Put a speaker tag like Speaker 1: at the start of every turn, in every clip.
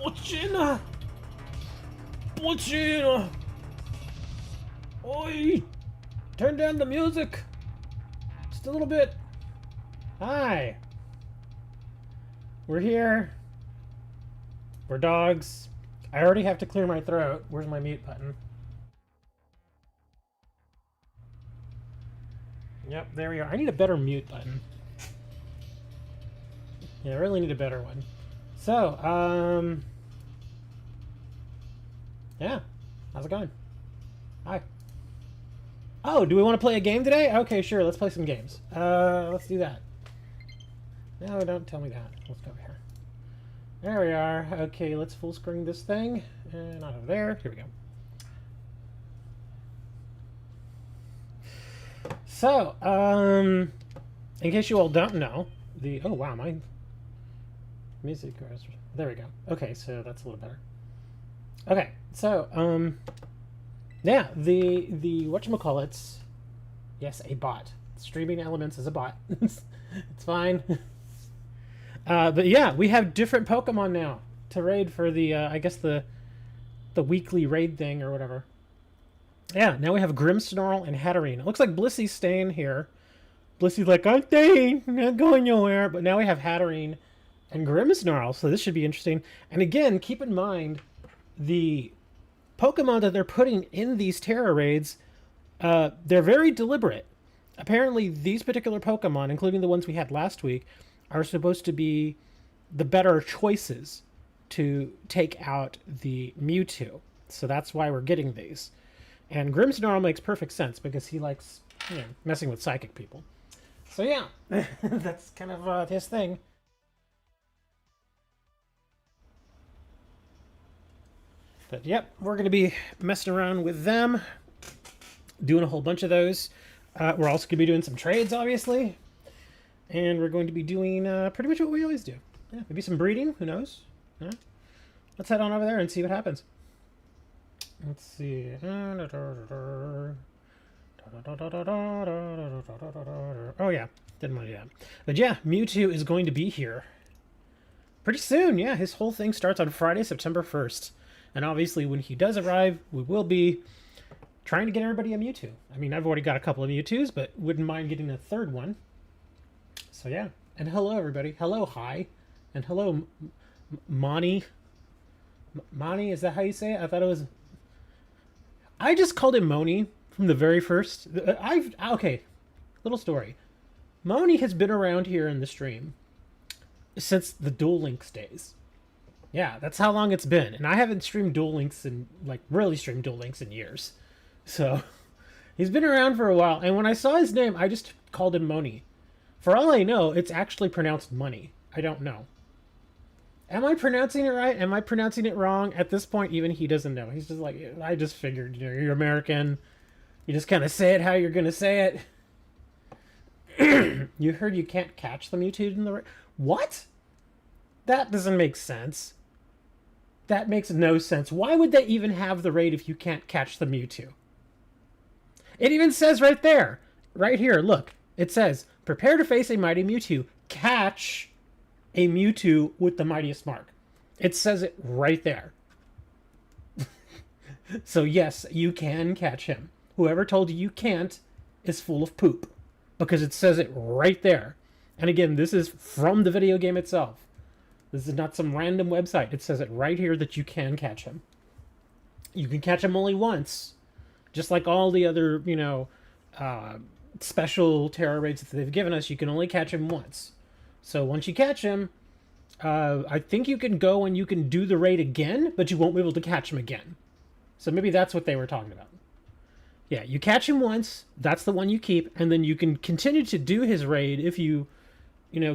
Speaker 1: Pochina! Pochina! Oi! Turn down the music! Just a little bit. Hi! We're here. We're dogs. I already have to clear my throat. Where's my mute button? Yep, there we are. I need a better mute button. Yeah, I really need a better one. So, yeah. How's it going? Hi. Oh, do we want to play a game today? Okay, sure. Let's play some games. Let's do that. No, don't tell me that. Let's go over here. There we are. Okay, let's full screen this thing. Not over there. Here we go. So, in case you all don't know, oh wow, my music, there we go. Okay, so that's a little better. Okay, so, yeah, the whatchamacallits, yes, a bot. Streaming Elements is a bot. It's fine. But yeah, we have different Pokemon now to raid for the, I guess the weekly raid thing or whatever. Yeah, now we have Grimsnarl and Hatterene. It looks like Blissy's staying here. Blissy's like, I'm staying, I'm not going nowhere. But now we have Hatterene and Grimsnarl, so this should be interesting. And again, keep in mind, the Pokemon that they're putting in these Tera raids, they're very deliberate. Apparently, these particular Pokemon, including the ones we had last week, are supposed to be the better choices to take out the Mewtwo. So that's why we're getting these. And Grimsnarl makes perfect sense because he likes, messing with psychic people. So yeah, that's kind of his thing. But yep, we're going to be messing around with them, doing a whole bunch of those. We're also going to be doing some trades, obviously. And we're going to be doing pretty much what we always do. Yeah, maybe some breeding, who knows? Yeah. Let's head on over there and see what happens. Let's see. Oh yeah, didn't want to do that. But yeah, Mewtwo is going to be here pretty soon. Yeah, his whole thing starts on Friday, September 1st. And obviously when he does arrive, we will be trying to get everybody a Mewtwo. I mean, I've already got a couple of Mewtwo's, but wouldn't mind getting a third one. So yeah. And hello, everybody. Hello, hi. And hello, Moni. Moni, is that how you say it? I thought it was... I just called him Moni from the very first. Okay, little story. Moni has been around here in the stream since the Duel Links days. Yeah, that's how long it's been. And I haven't streamed Duel Links in, really streamed Duel Links in years. So, he's been around for a while. And when I saw his name, I just called him Moni. For all I know, it's actually pronounced money. I don't know. Am I pronouncing it right? Am I pronouncing it wrong? At this point, even he doesn't know. He's just like, I just figured, you're American. You just kind of say it how you're going to say it. You heard you can't catch the Mewtwo in the raid? What? That doesn't make sense. That makes no sense. Why would they even have the raid if you can't catch the Mewtwo? It even says right there. Right here, look. It says, prepare to face a mighty Mewtwo. Catch a Mewtwo with the mightiest mark. It says it right there. So yes, you can catch him. Whoever told you you can't is full of poop. Because it says it right there. And again, this is from the video game itself. This is not some random website. It says it right here that you can catch him. You can catch him only once. Just like all the other, special Tera raids that they've given us, you can only catch him once. So once you catch him, I think you can go and you can do the raid again, but you won't be able to catch him again. So maybe that's what they were talking about. Yeah, you catch him once, that's the one you keep, and then you can continue to do his raid if you,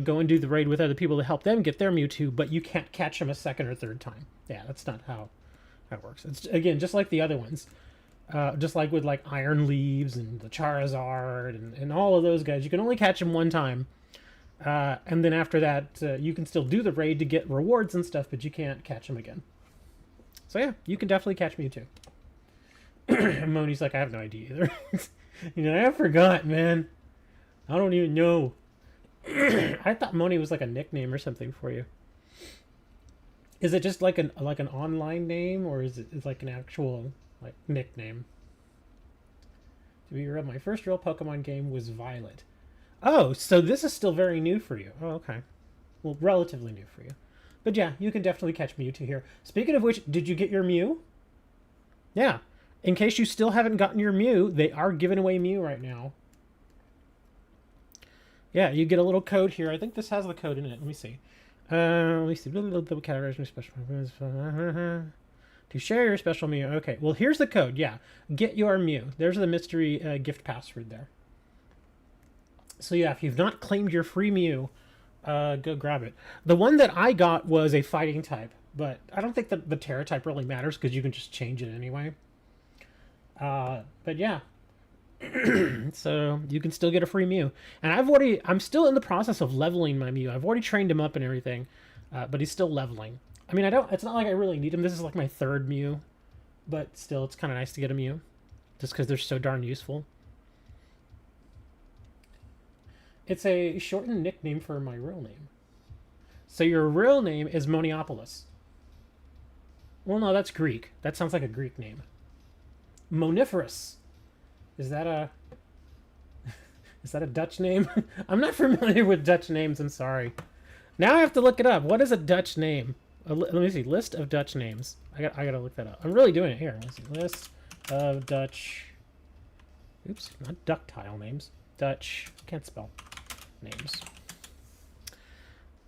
Speaker 1: go and do the raid with other people to help them get their Mewtwo, but you can't catch him a second or third time. Yeah, that's not how that works. It's, again, just like the other ones. Just like with, Iron Leaves and the Charizard and all of those guys. You can only catch them one time. And then after that, you can still do the raid to get rewards and stuff, but you can't catch them again. So yeah, you can definitely catch Mewtwo. Moni's like, I have no idea either. I forgot, man. I don't even know. I thought Moni was like a nickname or something for you. Is it just like an online name, or is it like an actual like nickname? To be real, my first real Pokemon game was Violet. Oh, so this is still very new for you. Oh, okay. Well, relatively new for you. But yeah, you can definitely catch Mewtwo here. Speaking of which, did you get your Mew? Yeah. In case you still haven't gotten your Mew, they are giving away Mew right now. Yeah, you get a little code here. I think this has the code in it. Let me see. Let me see. Categorization special. To share your special Mew. Okay, well, here's the code. Yeah, get your Mew. There's the mystery gift password there. So yeah, if you've not claimed your free Mew, go grab it. The one that I got was a fighting type, but I don't think that the Tera type really matters because you can just change it anyway. But yeah. So you can still get a free Mew, and I'm still in the process of leveling my Mew. I've already trained him up and everything, but he's still leveling. I mean, it's not like I really need him. This is like my third Mew, but still, it's kind of nice to get a Mew, just because they're so darn useful. It's a shortened nickname for my real name. So your real name is Moniopolis. Well, no, that's Greek. That sounds like a Greek name. Moniferous. Is that a Dutch name? I'm not familiar with Dutch names. I'm sorry. Now I have to look it up. What is a Dutch name? Let me see. List of Dutch names. I gotta look that up. I'm really doing it here. Let's see. List of Dutch. Oops, not ductile names. Dutch. Can't spell names.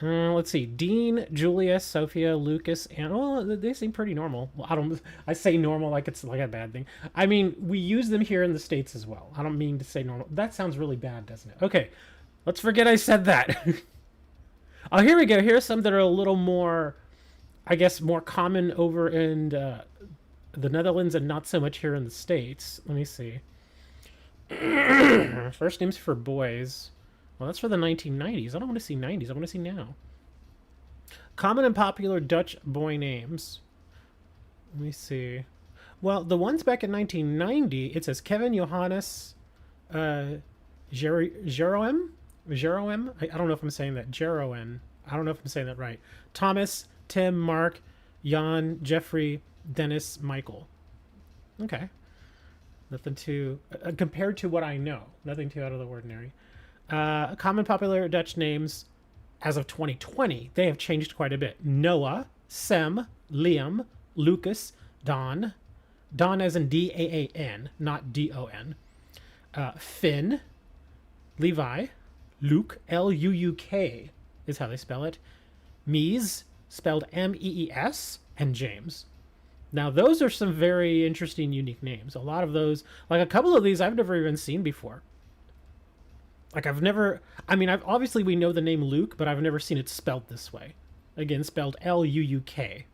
Speaker 1: Let's see. Dean, Julius, Sophia, Lucas, and they seem pretty normal. Well, I say normal like it's like a bad thing. I mean, we use them here in the States as well. I don't mean to say normal. That sounds really bad, doesn't it? Okay, let's forget I said that. Oh, here we go. Here's some that are a little more, I guess, more common over in the Netherlands and not so much here in the States. Let me see. First names for boys. Well, that's for the 1990s. I don't want to see 90s. I want to see now. Common and popular Dutch boy names. Let me see. Well, the ones back in 1990, it says Kevin, Johannes, Jeroem? Jeroem? I don't know if I'm saying that. Jeroen. I don't know if I'm saying that right. Thomas, Tim, Mark, Jan, Jeffrey, Dennis, Michael. Okay. Nothing too... compared to what I know. Nothing too out of the ordinary. Common popular Dutch names as of 2020, they have changed quite a bit. Noah, Sem, Liam, Lucas, Don as in D-A-A-N, not D-O-N, Finn, Levi, Luke, L-U-U-K is how they spell it, Mies, spelled M-E-E-S, and James. Now, those are some very interesting, unique names. A lot of those, like a couple of these I've never even seen before. Like I've obviously we know the name Luke, but I've never seen it spelled this way. Again, spelled L-U-U-K.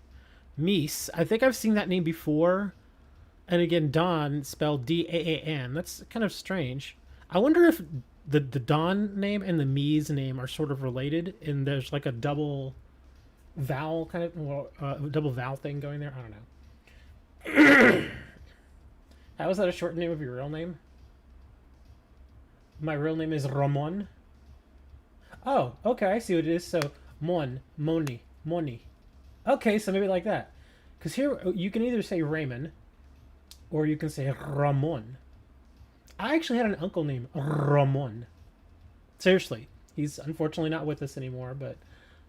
Speaker 1: Mies, I think I've seen that name before. And again, Don, spelled D-A-A-N. That's kind of strange. I wonder if the Don name and the Mies name are sort of related, and there's like a double vowel kind of, double vowel thing going there. I don't know. How is that a short name of your real name? My real name is Ramon. Oh, okay, I see what it is. So, Moni. Okay, so maybe like that. Because here, you can either say Raymond, or you can say Ramon. I actually had an uncle named Ramon. Seriously. He's unfortunately not with us anymore, but,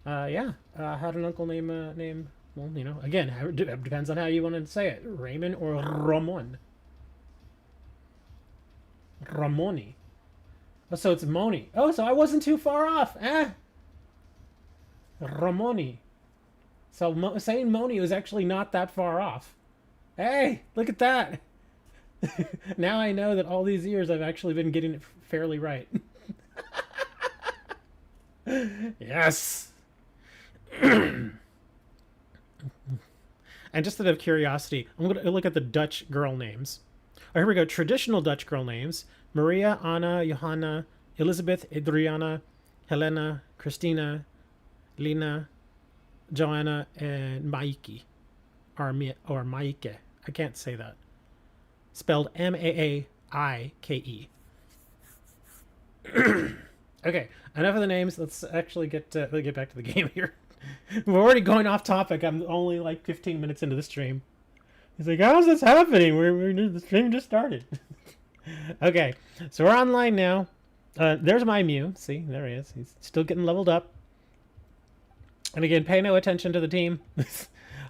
Speaker 1: yeah. I had an uncle named, well, you know, again, it depends on how you want to say it. Raymond or Ramon. Ramoni. Oh, so it's Moni. Oh, so I wasn't too far off. Ramoni. So saying Moni was actually not that far off. Hey, look at that. Now I know that all these years I've actually been getting it fairly right. Yes. And just out of curiosity, I'm going to look at the Dutch girl names. Oh, here we go. Traditional Dutch girl names. Maria, Anna, Johanna, Elizabeth, Adriana, Helena, Christina, Lena, Joanna, and Maike. Or Maike. I can't say that. Spelled M-A-A-I-K-E. Okay, enough of the names. Let's actually get back to the game here. We're already going off topic. I'm only like 15 minutes into the stream. He's like, how's this happening? The stream just started. Okay, so we're online now. There's my Mew. See, there he is. He's still getting leveled up. And again, pay no attention to the team.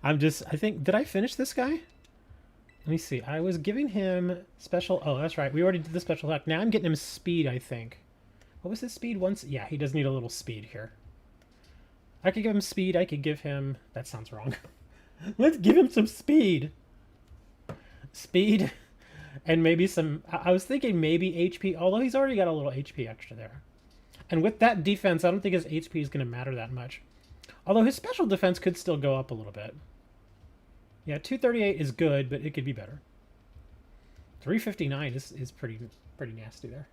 Speaker 1: I think, did I finish this guy? Let me see. I was giving him special... Oh, that's right. We already did the special attack. Now I'm getting him speed, I think. What was his speed once? Yeah, he does need a little speed here. I could give him speed. I could give him... That sounds wrong. Let's give him some speed. Speed. And maybe some... I was thinking maybe HP, although he's already got a little HP extra there. And with that defense, I don't think his HP is going to matter that much. Although his special defense could still go up a little bit. Yeah, 238 is good, but it could be better. 359 is pretty nasty there.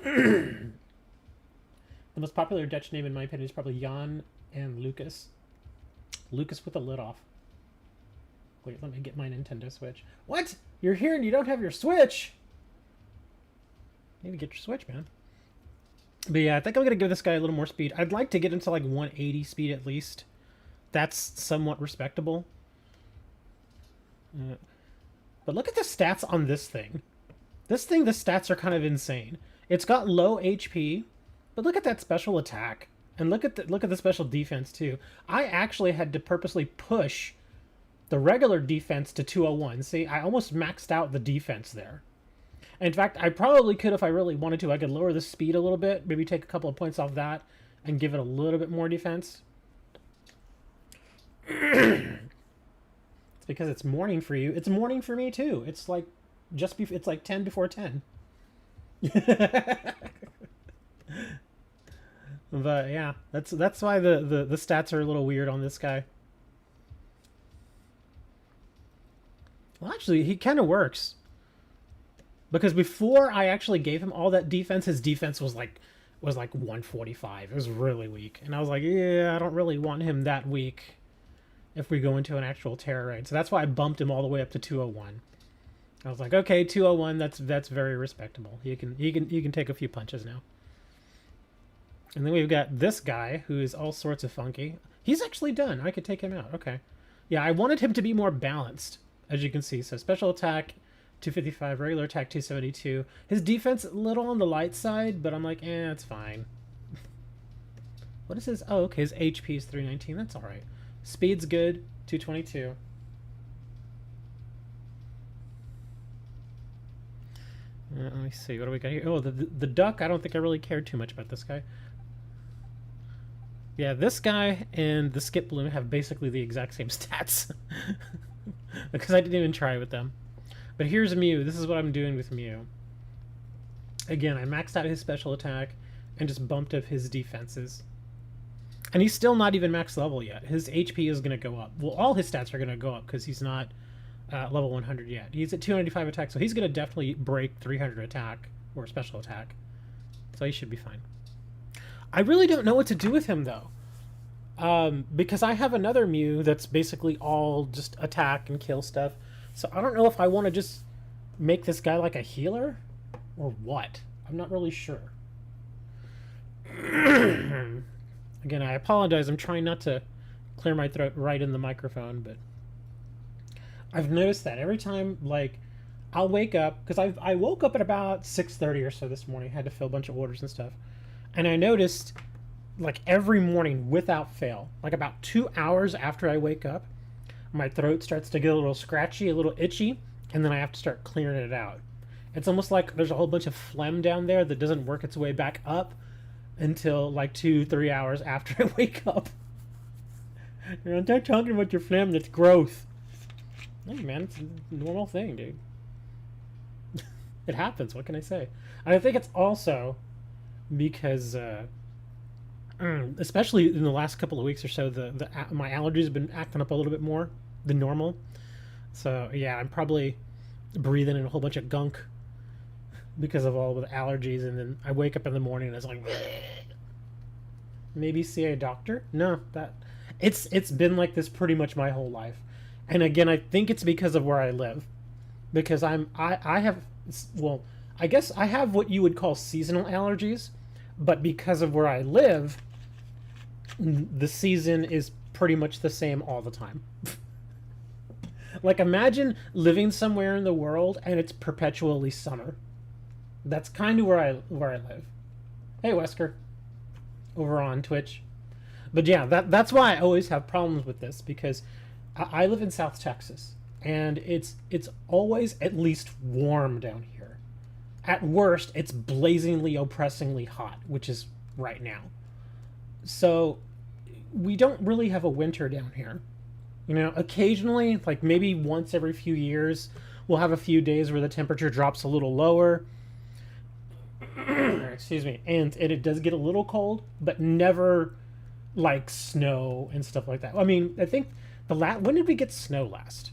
Speaker 1: The most popular Dutch name, in my opinion, is probably Jan and Lucas. Lucas with the lid off. Wait, let me get my Nintendo Switch. What? You're here and you don't have your Switch? You need to get your Switch, man. But yeah, I think I'm going to give this guy a little more speed. I'd like to get into like 180 speed at least. That's somewhat respectable. But look at the stats on this thing. This thing, the stats are kind of insane. It's got low HP, but look at that special attack. And look at the special defense too. I actually had to purposely push the regular defense to 201. See, I almost maxed out the defense there. In fact, I probably could, if I really wanted to, I could lower the speed a little bit, maybe take a couple of points off that, and give it a little bit more defense. It's because it's morning for you. It's morning for me too. It's like it's like 10 before 10. But yeah, that's why the stats are a little weird on this guy. Well, actually, he kind of works. Because before I actually gave him all that defense, his defense was like 145. It was really weak. And I was like, yeah, I don't really want him that weak if we go into an actual Tera raid. So that's why I bumped him all the way up to 201. I was like, okay, 201, that's very respectable. He can take a few punches now. And then we've got this guy who is all sorts of funky. He's actually done. I could take him out. Okay. Yeah, I wanted him to be more balanced, as you can see. So special attack 255, regular attack 272. His defense a little on the light side, but I'm like, it's fine. What is his? Oh, okay, his HP is 319. That's all right. Speed's good, 222. Let me see, what do we got here? Oh, the duck, I don't think I really cared too much about this guy. Yeah, this guy and the skip balloon have basically the exact same stats. Because I didn't even try with them. But here's Mew. This is what I'm doing with Mew. Again, I maxed out his special attack and just bumped up his defenses. And he's still not even max level yet. His HP is going to go up. Well, all his stats are going to go up because he's not level 100 yet. He's at 295 attack, so he's going to definitely break 300 attack or special attack. So he should be fine. I really don't know what to do with him, though. Because I have another Mew that's basically all just attack and kill stuff. So I don't know if I want to just make this guy like a healer or what. I'm not really sure. Again, I apologize. I'm trying not to clear my throat right in the microphone, but I've noticed that every time, like, I'll wake up, because I woke up at about 6:30 or so this morning. I had to fill a bunch of orders and stuff. And I noticed, like, every morning without fail, like about 2 hours after I wake up, my throat starts to get a little scratchy, a little itchy, and then I have to start clearing it out. It's almost like there's a whole bunch of phlegm down there that doesn't work its way back up until like 2-3 hours after I wake up. You're not talking about your phlegm, that's growth. Hey man, it's a normal thing, dude. It happens, what can I say? And I think it's also because especially in the last couple of weeks or so, my allergies have been acting up a little bit more than normal. So yeah, I'm probably breathing in a whole bunch of gunk because of all the allergies, and then I wake up in the morning and it's like, bleh. Maybe see a doctor? No, it's been like this pretty much my whole life. And again, I think it's because of where I live, because I have, well, I guess I have what you would call seasonal allergies, but because of where I live, the season is pretty much the same all the time. Like, imagine living somewhere in the world and it's perpetually summer. That's kind of where I live. Hey, Wesker, over on Twitch. But yeah, that's why I always have problems with this, because I live in South Texas, and it's always at least warm down here. At worst, it's blazingly, oppressingly hot, which is right now. So we don't really have a winter down here. You know, occasionally, like maybe once every few years, we'll have a few days where the temperature drops a little lower. Excuse me. And it does get a little cold, but never like snow and stuff like that. I mean, I think when did we get snow last?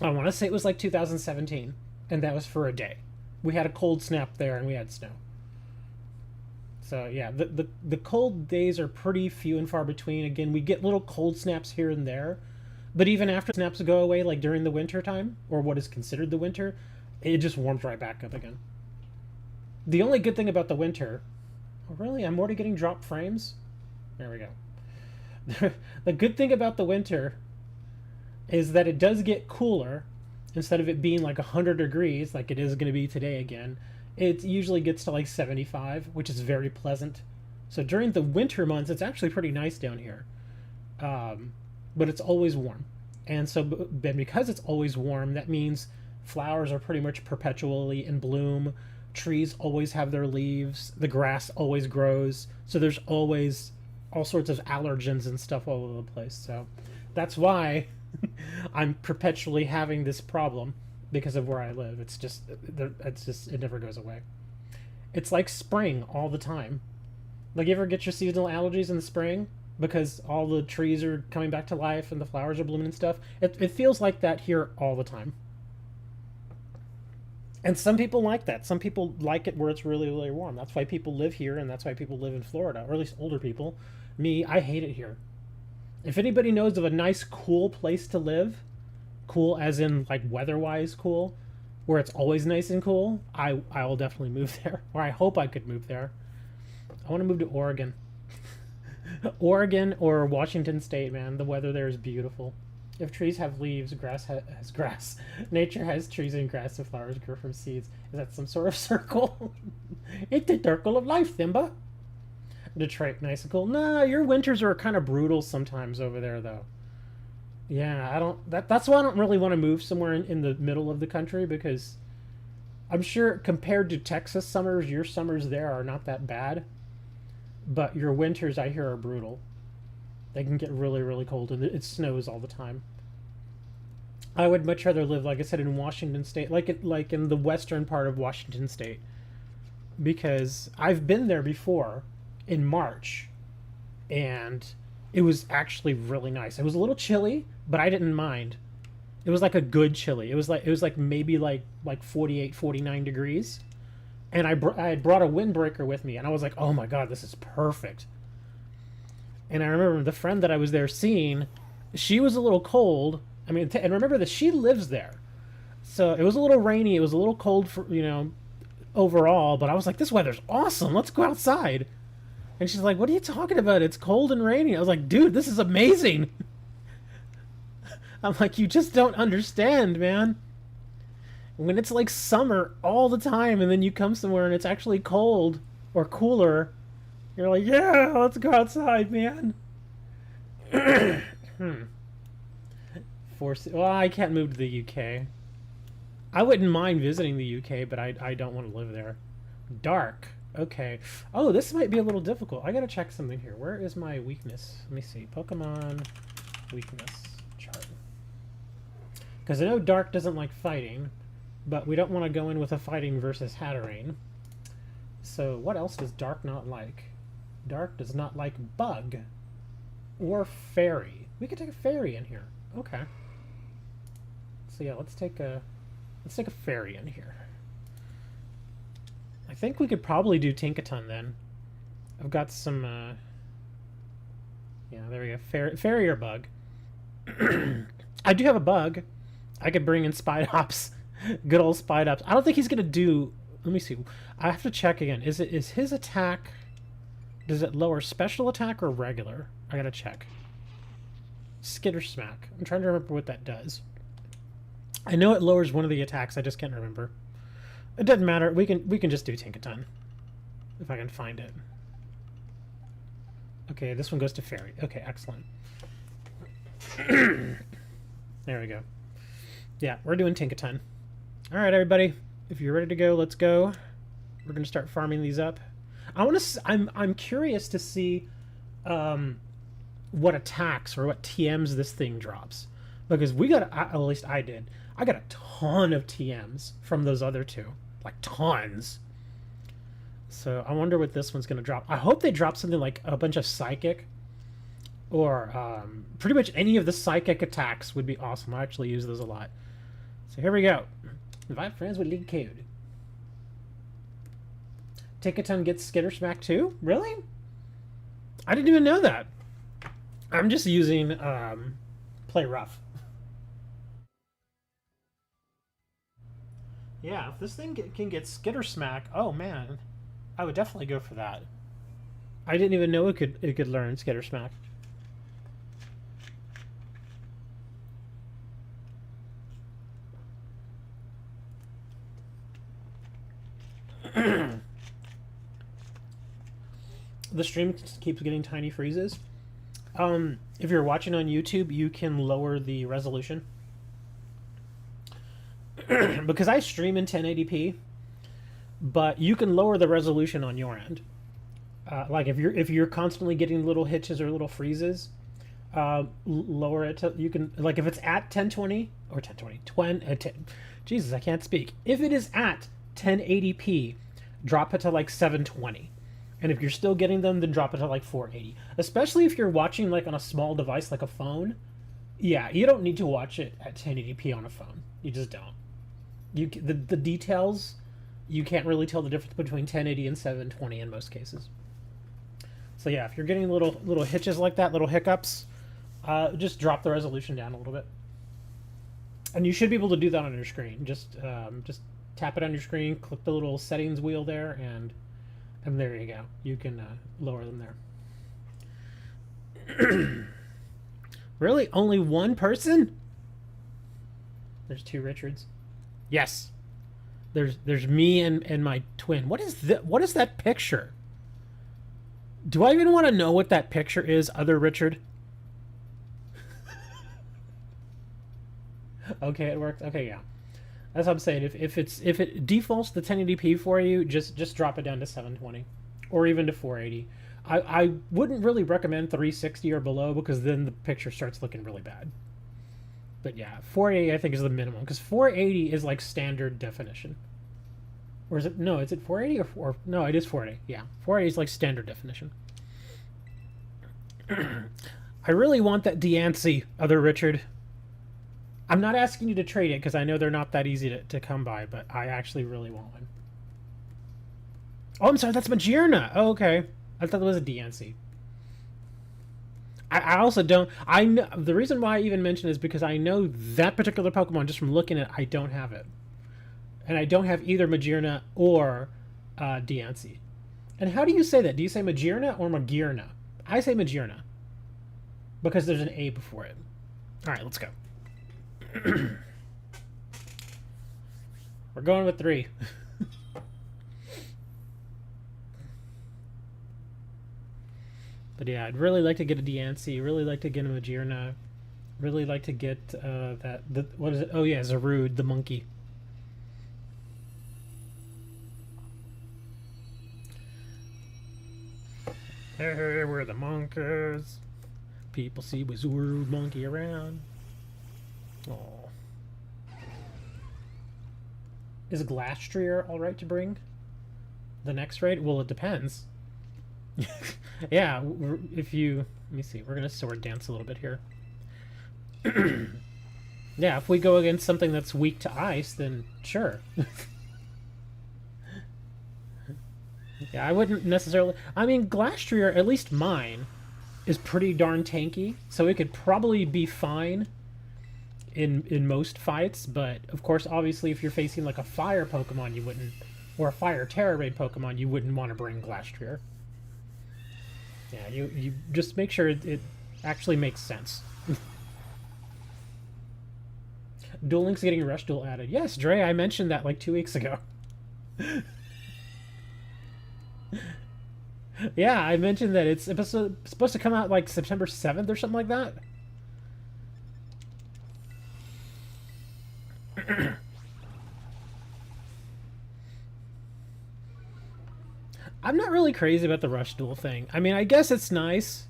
Speaker 1: I want to say it was like 2017, and that was for a day. We had a cold snap there, and we had snow. So yeah, the cold days are pretty few and far between. Again, we get little cold snaps here and there, but even after snaps go away, like during the winter time, or what is considered the winter, it just warms right back up again. The only good thing about the winter... Oh, really? I'm already getting dropped frames? There we go. The good thing about the winter is that it does get cooler. Instead of it being like 100 degrees, like it is going to be today again, it usually gets to like 75, which is very pleasant. So during the winter months, it's actually pretty nice down here. But it's always warm. And so because it's always warm, that means flowers are pretty much perpetually in bloom. Trees always have their leaves. The grass always grows. So there's always all sorts of allergens and stuff all over the place. So that's why I'm perpetually having this problem, because of where I live. It's just it never goes away. It's like spring all the time. Like, you ever get your seasonal allergies in the spring because all the trees are coming back to life and the flowers are blooming and stuff? It feels like that here all the time. And some people like that. Some people like it where it's really, really warm. That's why people live here, and that's why people live in Florida, or at least older people. Me, I hate it here. If anybody knows of a nice, cool place to live, cool as in like weather-wise cool, where it's always nice and cool, I will definitely move there. Or I hope I could move there. I want to move to Oregon. Oregon or Washington State, man. The weather there is beautiful. If trees have leaves, grass has grass. Nature has trees and grass, and flowers grow from seeds. Is that some sort of circle? It's the circle of life, Simba. Detroit, nice and cool. Nah, your winters are kind of brutal sometimes over there, though. Yeah, I don't... That's why I don't really want to move somewhere in the middle of the country, because I'm sure compared to Texas summers, your summers there are not that bad. But your winters, I hear, are brutal. They can get really, really cold, and it snows all the time. I would much rather live, like I said, in Washington State, like in the western part of Washington State, because I've been there before in March, and it was actually really nice. It was a little chilly, but I didn't mind. It was like a good chilly. It was like maybe like 48, 49 degrees, and I had brought a windbreaker with me, and I was like, oh my god, this is perfect. And I remember the friend that I was there seeing, she was a little cold. I mean, and remember that she lives there. So it was a little rainy. It was a little cold for, overall. But I was like, this weather's awesome. Let's go outside. And she's like, what are you talking about? It's cold and rainy. I was like, dude, this is amazing. I'm like, you just don't understand, man. When it's like summer all the time, and then you come somewhere and it's actually cold or cooler, you're like, yeah, let's go outside, man. Well, I can't move to the UK. I wouldn't mind visiting the UK, but I don't want to live there. Dark. Okay. Oh, this might be a little difficult. I gotta check something here. Where is my weakness? Let me see. Pokemon weakness chart. Because I know Dark doesn't like fighting, but we don't want to go in with a fighting versus Hatterene. So what else does Dark not like? Dark does not like bug or fairy. We could take a fairy in here. Okay. So yeah, let's take a fairy in here. I think we could probably do Tinkaton then. I've got some yeah, there we go. Fairy or bug. I do have a bug. I could bring in Spidops. Good old Spidops. I don't think he's gonna do... Let me see. I have to check again. Is his attack... Does it lower special attack or regular? I gotta check. Skitter Smack. I'm trying to remember what that does. I know it lowers one of the attacks. I just can't remember. It doesn't matter. We can just do Tinkaton if I can find it. Okay, this one goes to Fairy. Okay, excellent. There we go. Yeah, we're doing Tinkaton. All right, everybody. If you're ready to go, let's go. We're gonna start farming these up. I'm curious to see what attacks or what TMs this thing drops, because we got, at least I did. I got a ton of TMs from those other two, like tons. So I wonder what this one's gonna drop. I hope they drop something like a bunch of psychic, or pretty much any of the psychic attacks would be awesome. I actually use those a lot. So here we go. Invite friends with League Code. Tinkaton gets Skitter Smack too? Really? I didn't even know that. I'm just using Play Rough. Yeah, if this thing can get Skitter Smack, oh man, I would definitely go for that. I didn't even know it could learn Skitter Smack. The stream keeps getting tiny freezes. If you're watching on YouTube, you can lower the resolution. Because I stream in 1080p, but you can lower the resolution on your end. Like if you're constantly getting little hitches or little freezes, lower it to, you can, like if it's at 1020 or 1020, Jesus, I can't speak. If it is at 1080p, drop it to like 720. And if you're still getting them, then drop it to like 480. Especially if you're watching like on a small device like a phone. Yeah, you don't need to watch it at 1080p on a phone. You just don't. The details, you can't really tell the difference between 1080 and 720 in most cases. So yeah, if you're getting little hitches like that, little hiccups, just drop the resolution down a little bit. And you should be able to do that on your screen. Just tap it on your screen, click the little settings wheel there, and there you go. You can lower them there. Really? Only one person? There's two Richards. Yes. There's me and my twin. What is that picture? Do I even want to know what that picture is, other Richard? Okay, it worked. Okay, yeah. That's what I'm saying. If it defaults to 1080p for you, just drop it down to 720, or even to 480. I wouldn't really recommend 360 or below, because then the picture starts looking really bad. But yeah, 480 I think is the minimum, because 480 is like standard definition. Or is it? No, is it 480 or no? It is 480. Yeah, 480 is like standard definition. I really want that Diancie, other Richard. I'm not asking you to trade it, because I know they're not that easy to come by, but I actually really want one. Oh, I'm sorry, that's Magearna. Oh, okay. I thought it was a Diancie. I also don't... I know, the reason why I even mention it is because I know that particular Pokemon, just from looking at it, I don't have it. And I don't have either Magearna or Diancie. And how do you say that? Do you say Magearna or Magearna? I say Magearna, because there's an A before it. All right, let's go. We're going with 3. But yeah, I'd really like to get a Diancie, really like to get a Magearna, really like to get what is it? Oh yeah, Zarude, the monkey. Hey, we're the monkeys. People see we Zarude monkey around. Oh. Is Glastrier alright to bring? The next raid? Well, it depends. Yeah, if you... Let me see. We're going to sword dance a little bit here. Yeah, if we go against something that's weak to ice, then sure. Yeah, I wouldn't necessarily... I mean, Glastrier, at least mine, is pretty darn tanky, so it could probably be fine in most fights, but of course, obviously, if you're facing like a fire Pokemon, you wouldn't, or a fire Tera raid Pokemon, you wouldn't want to bring Glastrier. Yeah, you just make sure it actually makes sense. Duel Links getting Rush Duel added. Yes, Dre, I mentioned that like 2 weeks ago. Yeah, I mentioned that it's supposed to come out like September 7th or something like that. I'm not really crazy about the Rush Duel thing. I mean, I guess it's nice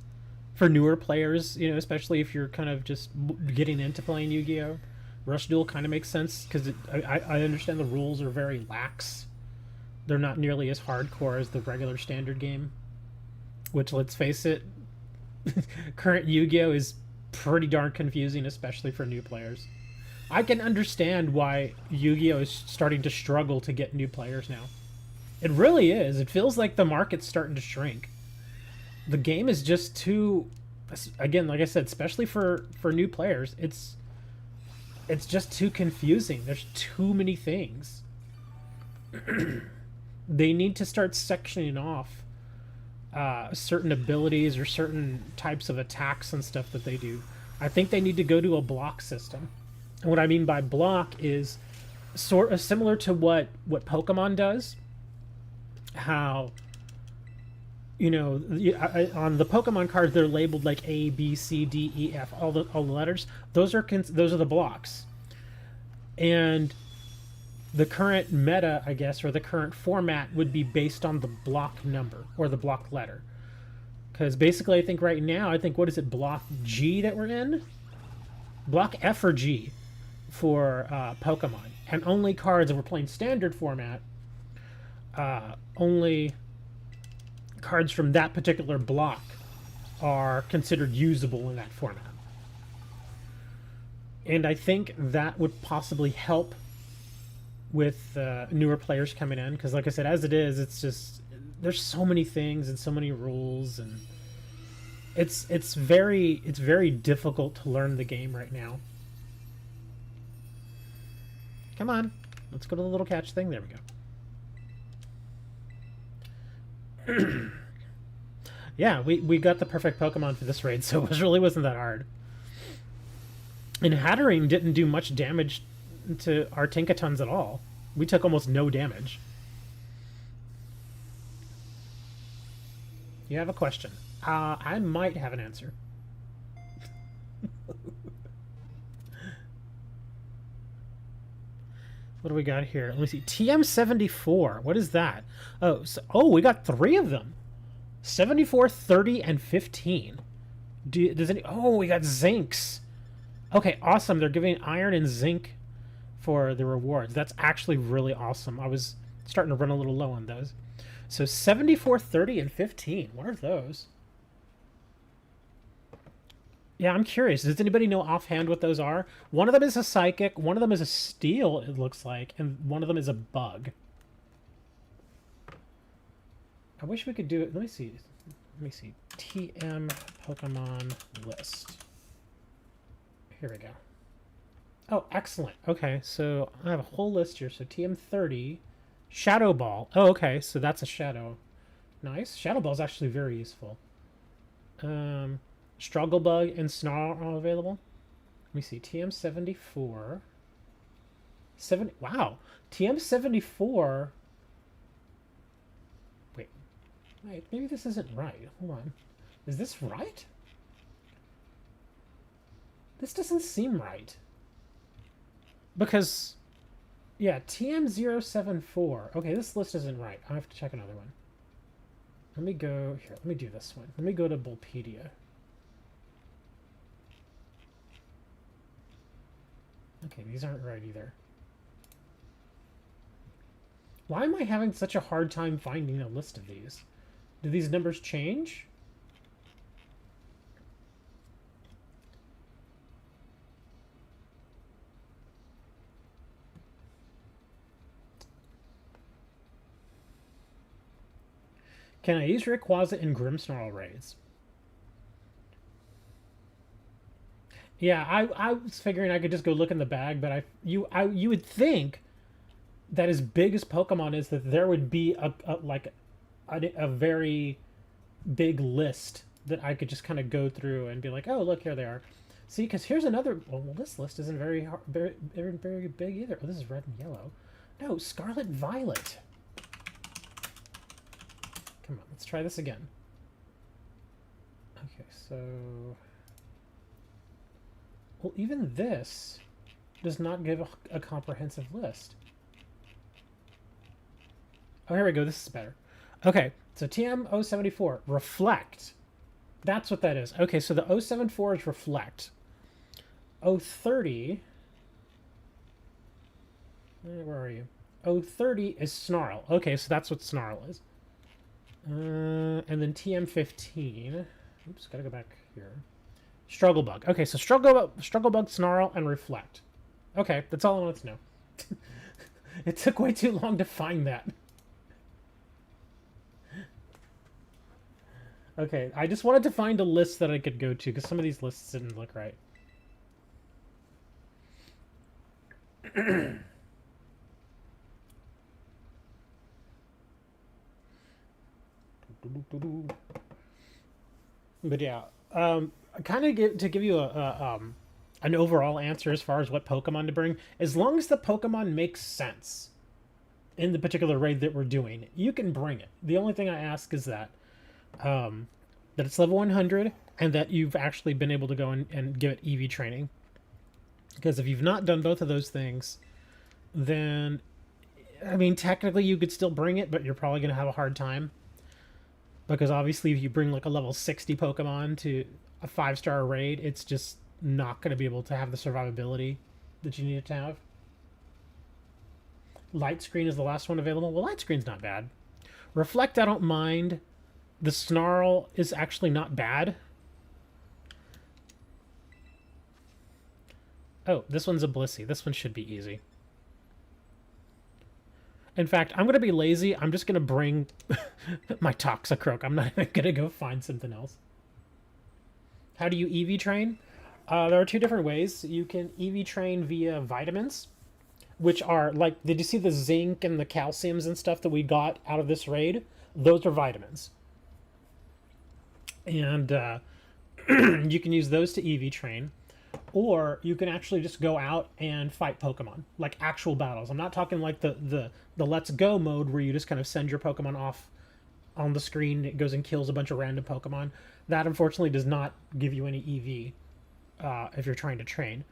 Speaker 1: for newer players, you know, especially if you're kind of just getting into playing Yu-Gi-Oh! Rush Duel kind of makes sense because I understand the rules are very lax. They're not nearly as hardcore as the regular standard game, which, let's face it, current Yu-Gi-Oh! Is pretty darn confusing, especially for new players. I can understand why Yu-Gi-Oh! Is starting to struggle to get new players now. It really is. It feels like the market's starting to shrink. The game is just too, again, like I said, especially for new players, it's just too confusing. There's too many things. They need to start sectioning off certain abilities or certain types of attacks and stuff that they do. I think they need to go to a block system. And what I mean by block is sort of similar to what Pokemon does. How, you know, on the Pokemon cards they're labeled like A, B, C, D, E, F, all the letters. Those are the blocks. And the current meta, I guess, or the current format would be based on the block number or the block letter. Because basically, I think right now, what is it, block G that we're in? Block F or G for Pokemon. And only cards, if we're playing standard format, only cards from that particular block are considered usable in that format. And I think that would possibly help with newer players coming in, because like I said, as it is, it's just there's so many things and so many rules, and it's very difficult to learn the game right now. Come on, let's go to the little catch thing. There we go. Yeah, we got the perfect Pokemon for this raid, so it really wasn't that hard. And Hatterene didn't do much damage to our Tinkatons at all. We took almost no damage. You have a question. I might have an answer. What do we got here? Let me see. TM74. What is that? Oh, we got 3 of them. 74, 30, and 15. Oh, we got Zinks. Okay, awesome. They're giving iron and zinc for the rewards. That's actually really awesome. I was starting to run a little low on those. So 74, 30, and 15. What are those? Yeah, I'm curious. Does anybody know offhand what those are? One of them is a psychic, one of them is a steel, it looks like, and one of them is a bug. I wish we could do it. Let me see. TM Pokemon list. Here we go. Oh, excellent. Okay, so I have a whole list here. So TM30, Shadow Ball. Oh, okay, so that's a shadow. Nice. Shadow Ball is actually very useful. Struggle Bug and Snarl are all available. Let me see. TM74. Wow. TM74. Wait, maybe this isn't right. Hold on. Is this right? This doesn't seem right. Because, yeah, TM074. Okay, this list isn't right. I have to check another one. Let me go here. Let me do this one. Let me go to Bulpedia. Okay, these aren't right either. Why am I having such a hard time finding a list of these? Do these numbers change? Can I use Rayquaza in Grimsnarl raids? Yeah, I was figuring I could just go look in the bag, but you would think that as big as Pokemon is, that there would be a very big list that I could just kind of go through and be like, oh, look, here they are. See, because here's another. Well, this list isn't very very big either. Oh, this is red and yellow. No, Scarlet Violet. Come on, let's try this again. Okay, so. Well, even this does not give a comprehensive list. Oh, here we go. This is better. Okay, so TM074, Reflect. That's what that is. Okay, so the 074 is Reflect. 030... Where are you? 030 is Snarl. Okay, so that's what Snarl is. And then TM15... Oops, gotta go back here. Struggle Bug. Okay, so Struggle Bug, Snarl, and Reflect. Okay, that's all I wanted to know. It took way too long to find that. Okay, I just wanted to find a list that I could go to, because some of these lists didn't look right. But yeah, kind of to give you an overall answer as far as what Pokemon to bring, as long as the Pokemon makes sense in the particular raid that we're doing, you can bring it. The only thing I ask is that it's level 100 and that you've actually been able to go and give it EV training. Because if you've not done both of those things, then, I mean, technically you could still bring it, but you're probably going to have a hard time. Because obviously if you bring like a level 60 Pokemon to a 5-star raid, it's just not going to be able to have the survivability that you need it to have. Light Screen is the last one available. Well, Light Screen's not bad. Reflect, I don't mind. The Snarl is actually not bad. Oh, this one's a Blissey. This one should be easy. In fact, I'm going to be lazy. I'm just going to bring my Toxicroak. I'm not even going to go find something else. How do you EV train? There are two different ways. You can EV train via vitamins, which are like, did you see the zinc and the calciums and stuff that we got out of this raid? Those are vitamins. And you can use those to EV train. Or you can actually just go out and fight Pokemon, like actual battles. I'm not talking like the Let's Go mode where you just kind of send your Pokemon off on the screen. It goes and kills a bunch of random Pokemon. That unfortunately does not give you any EV if you're trying to train.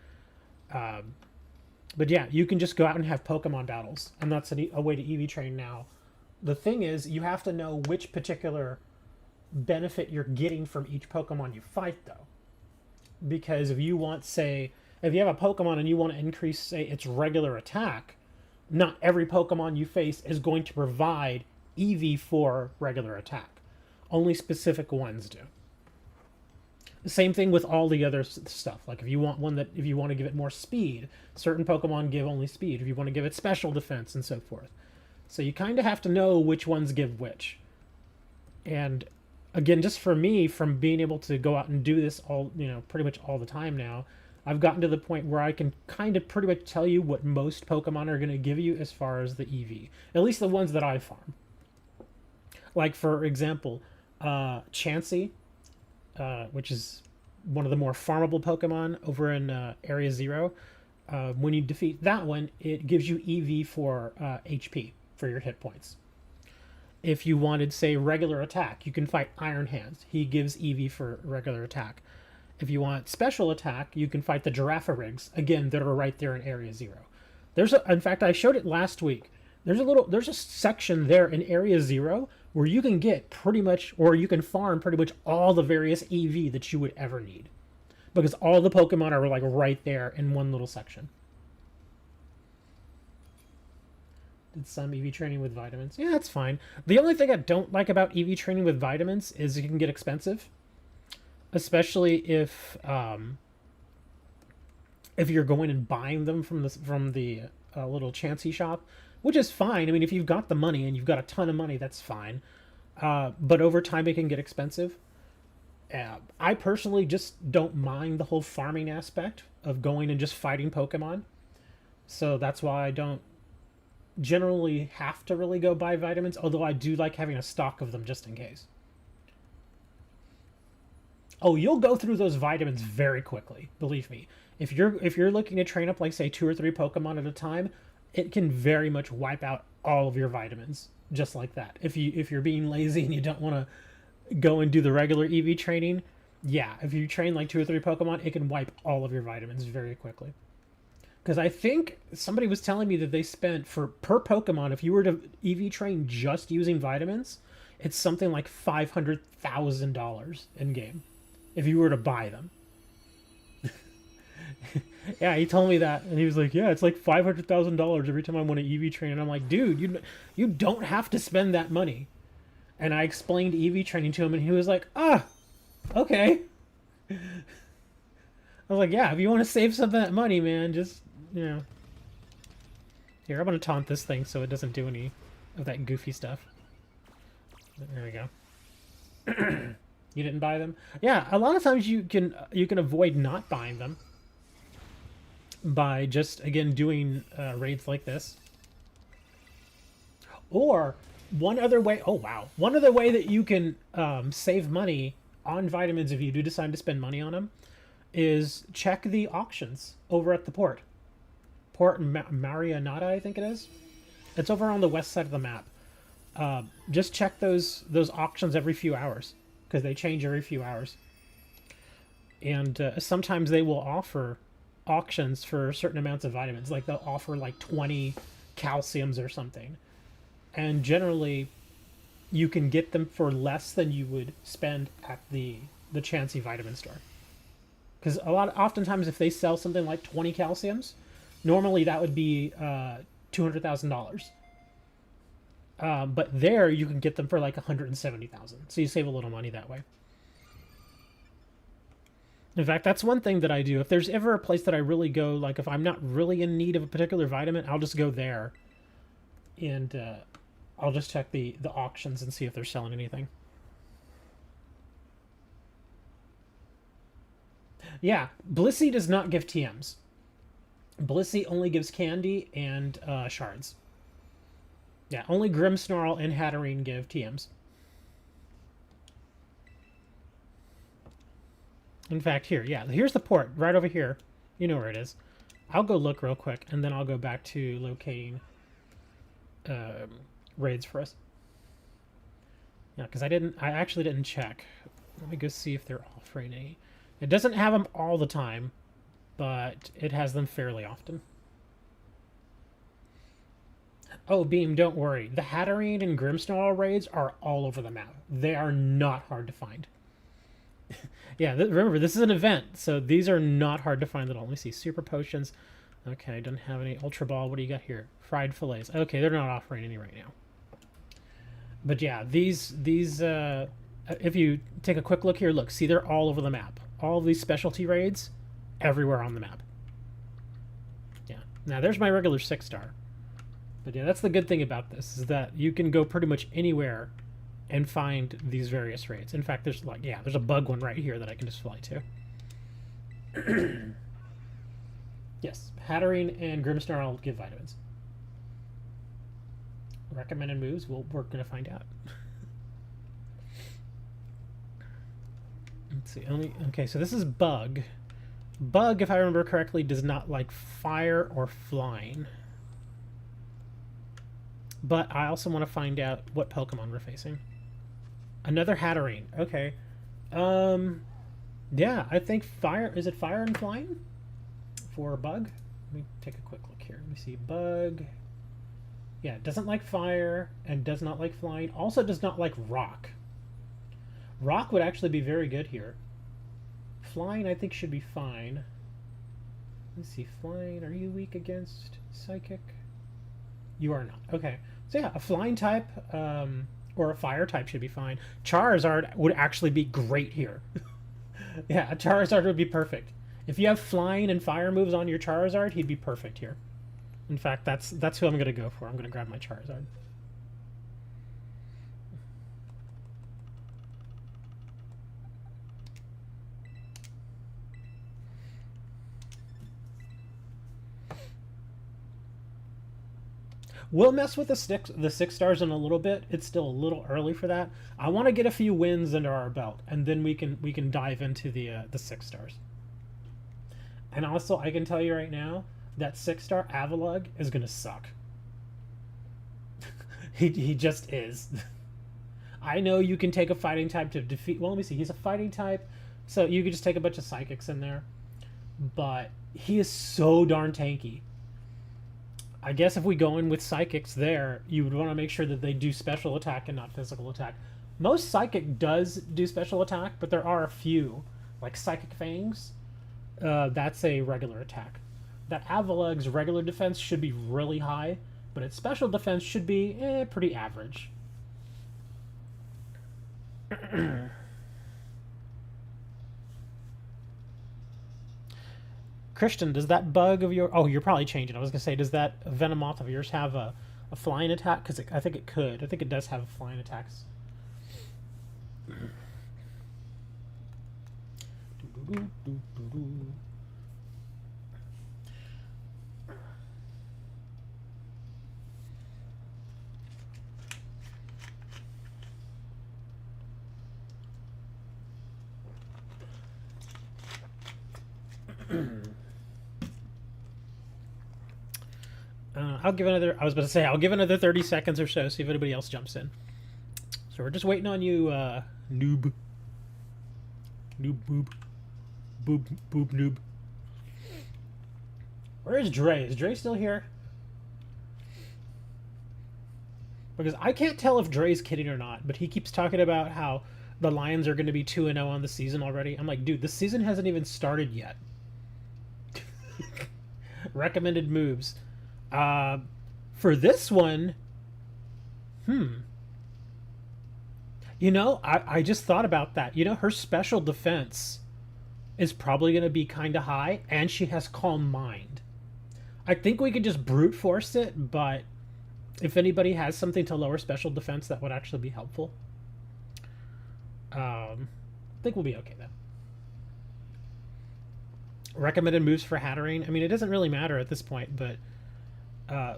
Speaker 1: But yeah, you can just go out and have Pokemon battles, and that's a way to EV train now. The thing is, you have to know which particular benefit you're getting from each Pokemon you fight, though. Because if you want, say, if you have a Pokemon and you want to increase, say, its regular attack, not every Pokemon you face is going to provide EV for regular attack. Only specific ones do. The same thing with all the other stuff. Like if you want if you want to give it more speed, certain Pokemon give only speed. If you want to give it special defense and so forth. So you kind of have to know which ones give which. And again, just for me, from being able to go out and do this all, pretty much all the time now, I've gotten to the point where I can kind of pretty much tell you what most Pokemon are going to give you as far as the EV. At least the ones that I farm. Like, for example, Chansey, which is one of the more farmable Pokemon over in Area 0. When you defeat that one, it gives you EV for HP, for your hit points. If you wanted, say, regular attack, you can fight Iron Hands. He gives EV for regular attack. If you want special attack, you can fight the Giraffarigs, again, that are right there in Area 0. In fact, I showed it last week. There's a section there in Area 0 where you can get pretty much, or you can farm pretty much all the various EV that you would ever need. Because all the Pokemon are like right there in one little section. Did some EV training with vitamins. Yeah, that's fine. The only thing I don't like about EV training with vitamins is it can get expensive. Especially if you're going and buying them from the little Chansey shop, which is fine. I mean, if you've got the money and you've got a ton of money, that's fine. But over time, it can get expensive. I personally just don't mind the whole farming aspect of going and just fighting Pokemon. So that's why I don't generally have to really go buy vitamins, although I do like having a stock of them just in case. Oh, you'll go through those vitamins very quickly. Believe me. If you're looking to train up like say 2 or 3 Pokemon at a time, it can very much wipe out all of your vitamins just like that. If you're being lazy and you don't want to go and do the regular EV training, yeah, if you train like 2 or 3 Pokemon, it can wipe all of your vitamins very quickly. Because I think somebody was telling me that they spent per Pokemon, if you were to EV train just using vitamins, it's something like $500,000 in game if you were to buy them. Yeah, he told me that, and he was like, "Yeah, it's like $500,000 every time I want to EV train." And I'm like, "Dude, you don't have to spend that money." And I explained EV training to him, and he was like, "Ah, okay." I was like, "Yeah, if you want to save some of that money, man, just Here, I'm gonna taunt this thing so it doesn't do any of that goofy stuff." There we go. You didn't buy them? Yeah, a lot of times you can avoid not buying them by just again doing raids like this. Or one other way. Oh wow! One other way that you can save money on vitamins if you do decide to spend money on them is check the auctions over at the port. Port Marianata, I think it is. It's over on the west side of the map. Just check those auctions every few hours because they change every few hours. And sometimes they will offer auctions for certain amounts of vitamins. Like they'll offer like 20 calciums or something. And generally, you can get them for less than you would spend at the Chansey vitamin store. Because oftentimes, if they sell something like 20 calciums, normally that would be $200,000. But there, you can get them for like 170,000. So you save a little money that way. In fact, that's one thing that I do. If there's ever a place that I really go, like if I'm not really in need of a particular vitamin, I'll just go there. And I'll just check the auctions and see if they're selling anything. Yeah, Blissey does not give TMs. Blissey only gives candy and shards. Yeah, only Grimsnarl and Hatterene give TMs. In fact, here's the port, right over here. You know where it is. I'll go look real quick, and then I'll go back to locating raids for us. Yeah, because I actually didn't check. Let me go see if they're offering any. It doesn't have them all the time, but it has them fairly often. Oh, Beam, don't worry. The Hatterene and Grimsnarl raids are all over the map. They are not hard to find. Yeah, remember, this is an event, so these are not hard to find at all. Let me see. Super potions. Okay, don't have any. Ultra Ball, what do you got here? Fried fillets. Okay, they're not offering any right now. But yeah, these if you take a quick look here, look, see, they're all over the map. All of these specialty raids, everywhere on the map. Yeah. Now, there's my regular 6-star. But yeah, that's the good thing about this, is that you can go pretty much anywhere and find these various raids. In fact, there's there's a bug one right here that I can just fly to. Yes, Hatterene and Grimsnarl give vitamins. Recommended moves? Well, we're going to find out. Let's see. Okay, so this is Bug. Bug, if I remember correctly, does not like fire or flying. But I also want to find out what Pokemon we're facing. Another Hatterene. Okay. Yeah, I think fire. Is it fire and flying for Bug? Let me take a quick look here. Let me see. Bug. Yeah, doesn't like fire and does not like flying. Also does not like rock. Rock would actually be very good here. Flying, I think, should be fine. Let's see. Flying. Are you weak against Psychic? You are not. Okay. So yeah, a flying type or a fire type should be fine. Charizard would actually be great here. Yeah, a Charizard would be perfect. If you have flying and fire moves on your Charizard, he'd be perfect here. In fact, that's who I'm going to go for. I'm going to grab my Charizard. We'll mess with the six stars in a little bit. It's still a little early for that. I want to get a few wins under our belt, and then we can dive into the six stars. And also, I can tell you right now that 6-star Avalugg is gonna suck. he just is. I know you can take a fighting type to defeat. Well, let me see. He's a fighting type, so you could just take a bunch of psychics in there. But he is so darn tanky. I guess if we go in with psychics there, you would want to make sure that they do special attack and not physical attack. Most psychic does do special attack, but there are a few, like Psychic Fangs. That's a regular attack. That Avalugg's regular defense should be really high, but its special defense should be pretty average. Christian, does that bug of your... Oh, you're probably changing. I was going to say, does that Venomoth of yours have a flying attack? Because I think it could. I think it does have flying attacks. I'll give another... I was about to say, I'll give another 30 seconds or so, see if anybody else jumps in. So we're just waiting on you, noob. Noob boob. Boob noob. Where is Dre? Is Dre still here? Because I can't tell if Dre's kidding or not, but he keeps talking about how the Lions are going to be 2-0 on the season already. I'm like, dude, the season hasn't even started yet. Recommended moves. For this one, you know, I just thought about that. You know, her special defense is probably going to be kind of high, and she has Calm Mind. I think we could just brute force it, but if anybody has something to lower special defense, that would actually be helpful. I think we'll be okay then. Recommended moves for Hatterene. I mean, it doesn't really matter at this point, but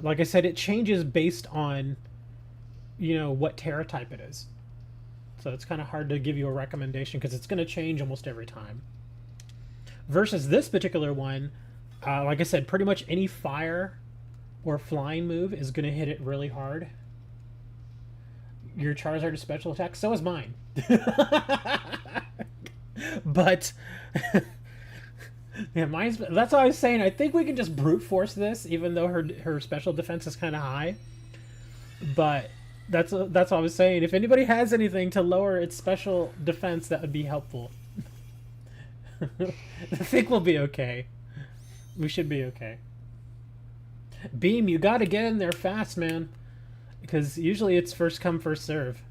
Speaker 1: like I said, it changes based on, you know, what Tera type it is. So it's kind of hard to give you a recommendation because it's going to change almost every time. Versus this particular one, like I said, pretty much any fire or flying move is going to hit it really hard. Your Charizard is special attack, so is mine. But yeah, mine's... That's what I was saying. I think we can just brute force this, even though her special defense is kind of high. But that's what I was saying. If anybody has anything to lower its special defense, that would be helpful. I think we'll be okay. We should be okay. Beam, you gotta get in there fast, man. Because usually it's first come, first serve.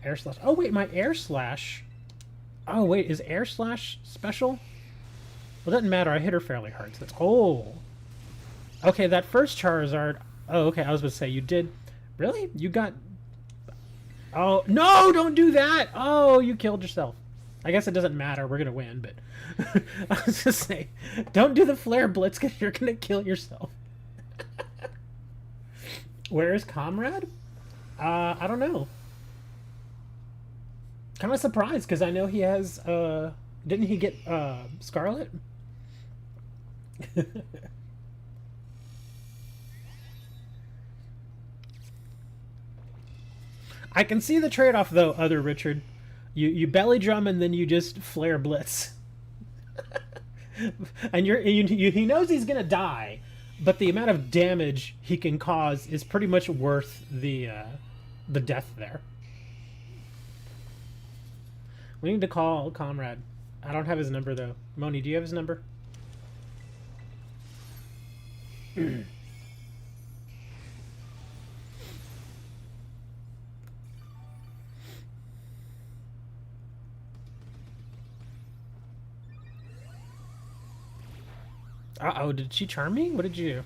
Speaker 1: Air Slash. Oh, wait, my Air Slash... Oh, wait, is Air Slash special? Well, it doesn't matter. I hit her fairly hard. So that's... Oh. Okay, that first Charizard... Oh, okay, I was going to say, you did... Really? You got... Oh, no! Don't do that! Oh, you killed yourself. I guess it doesn't matter. We're going to win, but... I was just saying, don't do the Flare Blitz because you're going to kill yourself. Where is Comrade? I don't know. Kind of surprised because I know he has... Didn't he get Scarlet? I can see the trade-off though, other Richard. You belly drum and then you just Flare Blitz. And he knows he's gonna die, but the amount of damage he can cause is pretty much worth the death there. We need to call Comrade. I don't have his number though. Moni, do you have his number? Uh-oh, did she charm me? What did you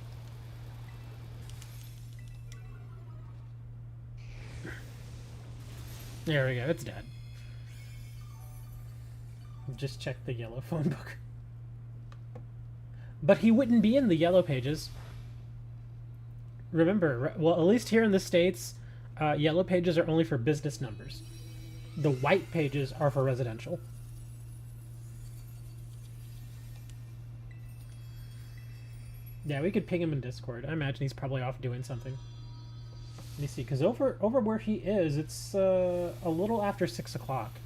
Speaker 1: do? There we go, it's dead. Just check the yellow phone book. But he wouldn't be in the yellow pages. Remember, well, at least here in the States, yellow pages are only for business numbers. The white pages are for residential. Yeah, we could ping him in Discord. I imagine he's probably off doing something. Let me see, because over where he is, it's a little after 6 o'clock.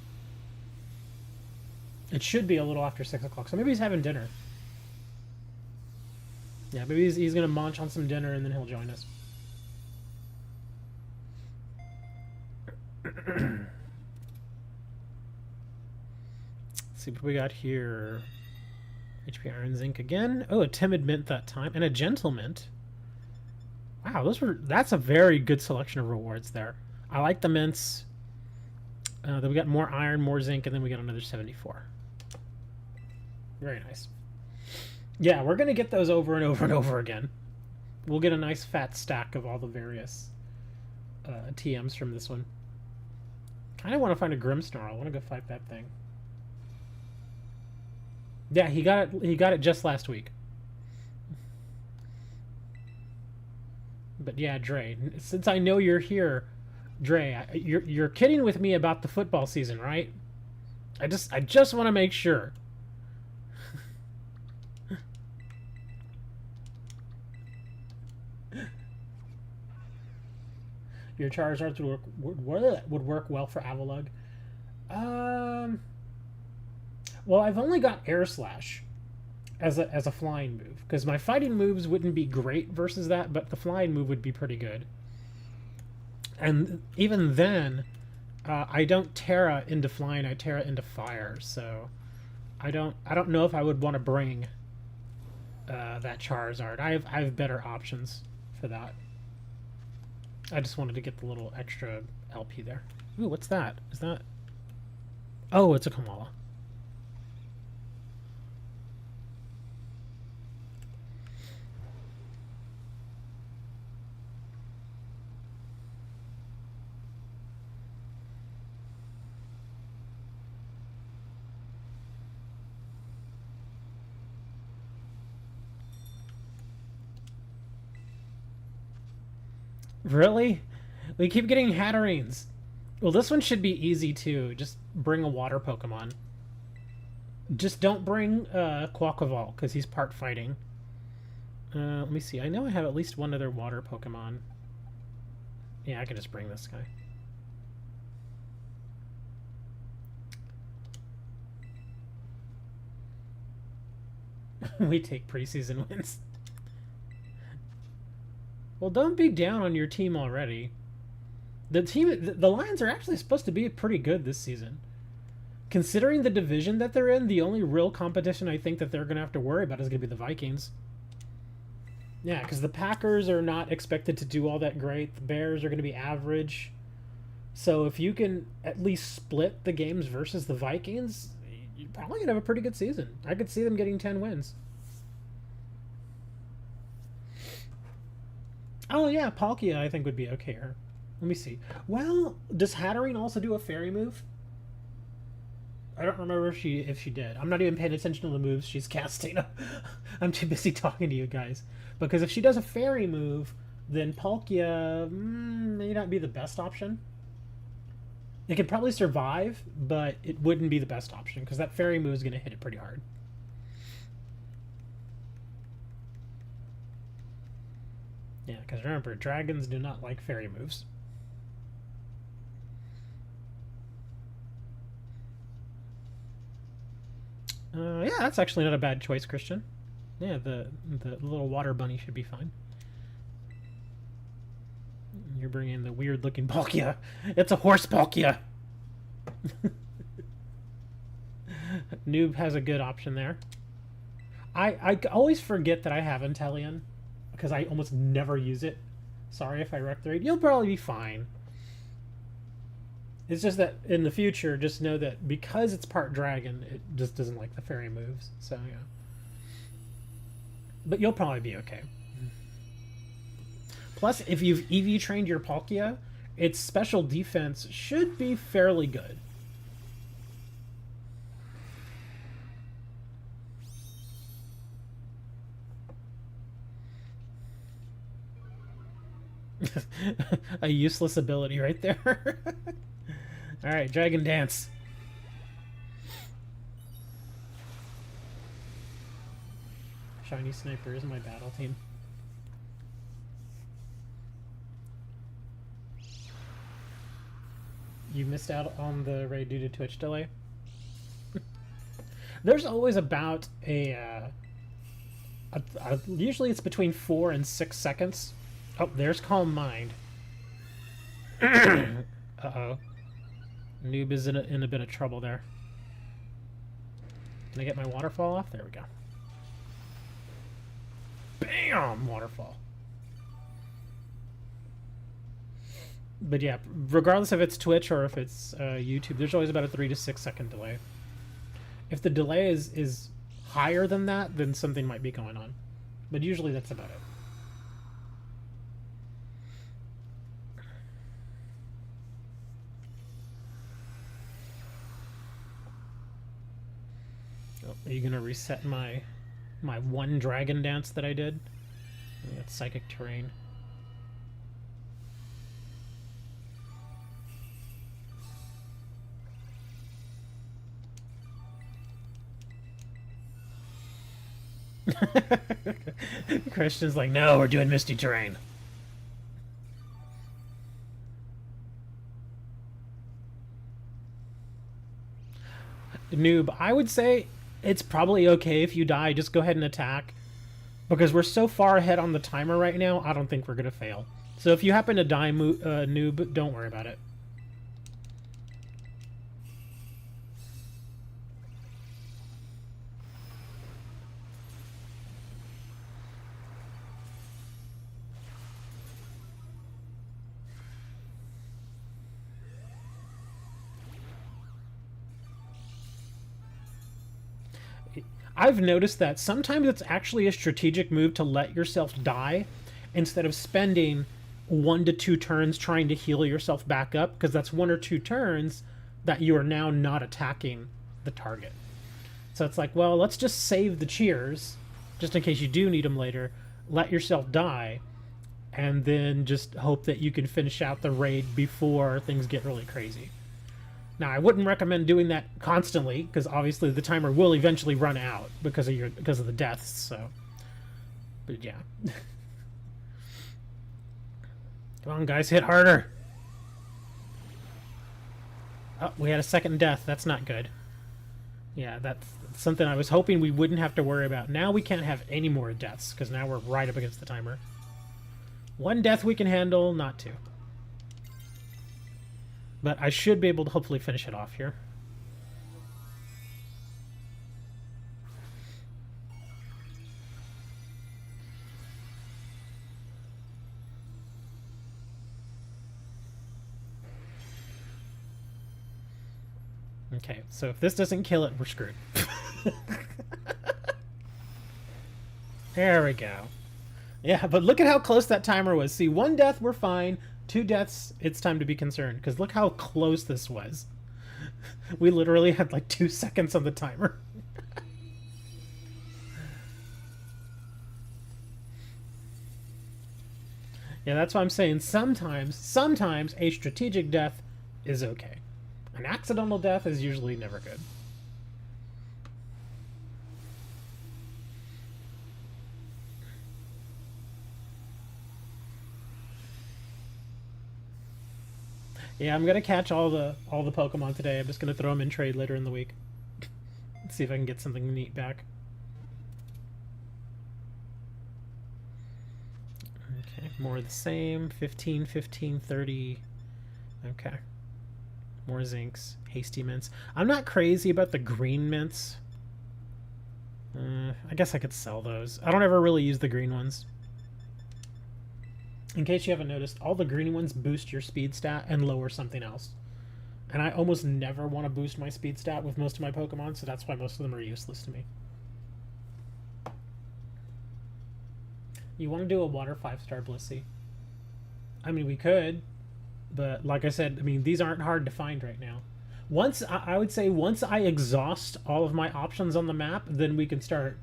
Speaker 1: It should be a little after 6 o'clock, so maybe he's having dinner. Yeah, maybe he's going to munch on some dinner and then he'll join us. Let's see what we got here. HP Iron Zinc again. Oh, a Timid Mint that time. And a Gentle Mint. Wow, that's a very good selection of rewards there. I like the mints. Then we got more iron, more zinc, and then we got another 74. Very nice. Yeah, we're going to get those over and over and over again. We'll get a nice fat stack of all the various TMs from this one. Kind of want to find a Grimsnarl. I want to go fight that thing. Yeah, he got it just last week. But yeah, Dre, since I know you're here, Dre, you're kidding with me about the football season, right? I just want to make sure. Your Charizard would work well for Avalugg. Well, I've only got Air Slash as a flying move, because my fighting moves wouldn't be great versus that, but the flying move would be pretty good. And even then, I don't Tera into flying, I Tera into fire, so I don't know if I would want to bring that Charizard. I have better options for that. I just wanted to get the little extra LP there. Ooh, what's that? Is that... Oh, it's a Kamala. Really? We keep getting Hatterenes. Well, this one should be easy too. Just bring a water Pokemon. Just don't bring Quaquaval, because he's part fighting. Let me see. I know I have at least one other water Pokemon. Yeah, I can just bring this guy. We take preseason wins. Well, don't be down on your team already. The Lions are actually supposed to be pretty good this season. Considering the division that they're in, the only real competition I think that they're going to have to worry about is going to be the Vikings. Yeah, because the Packers are not expected to do all that great. The Bears are going to be average. So if you can at least split the games versus the Vikings, you're probably going to have a pretty good season. I could see them getting 10 wins. Oh yeah, Palkia I think would be okay here. Let me see. Well, does Hatterene also do a fairy move? I don't remember if she did. I'm not even paying attention to the moves she's casting. I'm too busy talking to you guys. Because if she does a fairy move, then Palkia may not be the best option. It could probably survive, but it wouldn't be the best option because that fairy move is going to hit it pretty hard. Yeah, because remember, dragons do not like fairy moves. Yeah, that's actually not a bad choice, Christian. Yeah, the little water bunny should be fine. You're bringing the weird-looking Palkia. It's a horse Palkia! Noob has a good option there. I always forget that I have Inteleon, because I almost never use it. Sorry if I wreck the raid. You'll probably be fine. It's just that in the future, just know that because it's part dragon, it just doesn't like the fairy moves. So, yeah. But you'll probably be okay. Plus, if you've EV trained your Palkia, its special defense should be fairly good. A useless ability right there. Alright, Dragon Dance. Shiny Sniper is my battle team. You missed out on the raid due to Twitch delay? There's always about usually it's between 4 and 6 seconds. Oh, there's Calm Mind. Uh-oh. Noob is in a bit of trouble there. Can I get my waterfall off? There we go. Bam! Waterfall. But yeah, regardless if it's Twitch or if it's YouTube, there's always about a 3 to 6 second delay. If the delay is higher than that, then something might be going on. But usually that's about it. Oh, are you gonna reset my one dragon dance that I did? That's psychic terrain. Christian's like, no, we're doing misty terrain. Noob, I would say it's probably okay if you die. Just go ahead and attack. Because we're so far ahead on the timer right now, I don't think we're going to fail. So if you happen to die, Noob, don't worry about it. I've noticed that sometimes it's actually a strategic move to let yourself die instead of spending 1 to 2 turns trying to heal yourself back up, because that's 1 or 2 turns that you are now not attacking the target. So it's like, well, let's just save the cheers just in case you do need them later, let yourself die, and then just hope that you can finish out the raid before things get really crazy. Now, I wouldn't recommend doing that constantly, because obviously the timer will eventually run out because of the deaths. So, but yeah, come on, guys, hit harder. Oh, we had a second death. That's not good. Yeah, that's something I was hoping we wouldn't have to worry about. Now we can't have any more deaths because now we're right up against the timer. 1 death we can handle, not 2. But I should be able to hopefully finish it off here. Okay, so if this doesn't kill it, we're screwed. There we go. Yeah, but look at how close that timer was. See, 1 death, we're fine. 2 deaths, it's time to be concerned, because look how close this was. We literally had like 2 seconds on the timer. Yeah, that's why I'm saying sometimes a strategic death is okay. An accidental death is usually never good. Yeah, I'm gonna catch all the Pokemon today. I'm just gonna throw them in trade later in the week. See if I can get something neat back. Okay, more of the same. 15, 15, 30. Okay. More Zinks. Hasty Mints. I'm not crazy about the green mints. I guess I could sell those. I don't ever really use the green ones. In case you haven't noticed, all the green ones boost your speed stat and lower something else. And I almost never want to boost my speed stat with most of my Pokemon, so that's why most of them are useless to me. You want to do a water 5-star Blissey? I mean, we could, but like I said, I mean, these aren't hard to find right now. I would say once I exhaust all of my options on the map, then we can start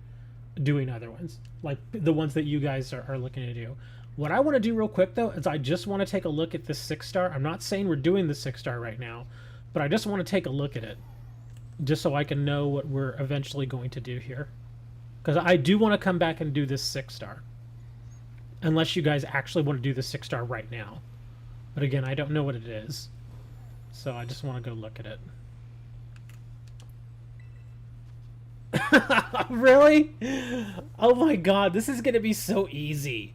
Speaker 1: doing other ones, like the ones that you guys are looking to do. What I want to do real quick, though, is I just want to take a look at this 6-star. I'm not saying we're doing the 6-star right now, but I just want to take a look at it, just so I can know what we're eventually going to do here. Because I do want to come back and do this 6-star. Unless you guys actually want to do the 6-star right now. But again, I don't know what it is. So I just want to go look at it. Really? Oh my god, this is going to be so easy.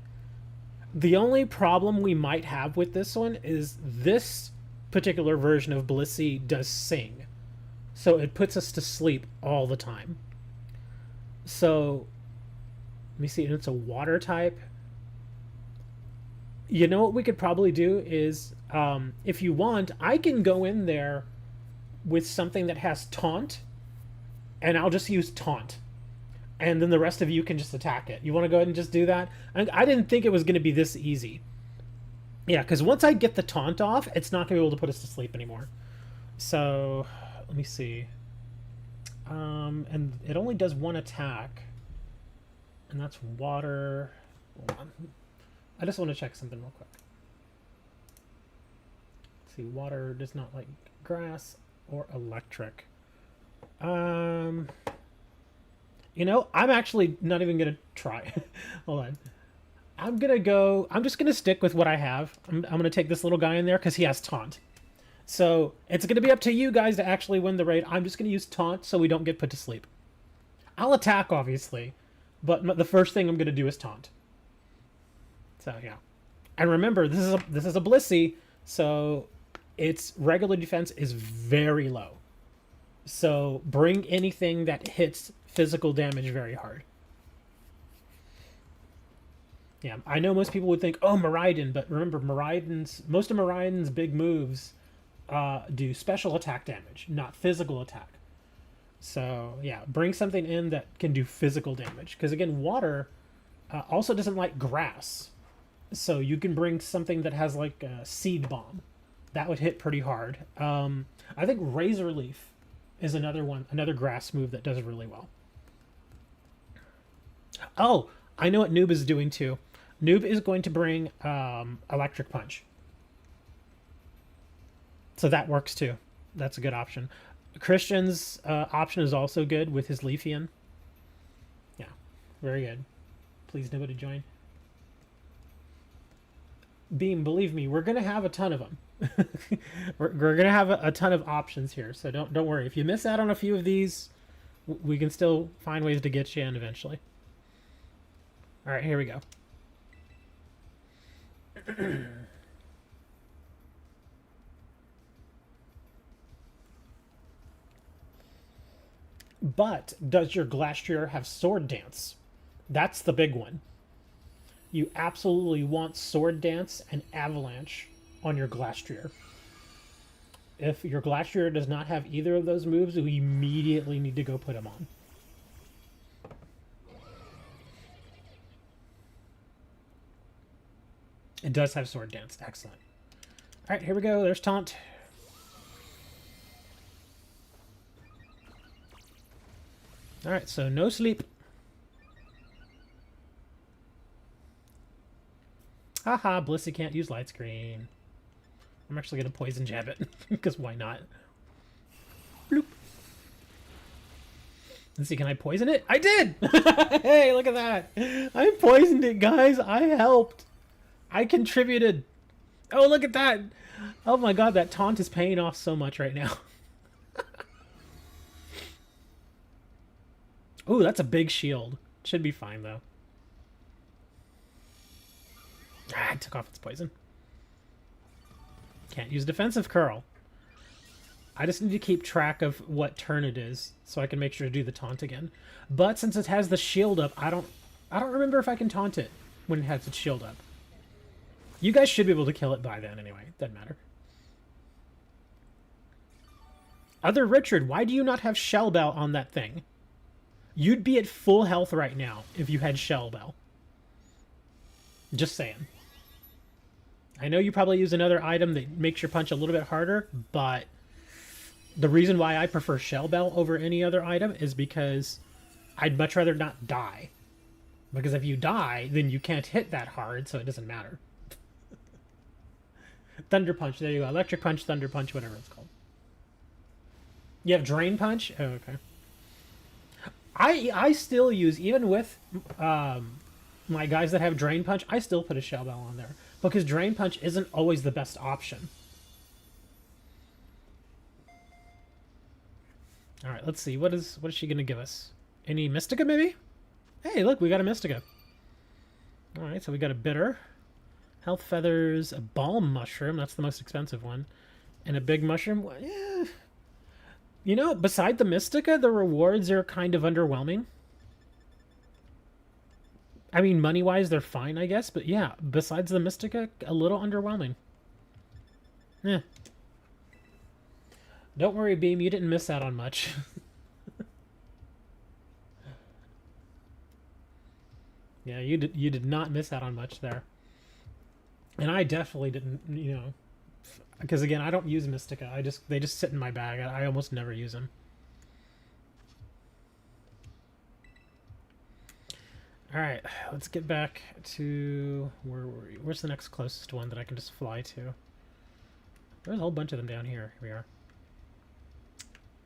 Speaker 1: The only problem we might have with this one is this particular version of Blissey does sing. So it puts us to sleep all the time. So, let me see, and it's a water type. You know what we could probably do is, if you want, I can go in there with something that has taunt, and I'll just use taunt. And then the rest of you can just attack it. You want to go ahead and just do that? I didn't think it was going to be this easy. Yeah, because once I get the taunt off, it's not going to be able to put us to sleep anymore. So, let me see. And it only does one attack. And that's water. Hold on. I just want to check something real quick. Let's see, water does not like grass or electric. You know, I'm actually not even going to try. Hold on. I'm just going to stick with what I have. I'm going to take this little guy in there because he has taunt. So it's going to be up to you guys to actually win the raid. I'm just going to use taunt so we don't get put to sleep. I'll attack, obviously, but the first thing I'm going to do is taunt. So, yeah. And remember, this is a Blissey, so its regular defense is very low. So bring anything that hits physical damage very hard. Yeah, I know most people would think, oh, Miraidon, but remember, most of Miraidon's big moves do special attack damage, not physical attack. So, yeah, bring something in that can do physical damage. Because, again, water also doesn't like grass. So you can bring something that has, like, a seed bomb. That would hit pretty hard. I think Razor Leaf is another grass move that does really well. Oh, I know what Noob is doing too. Noob is going to bring Electric Punch. So that works too. That's a good option. Christian's option is also good with his Leafian. Yeah, very good. Please nobody join. Beam, believe me, we're going to have a ton of them. we're going to have a ton of options here, so don't worry. If you miss out on a few of these, we can still find ways to get you in eventually. All right, here we go. But does your Glastrier have Sword Dance? That's the big one. You absolutely want Sword Dance and Avalanche on your Glastrier. If your Glastrier does not have either of those moves, we immediately need to go put them on. It does have Sword Dance. Excellent. All right, here we go. There's Taunt. All right, so no sleep. Haha, Blissey can't use light screen. I'm actually going to poison jab it, because why not? Bloop. Let's see, can I poison it? I did! Hey, look at that! I poisoned it, guys! I helped! I contributed! Oh, look at that! Oh my god, that taunt is paying off so much right now. Ooh, that's a big shield. Should be fine, though. Ah, it took off its poison. Can't use defensive curl. I just need to keep track of what turn it is so I can make sure to do the taunt again. But since it has the shield up, I don't remember if I can taunt it when it has its shield up. You guys should be able to kill it by then anyway. Doesn't matter. Other Richard, why do you not have Shell Bell on that thing? You'd be at full health right now if you had Shell Bell. Just saying. I know you probably use another item that makes your punch a little bit harder, but the reason why I prefer Shell Bell over any other item is because I'd much rather not die. Because if you die, then you can't hit that hard, so it doesn't matter. Thunder Punch, there you go. Electric Punch, Thunder Punch, whatever it's called. You have Drain Punch? Oh, okay. I still use, even with my guys that have Drain Punch, I still put a Shell Bell on there. Because Drain Punch isn't always the best option. Alright, let's see. What is she going to give us? Any Mystica, maybe? Hey, look, we got a Mystica. Alright, so we got a Bitter. Health Feathers, a Balm Mushroom. That's the most expensive one. And a Big Mushroom. Well, yeah. You know, beside the Mystica, the rewards are kind of underwhelming. I mean, money-wise, they're fine, I guess. But yeah, besides the Mystica, a little underwhelming. Yeah. Don't worry, Beam. You didn't miss out on much. Yeah, you did not miss out on much there. And I definitely didn't, you know, because again, I don't use Mystica. They just sit in my bag. I almost never use them. All right, let's get back to where were we? Where's the next closest one that I can just fly to? There's a whole bunch of them down here. Here we are.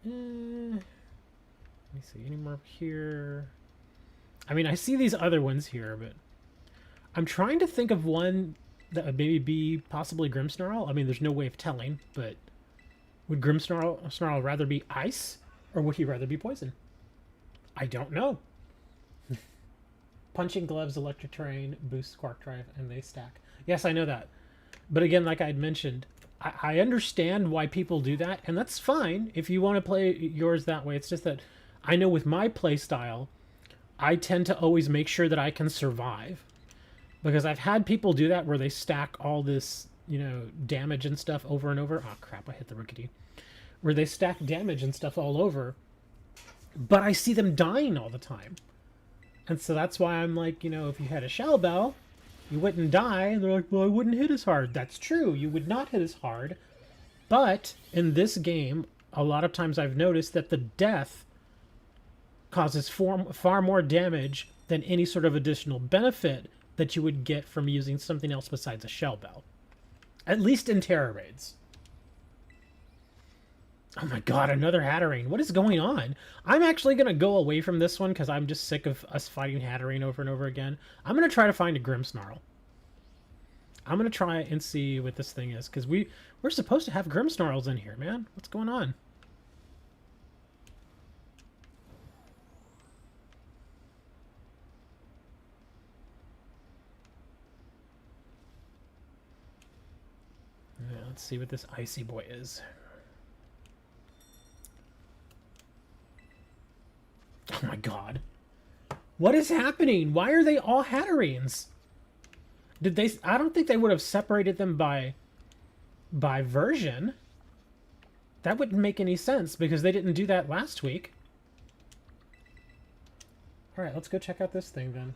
Speaker 1: Let me see, any more here? I mean, I see these other ones here, but I'm trying to think of one that would maybe be possibly Grimsnarl. I mean, there's no way of telling, but would Grimsnarl rather be ice, or would he rather be poison? I don't know. Punching Gloves, Electric Terrain, Boost Spark Drive, and they stack. Yes, I know that. But again, like I had mentioned, I understand why people do that, and that's fine if you want to play yours that way. It's just that I know with my play style, I tend to always make sure that I can survive. Because I've had people do that where they stack all this, you know, damage and stuff over and over. Oh, crap, I hit the rickety. Where they stack damage and stuff all over, but I see them dying all the time. And so that's why I'm like, you know, if you had a Shell Bell, you wouldn't die. And they're like, well, I wouldn't hit as hard. That's true. You would not hit as hard. But in this game, a lot of times I've noticed that the death causes far more damage than any sort of additional benefit that you would get from using something else besides a Shell Bell. At least in Tera raids. Oh my god, another Hatterene. What is going on? I'm actually going to go away from this one because I'm just sick of us fighting Hatterene over and over again. I'm going to try to find a Grimsnarl. I'm going to try and see what this thing is, because we're supposed to have Grimsnarls in here, man. What's going on? Yeah, let's see what this icy boy is. Oh my god. What is happening? Why are they all Hatterenes? Did they... I don't think they would have separated them by version. That wouldn't make any sense because they didn't do that last week. Alright, let's go check out this thing then.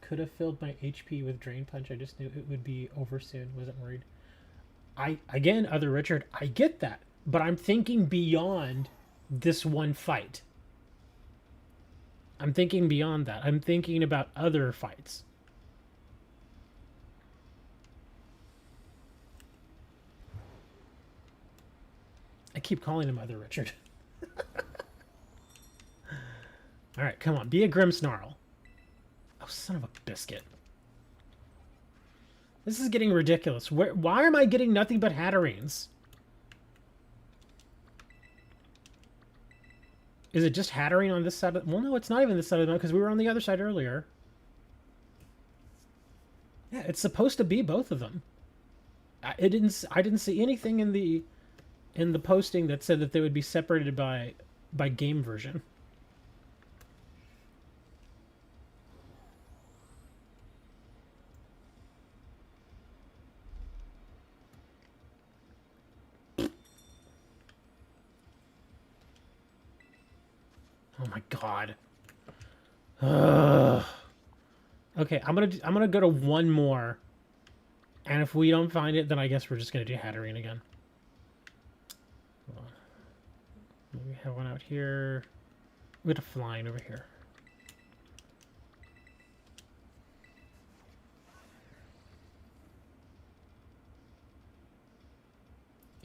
Speaker 1: Could have filled my HP with Drain Punch. I just knew it would be over soon. Wasn't worried. Again, Other Richard, I get that. But I'm thinking beyond this one fight. I'm thinking beyond that. I'm thinking about other fights. I keep calling him Other Richard. Alright, come on. Be a Grimsnarl. Oh, son of a biscuit. This is getting ridiculous. Why am I getting nothing but Hatterenes? Is it just Hatterene on this side? Well, no, it's not even this side of the map because we were on the other side earlier. Yeah, it's supposed to be both of them. I didn't see anything in the posting that said that they would be separated by game version. Oh my god. Okay, I'm gonna go to one more, and if we don't find it, then I guess we're just gonna do Hatterene again. We have one out here. We got a flying over here.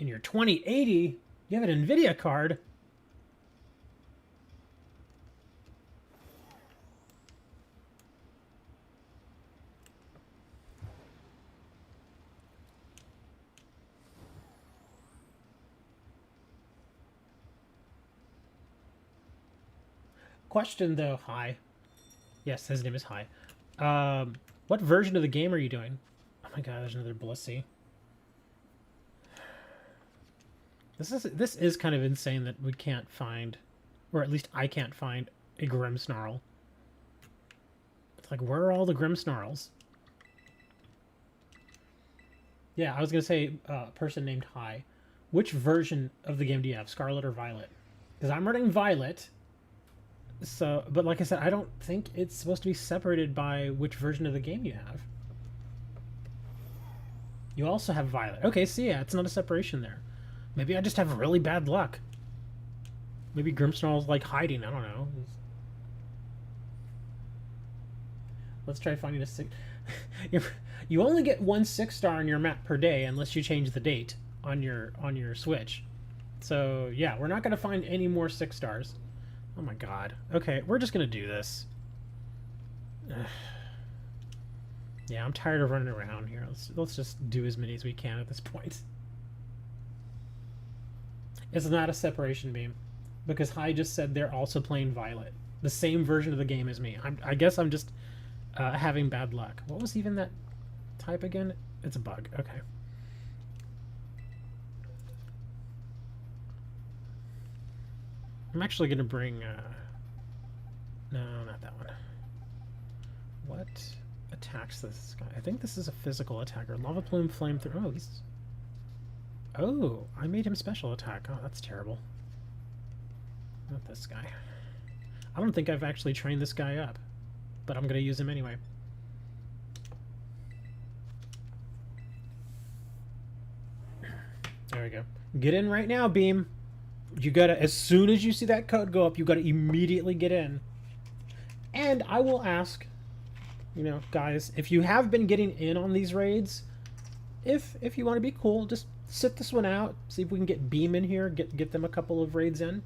Speaker 1: In your 2080, you have an NVIDIA card. Question though, Hi. Yes, his name is Hi. What version of the game are you doing? Oh my god, there's another Blissey. This is kind of insane that we can't find, or at least I can't find, a Grimsnarl. It's like, where are all the Grimsnarls? Yeah, I was gonna say, person named Hi. Which version of the game do you have, Scarlet or Violet? Because I'm running Violet. So, but like I said, I don't think it's supposed to be separated by which version of the game you have. You also have Violet. Okay, so yeah, it's not a separation there. Maybe I just have really bad luck. Maybe Grimsnarl's like hiding, I don't know. Let's try finding a 6... You only get 1 6-star on your map per day unless you change the date on your Switch. So, yeah, we're not going to find any more 6-stars. Oh my god. Okay, we're just gonna do this. Yeah, I'm tired of running around here. Let's just do as many as we can at this point. It's not a separation beam, because Hai just said they're also playing Violet. The same version of the game as me. I guess I'm just having bad luck. What was even that type again? It's a bug. Okay. I'm actually going to bring... no, not that one. What attacks this guy? I think this is a physical attacker. Lava Plume, Flamethrower... Oh, he's... Oh, I made him special attack. Oh, that's terrible. Not this guy. I don't think I've actually trained this guy up, but I'm going to use him anyway. There we go. Get in right now, Beam. You gotta, as soon as you see that code go up, you gotta immediately get in. And I will ask, you know, guys, if you have been getting in on these raids, if you want to be cool, just sit this one out, see if we can get Beam in here, get them a couple of raids in.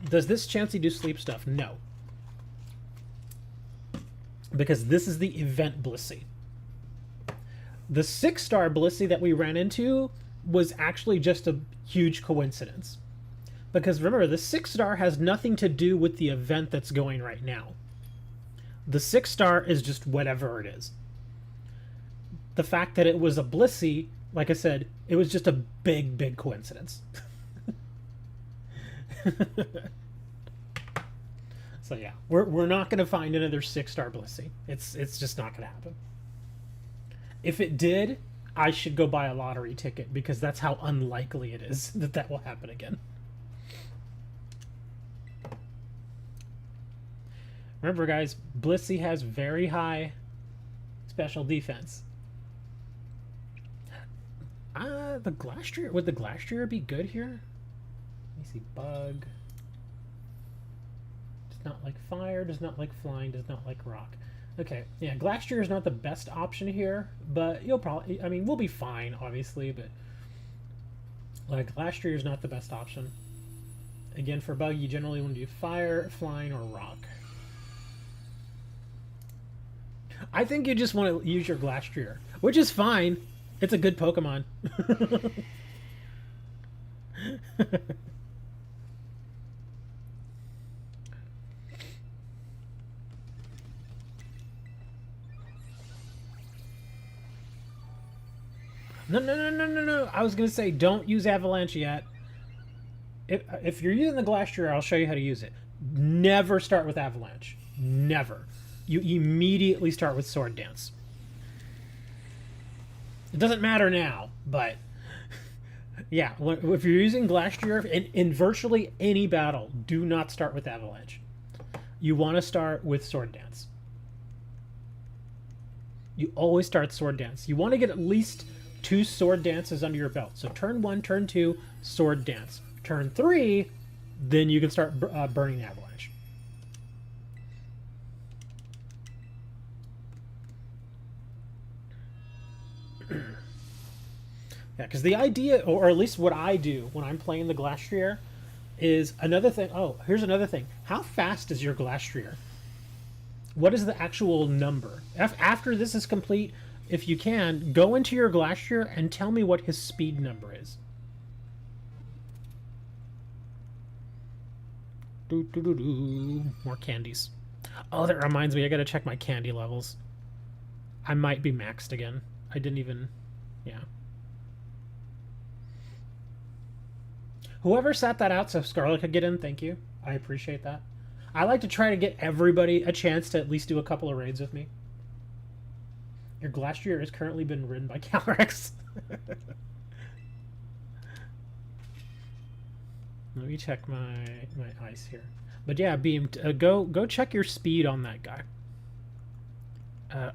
Speaker 1: Does this Chansey do sleep stuff? No. Because this is the event Blissey. The 6-star Blissey that we ran into was actually just a huge coincidence. Because remember, the 6-star has nothing to do with the event that's going right now. The 6-star is just whatever it is. The fact that it was a Blissey, like I said, it was just a big, big coincidence. So yeah, we're not going to find another 6-star Blissey. It's just not going to happen. If it did, I should go buy a lottery ticket, because that's how unlikely it is that that will happen again. Remember, guys, Blissey has very high special defense. The Glastrier, would the Glastrier be good here? Let me see. Bug. Does not like fire, does not like flying, does not like rock. Okay, yeah, Glastrier is not the best option here, but you'll probably, I mean, we'll be fine, obviously, but like, Glastrier is not the best option. Again, for bug, you generally want to do fire, flying, or rock. I think you just want to use your Glastrier, which is fine. It's a good Pokemon. No. I was going to say, don't use Avalanche yet. If you're using the Glastrier, I'll show you how to use it. Never start with Avalanche. Never. You immediately start with Sword Dance. It doesn't matter now, but... Yeah, if you're using Glastrier in virtually any battle, do not start with Avalanche. You want to start with Sword Dance. You always start Sword Dance. You want to get at least 2 Sword Dances under your belt. So turn 1, turn 2, Sword Dance. Turn 3, then you can start burning Avalanche. Yeah, because the idea, or at least what I do when I'm playing the Glastrier, is another thing. Oh, here's another thing. How fast is your Glastrier? What is the actual number? After this is complete, if you can, go into your Glastrier and tell me what his speed number is. More candies. Oh, that reminds me, I gotta check my candy levels. I might be maxed again. I didn't even... Yeah. Whoever sat that out so Scarlet could get in, thank you. I appreciate that. I like to try to get everybody a chance to at least do a couple of raids with me. Your Glastrier has currently been ridden by Calyrex. Let me check my ice here. But yeah, Beam, go check your speed on that guy.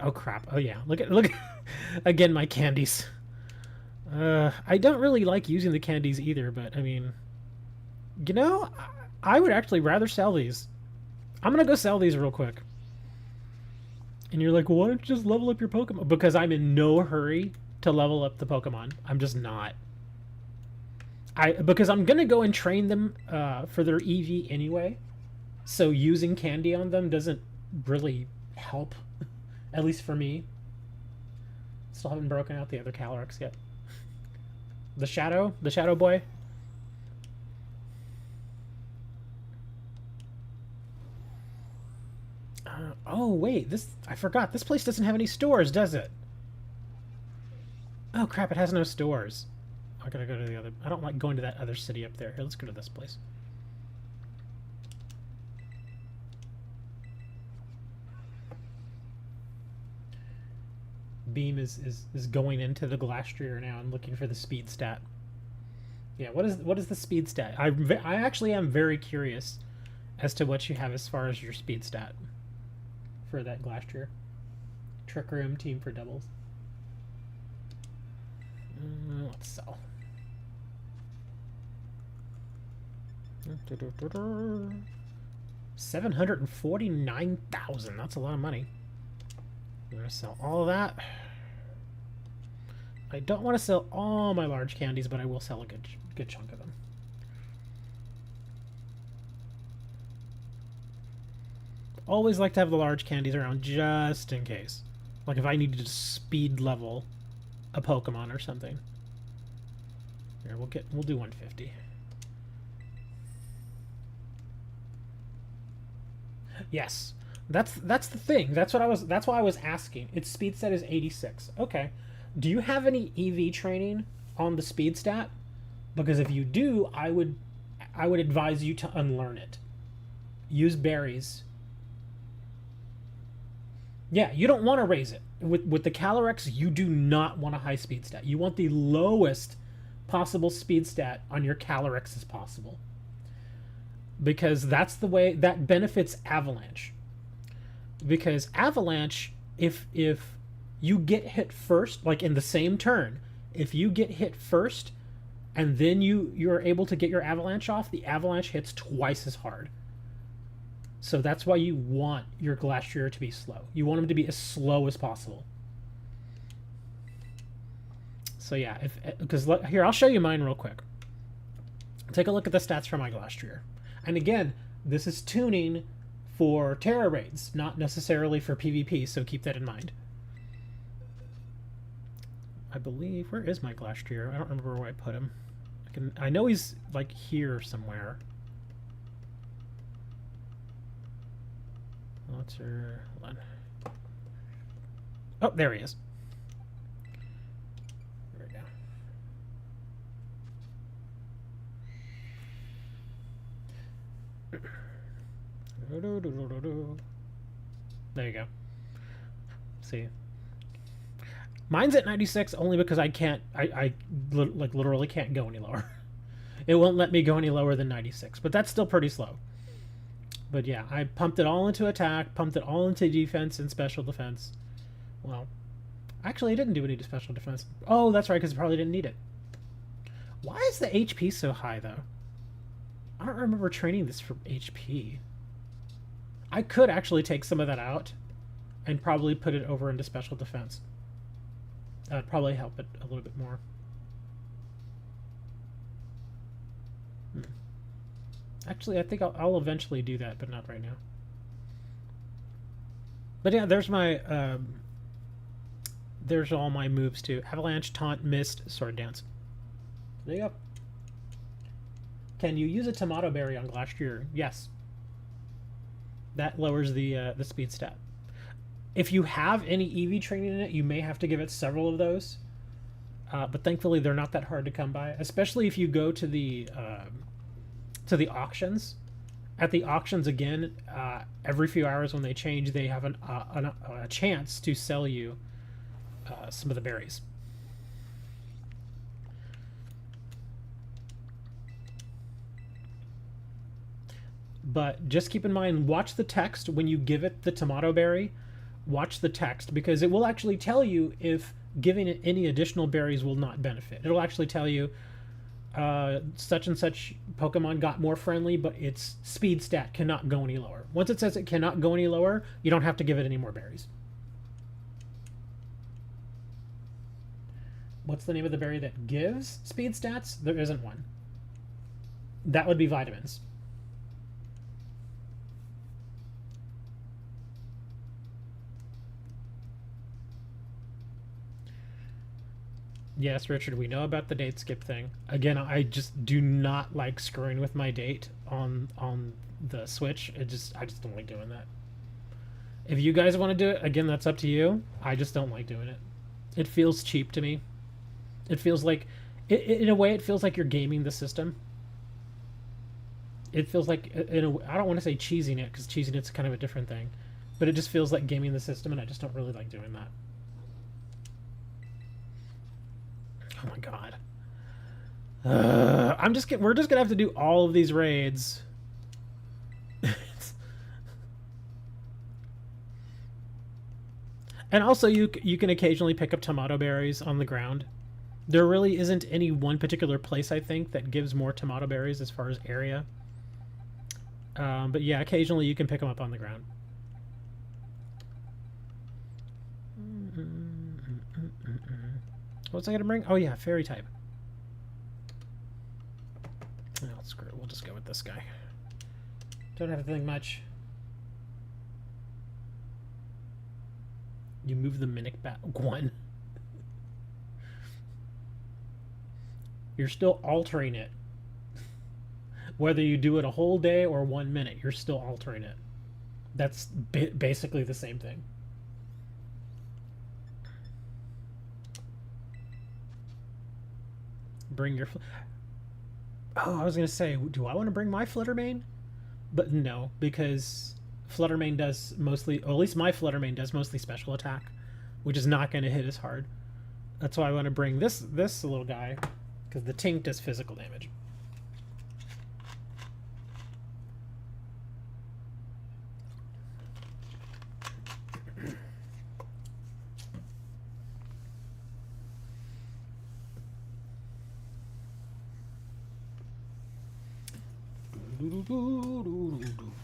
Speaker 1: Oh crap! Oh yeah, look at again my candies. I don't really like using the candies either, but I mean, you know, I would actually rather sell these. I'm gonna go sell these real quick. And you're like, well, why don't you just level up your Pokemon? Because I'm in no hurry to level up the Pokemon. I'm just not. Because I'm gonna go and train them for their EV anyway. So using candy on them doesn't really help, at least for me. Still haven't broken out the other Calyrex yet. The Shadow Boy. Oh wait, I forgot. This place doesn't have any stores, does it? Oh crap! It has no stores. I gotta go to the other. I don't like going to that other city up there. Here, let's go to this place. Beam is going into the Glastrier now and looking for the speed stat. Yeah, what is the speed stat? I actually am very curious as to what you have as far as your speed stat for that Glastrier. Trick Room team for doubles. Let's sell. 749,000. That's a lot of money. I'm gonna sell all of that. I don't want to sell all my large candies, but I will sell a good chunk of them. Always like to have the large candies around just in case. Like if I needed to speed level a Pokemon or something. Here, we'll do 150. Yes. That's the thing. That's why I was asking. Its speed stat is 86. Okay. Do you have any EV training on the speed stat? Because if you do, I would advise you to unlearn it. Use berries. Yeah, you don't want to raise it. With the Calyrex, you do not want a high speed stat. You want the lowest possible speed stat on your Calyrex as possible. Because that's the way that benefits Avalanche. Because Avalanche, if you get hit first, like in the same turn, if you get hit first and then you're able to get your Avalanche off, the Avalanche hits twice as hard. So that's why you want your Glastrier to be slow. You want him to be as slow as possible. So yeah, because here, I'll show you mine real quick. Take a look at the stats for my Glastrier. And again, this is tuning for Tera raids, not necessarily for PvP, so keep that in mind. I believe, where is my Glastrier? I don't remember where I put him. I know he's like here somewhere. Hold on. Oh, there he is. There we go. There you go. See, mine's at 96 only because I can't. I like literally can't go any lower. It won't let me go any lower than 96, but that's still pretty slow. But yeah, I pumped it all into attack, pumped it all into defense and special defense. Well, actually, I didn't do any special defense. Oh, that's right, because I probably didn't need it. Why is the HP so high, though? I don't remember training this for HP. I could actually take some of that out and probably put it over into special defense. That would probably help it a little bit more. Actually, I think I'll eventually do that, but not right now. But yeah, there's all my moves too. Avalanche, Taunt, Mist, Sword Dance. There you go. Can you use a Tomato Berry on Glastrier? Yes. That lowers the speed stat. If you have any EV training in it, you may have to give it several of those. But thankfully, they're not that hard to come by, especially if you go to the auctions. At the auctions, again, every few hours when they change, they have a chance to sell you some of the berries. But just keep in mind, watch the text when you give it the tomato berry. Watch the text, because it will actually tell you if giving it any additional berries will not benefit. It'll actually tell you such and such Pokemon got more friendly, but its speed stat cannot go any lower. Once it says it cannot go any lower, you don't have to give it any more berries. What's the name of the berry that gives speed stats? There isn't one. That would be vitamins. Yes, Richard, we know about the date skip thing. Again, I just do not like screwing with my date on the Switch. I just don't like doing that. If you guys want to do it, again, that's up to you. I just don't like doing it. It feels cheap to me. It feels like, in a way, it feels like you're gaming the system. It feels like, I don't want to say cheesing it, because cheesing it's kind of a different thing. But it just feels like gaming the system, and I just don't really like doing that. Oh my god. We're just gonna have to do all of these raids. And also you can occasionally pick up tomato berries on the ground. There really isn't any one particular place, I think, that gives more tomato berries as far as area. But yeah, occasionally you can pick them up on the ground. What's I gonna bring? Oh yeah, fairy type. Oh, screw it. We'll just go with this guy. Don't have to think much. You move the Mimic back one. You're still altering it. Whether you do it a whole day or 1 minute, you're still altering it. That's basically the same thing. Bring your... Oh, I was going to say, do I want to bring my Fluttermane? But no, because Fluttermane does mostly... Or at least my Fluttermane does mostly special attack, which is not going to hit as hard. That's why I want to bring this little guy, because the Tink does physical damage.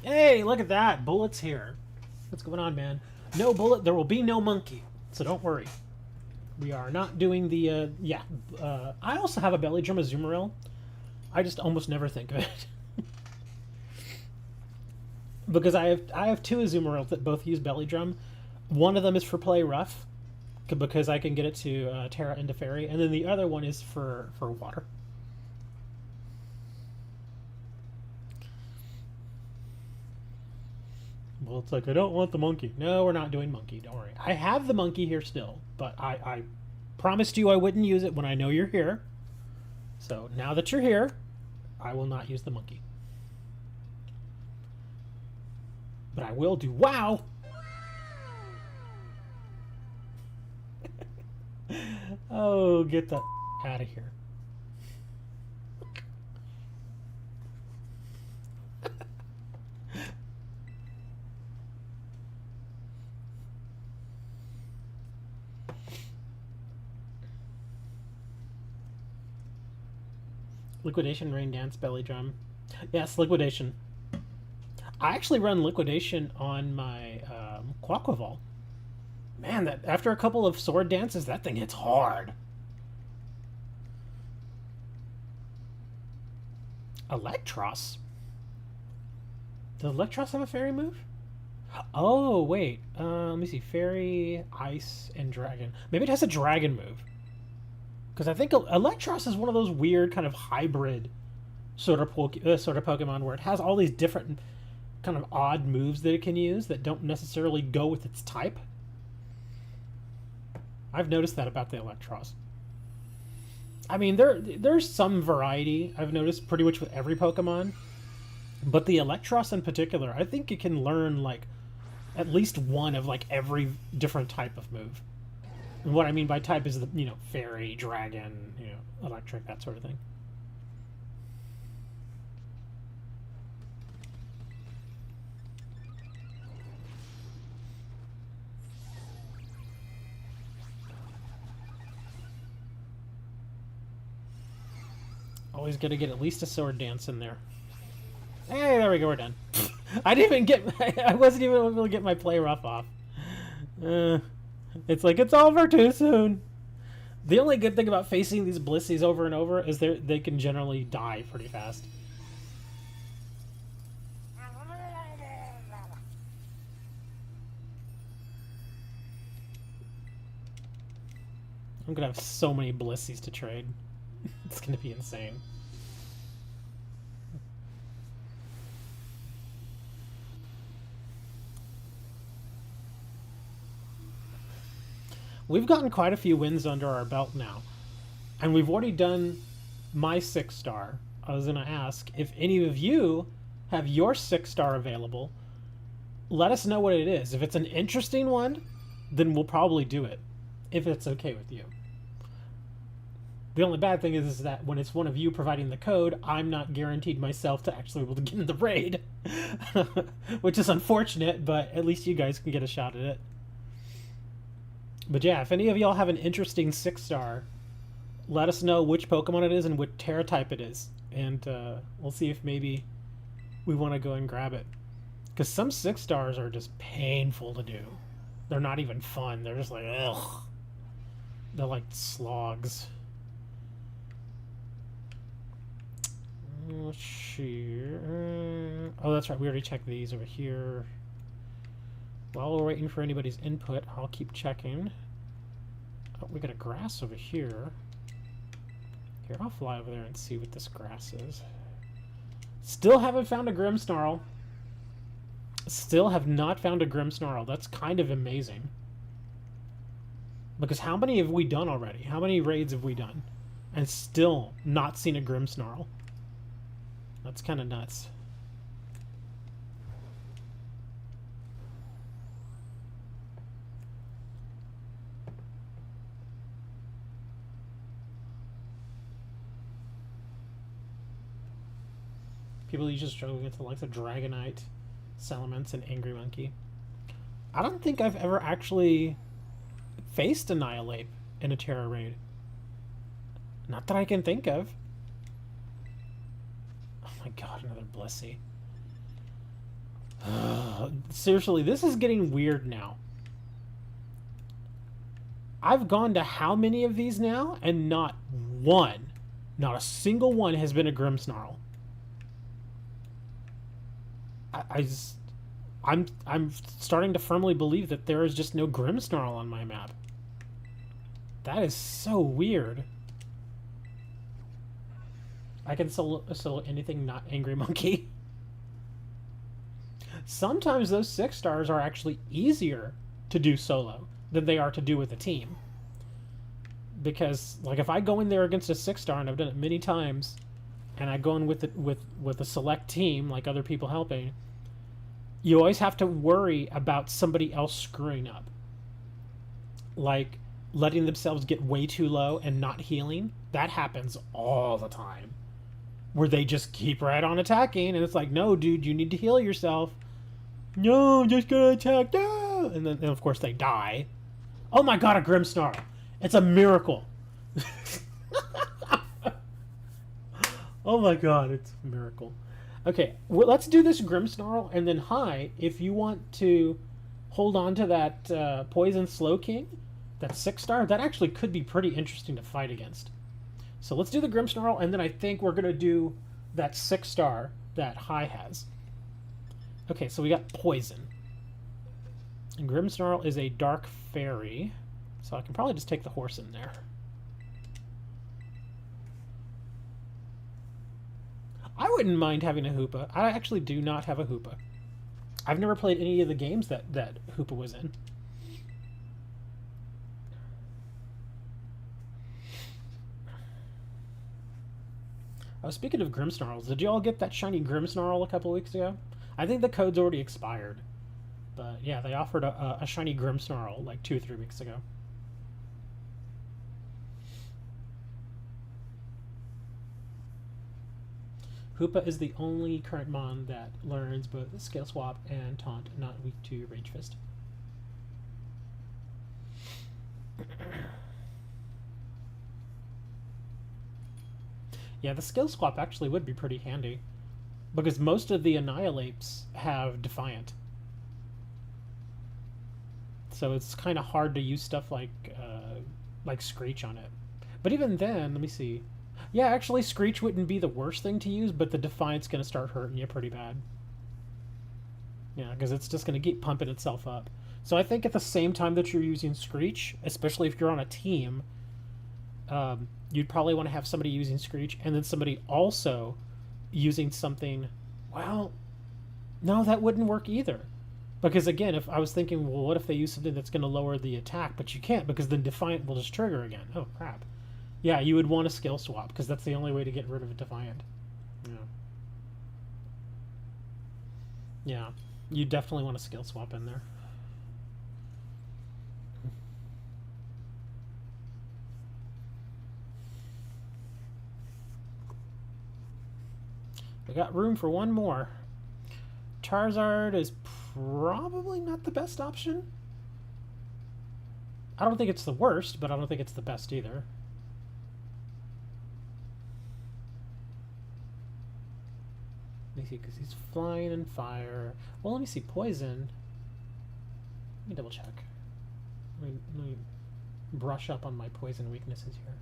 Speaker 1: Hey, look at that. Bullet's here. What's going on, man? No Bullet. There will be no monkey. So don't worry. We are not doing the... I also have a belly drum, a Azumarill. I just almost never think of it. Because I have two Azumarills that both use belly drum. One of them is for play rough, because I can get it to Tera into Fairy. And then the other one is for water. Well, it's like, I don't want the monkey. No, we're not doing monkey. Don't worry. I have the monkey here still, but I promised you I wouldn't use it when I know you're here. So now that you're here, I will not use the monkey. But I will do WoW! Oh, get that out of here. Liquidation, Rain Dance, Belly Drum. Yes, Liquidation. I actually run Liquidation on my Quaquaval. Man, that after a couple of sword dances, that thing hits hard. Electros? Does Electros have a fairy move? Oh, wait. Let me see. Fairy, ice, and dragon. Maybe it has a dragon move. Because I think Electros is one of those weird kind of hybrid sort of Pokemon where it has all these different kind of odd moves that it can use that don't necessarily go with its type. I've noticed that about the Electros. I mean, there's some variety I've noticed pretty much with every Pokemon. But the Electros in particular, I think it can learn, like, at least one of, like, every different type of move. And what I mean by type is, the fairy, dragon, electric, that sort of thing. Always got to get at least a sword dance in there. Hey, there we go, we're done. I wasn't even able to get my play rough off. It's like, it's over too soon. The only good thing about facing these Blissies over and over is they can generally die pretty fast. I'm gonna have so many Blissies to trade. It's gonna be insane. We've gotten quite a few wins under our belt now. And we've already done my 6-star. I was going to ask, if any of you have your 6-star available, let us know what it is. If it's an interesting one, then we'll probably do it, if it's okay with you. The only bad thing is that when it's one of you providing the code, I'm not guaranteed myself to actually be able to get in the raid. Which is unfortunate, but at least you guys can get a shot at it. But yeah, if any of y'all have an interesting 6-star, let us know which Pokemon it is and what Tera type it is. And we'll see if maybe we want to go and grab it. Because some 6-stars are just painful to do. They're not even fun. They're just like, ugh. They're like slogs. Let's see. Oh, that's right. We already checked these over here. While we're waiting for anybody's input, I'll keep checking. Oh, we got a grass over here. Here, I'll fly over there and see what this grass is. Still haven't found a Grimsnarl. Still have not found a Grimsnarl. That's kind of amazing. Because how many have we done already? How many raids have we done? And still not seen a Grimsnarl. That's kind of nuts. People usually struggle against the likes of Dragonite, Salamence, and Angry Monkey. I don't think I've ever actually faced Annihilate in a Tera raid. Not that I can think of. Oh my god, another Blissey. Seriously, this is getting weird now. I've gone to how many of these now, and not one, not a single one has been a Grimsnarl. I'm starting to firmly believe that there is just no Grimsnarl on my map. That is so weird. I can solo anything not Angry Monkey. Sometimes those 6-stars are actually easier to do solo than they are to do with a team. Because, like, if I go in there against a 6-star, and I've done it many times, and I go in with a select team, like other people helping, you always have to worry about somebody else screwing up. Like, letting themselves get way too low and not healing. That happens all the time. Where they just keep right on attacking, and it's like, no, dude, you need to heal yourself. No, I'm just gonna attack. No! And then, of course, they die. Oh my god, a Grimsnarl. It's a miracle. Oh my god, it's a miracle. Okay, well, let's do this Grimsnarl, and then hi, if you want to hold on to that Poison Slowking, that 6-star, that actually could be pretty interesting to fight against. So let's do the Grimsnarl, and then I think we're going to do that 6-star that Hi has. Okay, so we got poison. And Grimsnarl is a dark fairy. So I can probably just take the horse in there. I wouldn't mind having a Hoopa. I actually do not have a Hoopa. I've never played any of the games that Hoopa was in. Oh, speaking of Grimsnarls, did you all get that shiny Grimsnarl a couple weeks ago? I think the code's already expired. But yeah, they offered a shiny Grimsnarl like 2 or 3 weeks ago. Hoopa is the only current mon that learns both Scale Swap and Taunt, not weak to Rage Fist. Yeah, the Skill Swap actually would be pretty handy, because most of the Annihilates have Defiant. So it's kind of hard to use stuff like Screech on it. But even then, let me see. Yeah, actually, Screech wouldn't be the worst thing to use, but the Defiant's going to start hurting you pretty bad. Yeah, because it's just going to keep pumping itself up. So I think at the same time that you're using Screech, especially if you're on a team, you'd probably want to have somebody using Screech and then somebody also using something. Well, no, that wouldn't work either. Because again, if I was thinking, well, what if they use something that's going to lower the attack? But you can't, because then Defiant will just trigger again. Oh, crap. Yeah, you would want a skill swap, because that's the only way to get rid of a Defiant. Yeah. Yeah, you definitely want a skill swap in there. We got room for one more. Charizard is probably not the best option. I don't think it's the worst, but I don't think it's the best either. Let me see, because he's flying and fire. Well, let me see, poison. Let me double check. Let me brush up on my poison weaknesses here.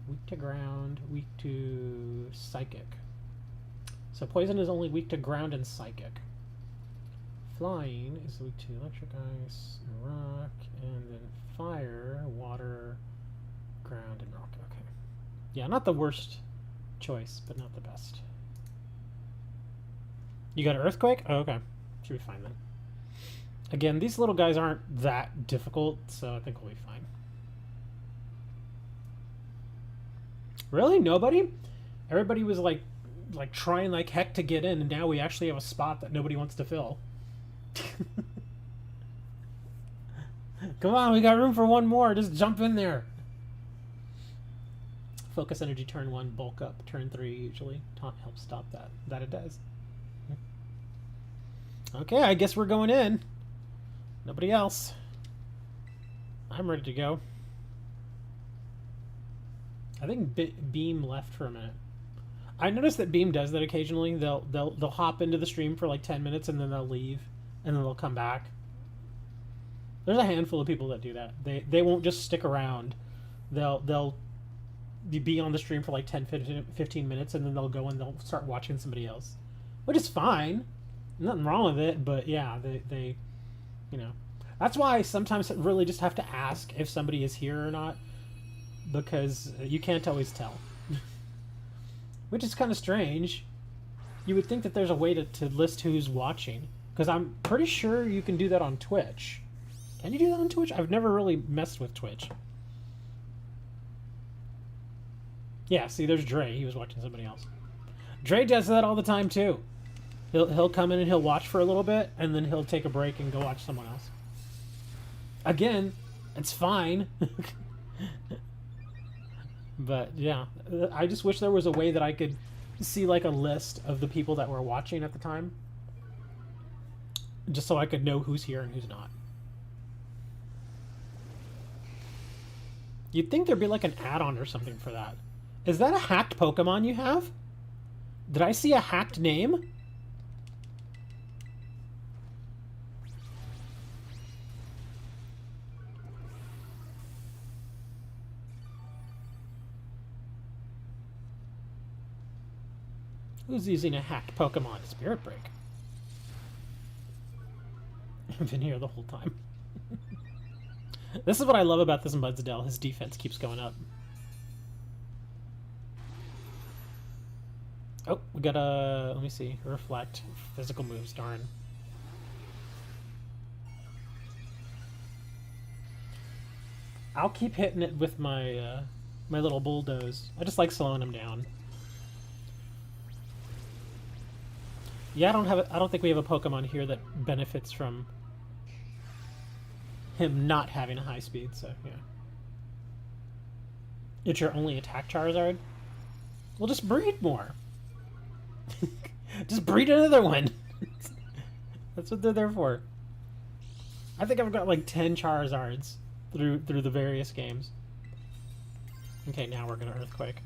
Speaker 1: Weak to ground, weak to psychic. So poison is only weak to ground and psychic. Flying is weak to electric, ice, rock, and then fire, water, ground, and rock. Okay. Yeah, not the worst choice, but not the best. You got an earthquake? Oh, okay. Should be fine then. Again, these little guys aren't that difficult, so I think we'll be fine. Really? Nobody? Everybody was like trying like heck to get in, and now we actually have a spot that nobody wants to fill. Come on, we got room for one more. Just jump in there. Focus energy turn 1, bulk up turn 3 usually. Taunt helps stop that. That it does. Okay, I guess we're going in. Nobody else. I'm ready to go. I think Beam left for a minute. I noticed that Beam does that occasionally. They'll hop into the stream for like 10 minutes and then they'll leave and then they'll come back. There's a handful of people that do that. They won't just stick around. They'll be on the stream for like 10, 15 minutes and then they'll go and they'll start watching somebody else, which is fine. Nothing wrong with it, but yeah, they you know. That's why sometimes I really just have to ask if somebody is here or not, because you can't always tell. Which is kind of strange. You would think that there's a way to list who's watching, because I'm pretty sure you can do that on Twitch. Can you do that on Twitch? I've never really messed with Twitch. Yeah, see, there's Dre. He was watching somebody else. Dre does that all the time, too. He'll come in and he'll watch for a little bit, and then he'll take a break and go watch someone else. Again, it's fine. But, yeah. I just wish there was a way that I could see, like, a list of the people that were watching at the time. Just so I could know who's here and who's not. You'd think there'd be, like, an add-on or something for that. Is that a hacked Pokemon you have? Did I see a hacked name? Who's using a hacked Pokemon? Spirit Break. I've been here the whole time. This is what I love about this Mudsdale. His defense keeps going up. Oh, we got a... Let me see. Reflect. Physical moves, darn. I'll keep hitting it with my my little bulldoze. I just like slowing him down. Yeah, I don't think we have a Pokemon here that benefits from him not having a high speed, so yeah. It's your only attack, Charizard? Well, just breed more. Just breed another one. That's what they're there for. I think I've got like 10 Charizards through the various games. Okay, now we're gonna Earthquake.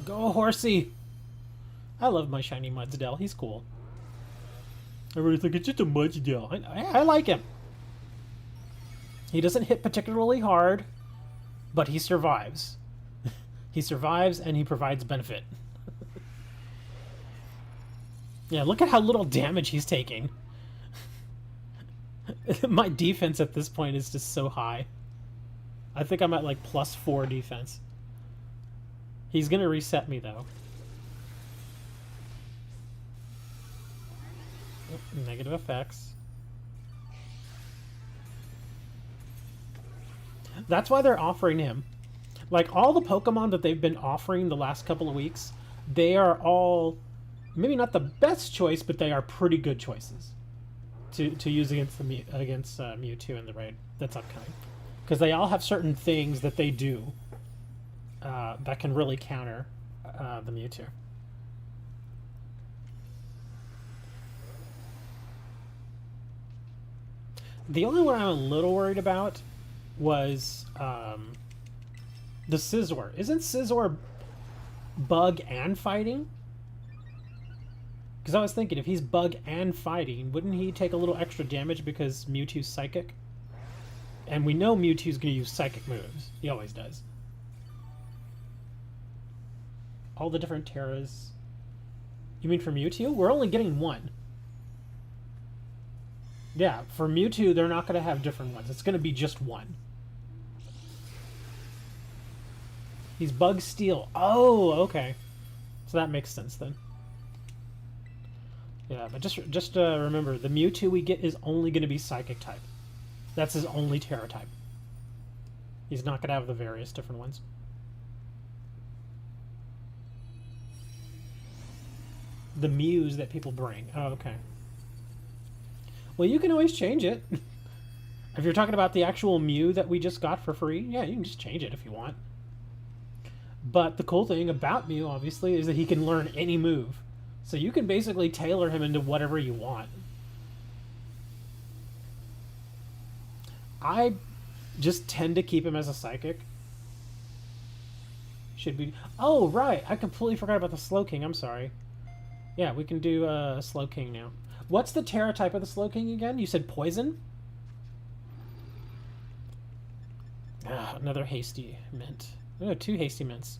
Speaker 1: Go, Horsey! I love my shiny Mudsdale. He's cool. Everybody's like, it's just a Mudsdale. I like him. He doesn't hit particularly hard, but he survives. He survives and he provides benefit. Yeah, look at how little damage he's taking. My defense at this point is just so high. I think I'm at like +4 defense. He's gonna reset me though. Negative effects. That's why they're offering him. Like, all the Pokemon that they've been offering the last couple of weeks, they are all maybe not the best choice, but they are pretty good choices to use against Mewtwo in the raid that's upcoming. Because they all have certain things that they do that can really counter the Mewtwo. The only one I'm a little worried about was the Scizor. Isn't Scizor bug and fighting? Because I was thinking, if he's bug and fighting, wouldn't he take a little extra damage because Mewtwo's psychic? And we know Mewtwo's going to use psychic moves. He always does. All the different Teras. You mean for Mewtwo? We're only getting one. Yeah, for Mewtwo, they're not going to have different ones. It's going to be just one. He's Bug Steel. Oh, okay. So that makes sense then. Yeah, but just remember, the Mewtwo we get is only going to be Psychic type. That's his only Tera type. He's not going to have the various different ones. The Mews that people bring. Oh, okay. Well, you can always change it. If you're talking about the actual Mew that we just got for free, yeah, you can just change it if you want. But the cool thing about Mew, obviously, is that he can learn any move. So you can basically tailor him into whatever you want. I just tend to keep him as a Psychic. Should be... Oh, right! I completely forgot about the Slowking, I'm sorry. Yeah, we can do Slowking now. What's the Tera type of the Slowking again? You said Poison? Ah, another Hasty Mint. Oh, 2 Hasty Mints.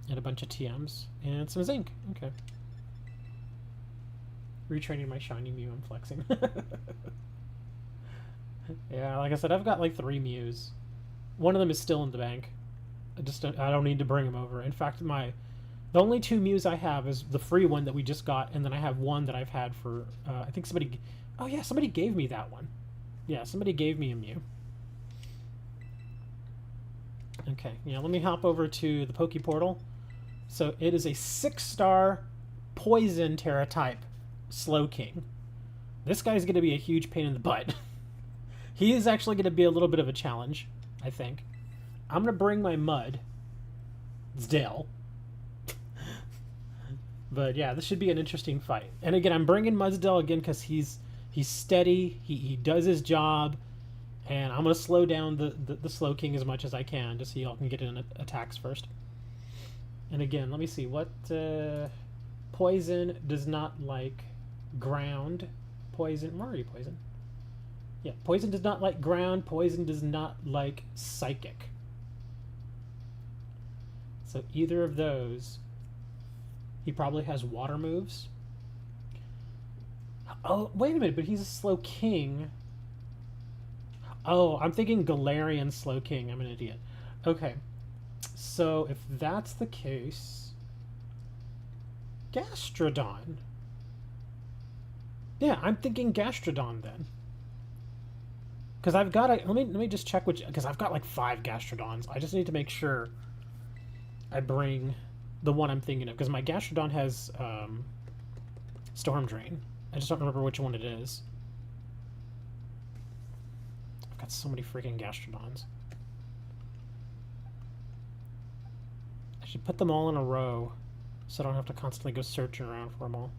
Speaker 1: And a bunch of TMs. And some Zinc. Okay. Retraining my shiny Mew, I'm flexing. Yeah, like I said, I've got like 3 Mews. One of them is still in the bank. I don't need to bring them over. In fact, the only 2 Mews I have is the free one that we just got, and then I have one that I've had for, I think somebody... Oh yeah, somebody gave me that one. Yeah, somebody gave me a Mew. Okay, yeah, let me hop over to the Poke Portal. So it is a 6-star Poison Tera type Slowking. This guy's going to be a huge pain in the butt. He is actually going to be a little bit of a challenge, I think. I'm going to bring my Mud. It's Dale. But yeah, this should be an interesting fight. And again, I'm bringing Mudsdale again because he's steady, he does his job, and I'm going to slow down the Slowking as much as I can just so y'all can get in attacks first. And again, let me see, what Poison does not like ground. Poison, where are you, Poison? Yeah, poison does not like ground. Poison does not like psychic. So either of those. He probably has water moves. Oh, wait a minute, but he's a slow king. Oh, I'm thinking Galarian slow king. I'm an idiot. Okay. So if that's the case, Gastrodon. Yeah, I'm thinking Gastrodon then. Because I've got a... Let me just check which... Because I've got like 5 Gastrodons. I just need to make sure I bring the one I'm thinking of. Because my Gastrodon has Storm Drain. I just don't remember which one it is. I've got so many freaking Gastrodons. I should put them all in a row so I don't have to constantly go searching around for them all.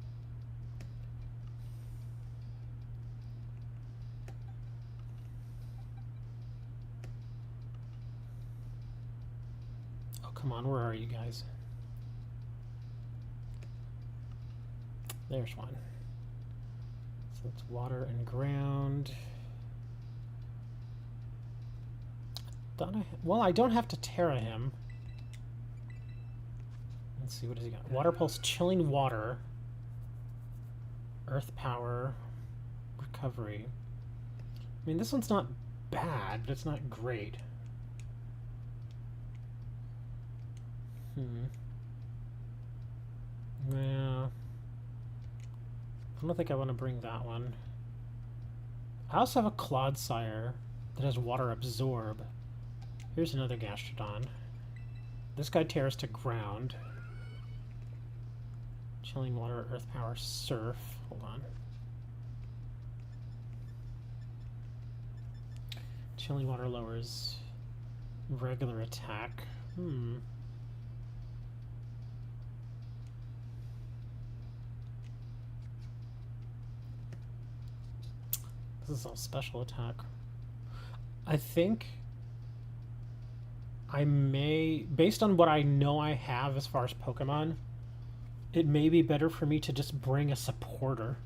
Speaker 1: Come on, where are you guys? There's one. So it's water and ground. Well, I don't have to Tera him. Let's see, what does he got? Water Pulse, Chilling Water. Earth Power. Recovery. I mean, this one's not bad, but it's not great. Yeah. I don't think I want to bring that one. I also have a Clodsire that has Water Absorb. Here's another Gastrodon. This guy tears to ground. Chilling Water, Earth Power, Surf. Hold on. Chilling Water lowers regular attack. This is all special attack. I think I may, based on what I know I have as far as Pokemon, it may be better for me to just bring a supporter.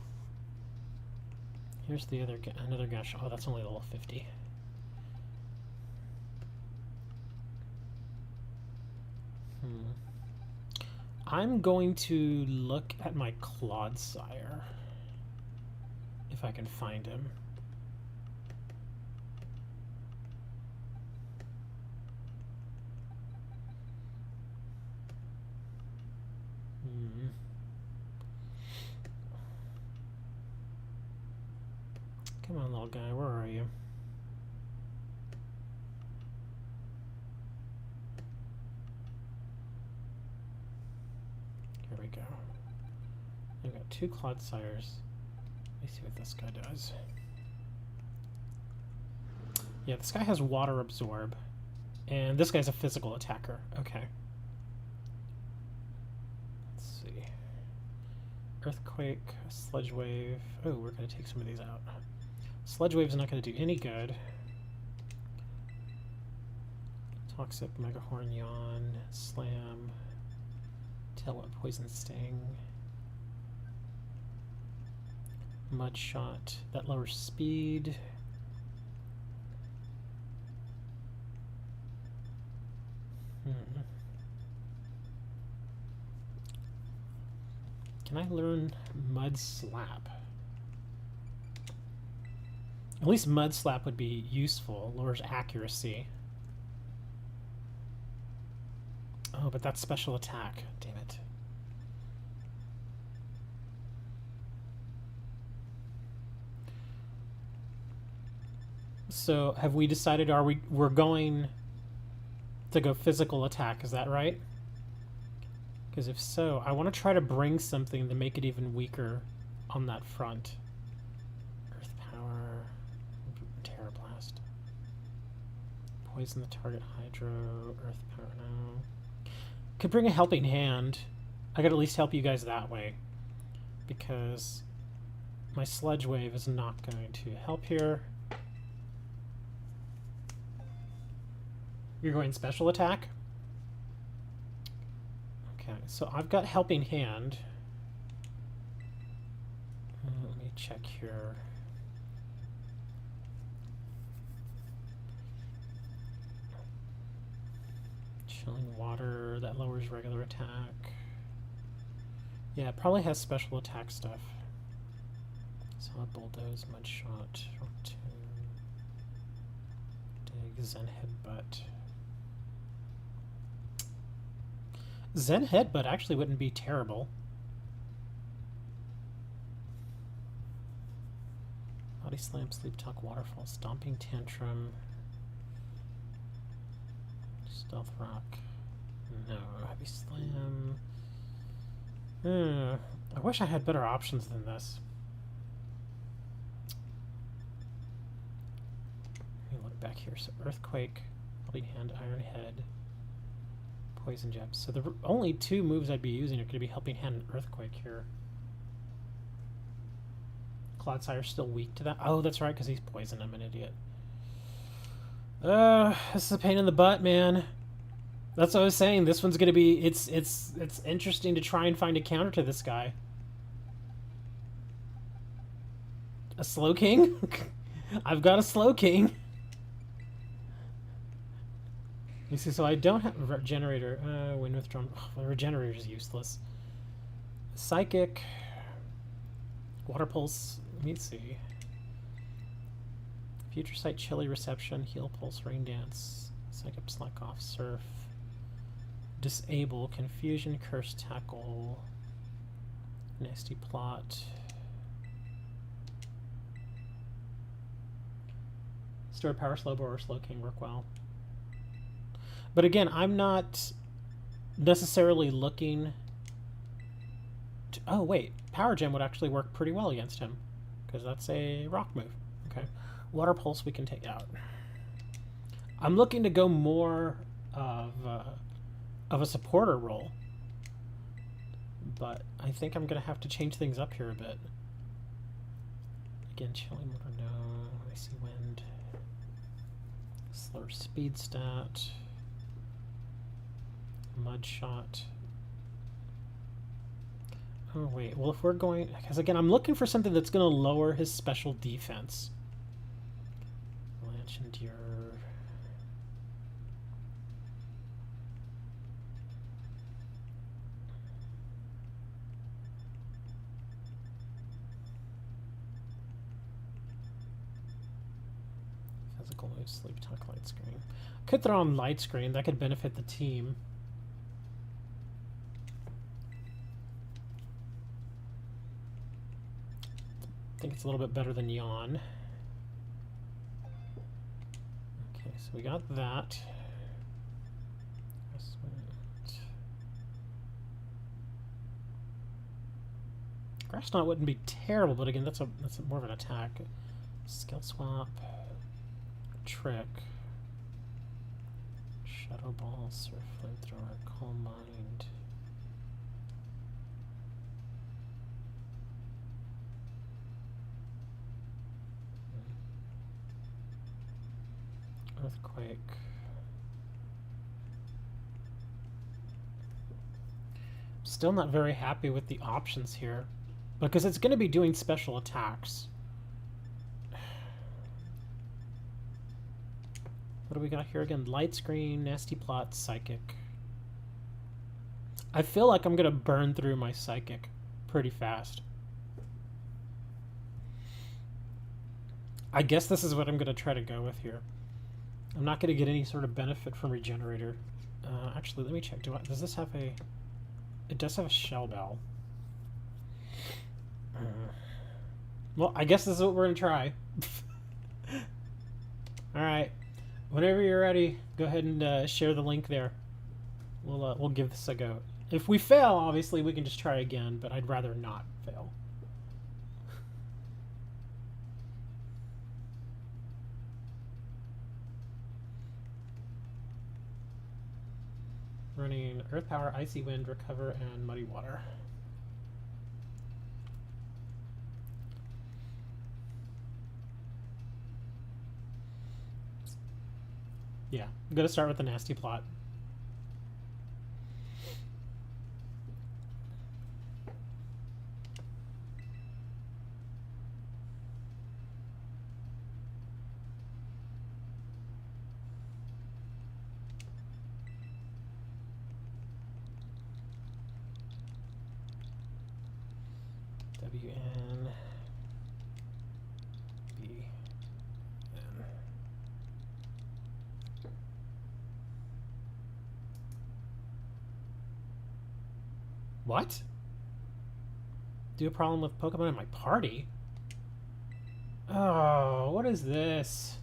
Speaker 1: Here's the other, another Gash. Oh, that's only level 50. I'm going to look at my Clodsire, if I can find him. Come on, little guy, where are you? Here we go. I've got 2 Clodsires. Let me see what this guy does. Yeah, this guy has Water Absorb. And this guy's a physical attacker. Okay. Let's see. Earthquake, Sludge Wave. Oh, we're going to take some of these out. Sludge Wave's not going to do any good. Toxic, Megahorn, Yawn, Slam, Tail Whip, Poison Sting, Mud Shot. That lowers speed. Can I learn Mud Slap? At least Mud Slap would be useful. Lowers accuracy. Oh, but that's special attack. Damn it. So, have we decided we're going to go physical attack, is that right? Because if so, I want to try to bring something to make it even weaker on that front. Earth Power, Tera Blast. Poison the target Hydro, Earth Power, no. Could bring a helping hand. I could at least help you guys that way. Because my Sludge Wave is not going to help here. You're going special attack? Okay, so I've got helping hand. Let me check here. Chilling water, that lowers regular attack. Yeah, it probably has special attack stuff. Solid bulldoze, mud shot, rock tomb, dig, Zen headbutt. Zen headbutt actually wouldn't be terrible. Body slam, sleep talk, waterfall, stomping tantrum, stealth rock. No, heavy slam. I wish I had better options than this. Let me look back here. So earthquake, bloody hand, iron head, poison jab. So the only two moves I'd be using are going to be helping hand and earthquake here. Cloudsire's still weak to that. Oh, that's right, because he's poisoned. I'm an idiot. This is a pain in the butt, man. That's what I was saying. This one's gonna be. It's interesting to try and find a counter to this guy. A slow king? I've got a slow king. You see, so I don't have a regenerator. Wind withdrawn. Oh, the regenerator is useless. Psychic. Water pulse. Let me see. Future sight, chilly reception, heal pulse, rain dance, psychic, slack off, surf. Disable, confusion, curse, tackle, nasty plot. Stored power, slow bow, or slow king work well. But again, I'm not necessarily looking to, oh wait, power gem would actually work pretty well against him because that's a rock move. Okay, water pulse we can take out. I'm looking to go more of a supporter role, but I think I'm gonna have to change things up here a bit. Again, chilling water, no. Icy wind, slower speed stat, mud shot. Oh wait, well if we're going, because again I'm looking for something that's gonna lower his special defense. Avalanche, endure. Physical move, sleep talk, light screen. Could throw on light screen, that could benefit the team. I think it's a little bit better than yawn. Okay, so we got that. Grass Knot wouldn't be terrible, but again, that's more of an attack. Skill swap, trick, shadow ball, surf flamethrower, calm mind. Earthquake. Still not very happy with the options here because it's going to be doing special attacks. What do we got here again? Light screen, nasty plot, psychic. I feel like I'm going to burn through my psychic pretty fast. I guess this is what I'm going to try to go with here. I'm not going to get any sort of benefit from regenerator. Actually, let me check. Does this have a... It does have a shell bell. Well, I guess this is what we're going to try. Alright. Whenever you're ready, go ahead and share the link there. We'll give this a go. If we fail, obviously, we can just try again, but I'd rather not fail. Running Earth Power, Icy Wind, Recover, and Muddy Water. Yeah, I'm going to start with the nasty plot. WN BN. What? Do a problem with Pokemon in my party? Oh, what is this?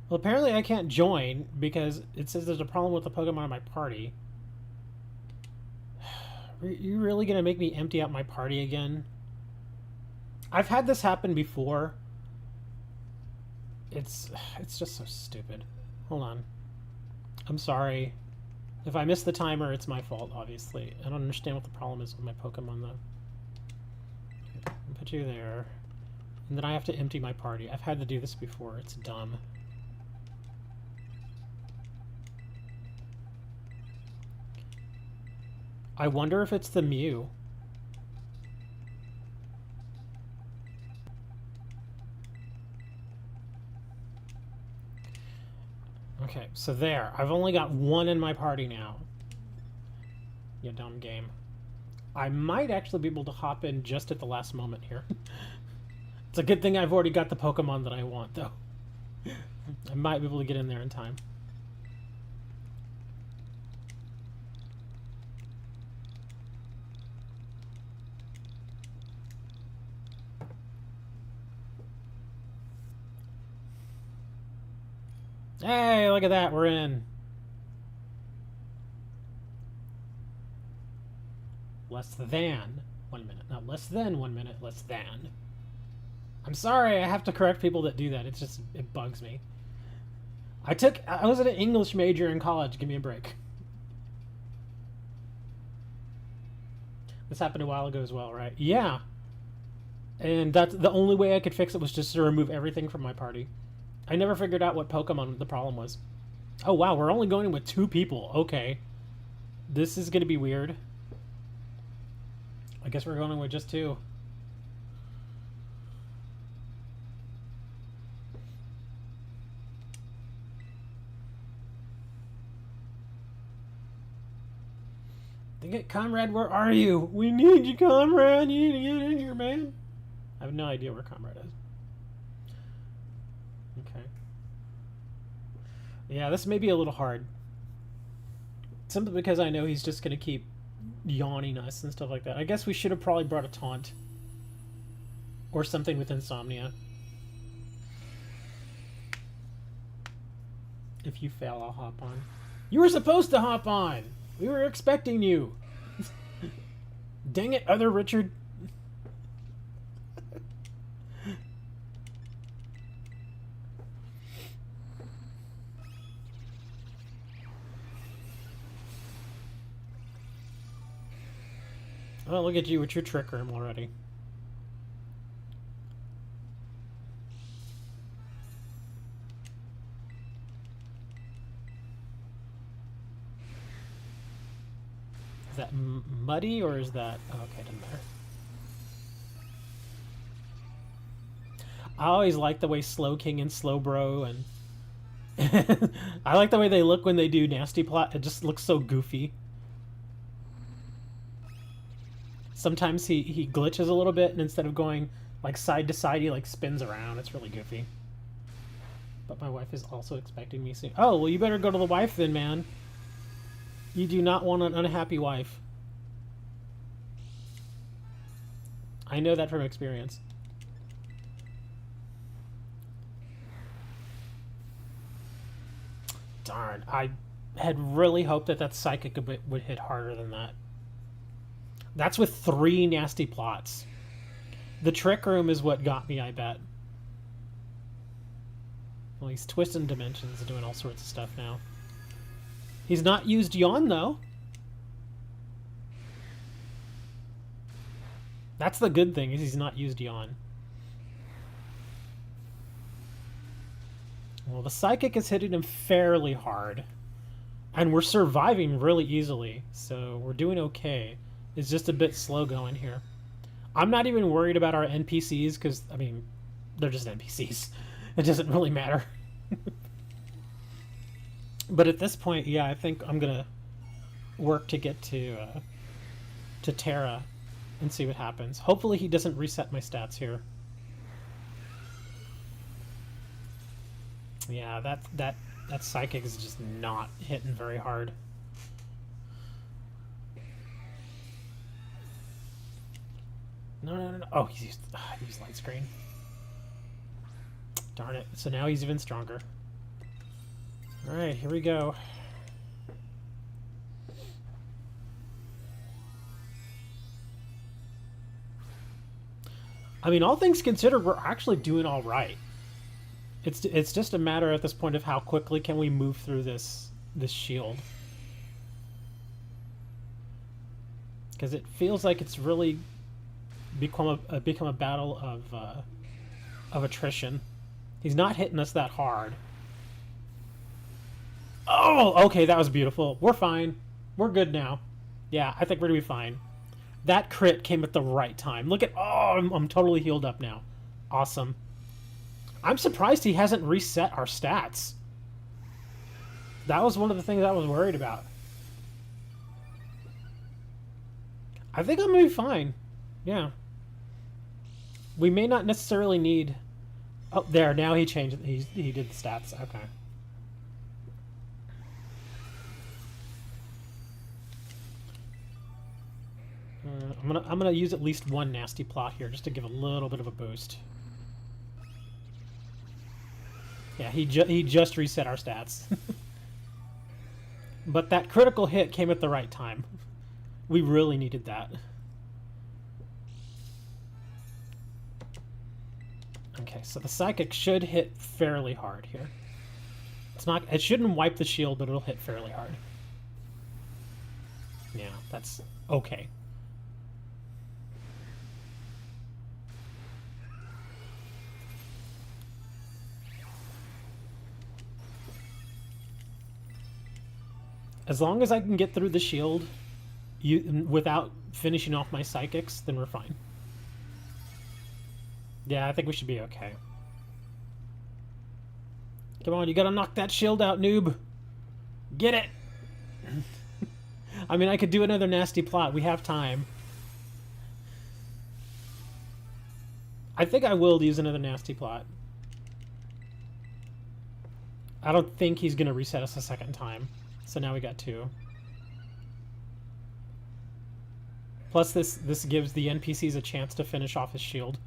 Speaker 1: Well, apparently I can't join because it says there's a problem with the Pokemon in my party. Are you really gonna make me empty out my party again? I've had this happen before. It's just so stupid. Hold on. I'm sorry. If I miss the timer, it's my fault, obviously. I don't understand what the problem is with my Pokemon, though. I'll put you there. And then I have to empty my party. I've had to do this before. It's dumb. I wonder if it's the Mew. Okay, so there. I've only got one in my party now. You dumb game. I might actually be able to hop in just at the last moment here. It's a good thing I've already got the Pokemon that I want, though. I might be able to get in there in time. Hey, look at that, we're in. Less than 1 minute. Not less than 1 minute, less than. I'm sorry, I have to correct people that do that. It's just, it bugs me. I was an English major in college. Give me a break. This happened a while ago as well, right? Yeah. And that's the only way I could fix it was just to remove everything from my party. I never figured out what Pokemon the problem was. Oh, wow, we're only going with 2 people. Okay. This is going to be weird. I guess we're going with just 2. Dang it, Comrade, where are you? We need you, Comrade. You need to get in here, man. I have no idea where Comrade is. Okay. Yeah, this may be a little hard. Simply because I know he's just going to keep yawning us and stuff like that. I guess we should have probably brought a taunt. Or something with Insomnia. If you fail, I'll hop on. You were supposed to hop on! We were expecting you! Dang it, other Richard. Oh, look at you with your trick room already. Is that muddy or is that... Oh, okay, doesn't matter. I always like the way Slowking and Slowbro and... I like the way they look when they do Nasty Plot. It just looks so goofy. Sometimes he glitches a little bit, and instead of going like side to side, he like spins around. It's really goofy. But my wife is also expecting me soon. Oh, well, you better go to the wife then, man. You do not want an unhappy wife. I know that from experience. Darn, I had really hoped that Psychic would hit harder than that. That's with 3 nasty plots. The Trick Room is what got me, I bet. Well, he's twisting dimensions and doing all sorts of stuff now. He's not used Yawn, though. That's the good thing, is he's not used Yawn. Well, the Psychic is hitting him fairly hard. And we're surviving really easily, so we're doing okay. It's just a bit slow going here. I'm not even worried about our NPCs, because, I mean, they're just NPCs. It doesn't really matter. But at this point, yeah, I think I'm gonna work to get to to Tera and see what happens. Hopefully he doesn't reset my stats here. Yeah, that psychic is just not hitting very hard. No. Oh, he used light screen. Darn it. So now he's even stronger. Alright, here we go. I mean, all things considered, we're actually doing all right. It's just a matter at this point of how quickly can we move through this shield. Because it feels like it's really become a battle of attrition. He's not hitting us that hard. Oh, okay, that was beautiful. We're fine. We're good now. Yeah, I think we're gonna be fine. That crit came at the right time. Look at, oh, I'm totally healed up now. Awesome. I'm surprised he hasn't reset our stats. That was one of the things I was worried about. I think I'm gonna be fine. Yeah. We may not necessarily need... Oh, there, now he changed it. He did the stats. Okay. I'm gonna use at least one nasty plot here just to give a little bit of a boost. Yeah, he just reset our stats. But that critical hit came at the right time. We really needed that. Okay, so the psychic should hit fairly hard here. It shouldn't wipe the shield, but it'll hit fairly hard. Yeah, that's okay. As long as I can get through the shield without finishing off my psychics, then we're fine. Yeah, I think we should be okay. Come on, you gotta knock that shield out, noob. Get it! I mean, I could do another nasty plot. We have time. I think I will use another nasty plot. I don't think he's gonna reset us a second time. So now we got 2. Plus this gives the NPCs a chance to finish off his shield.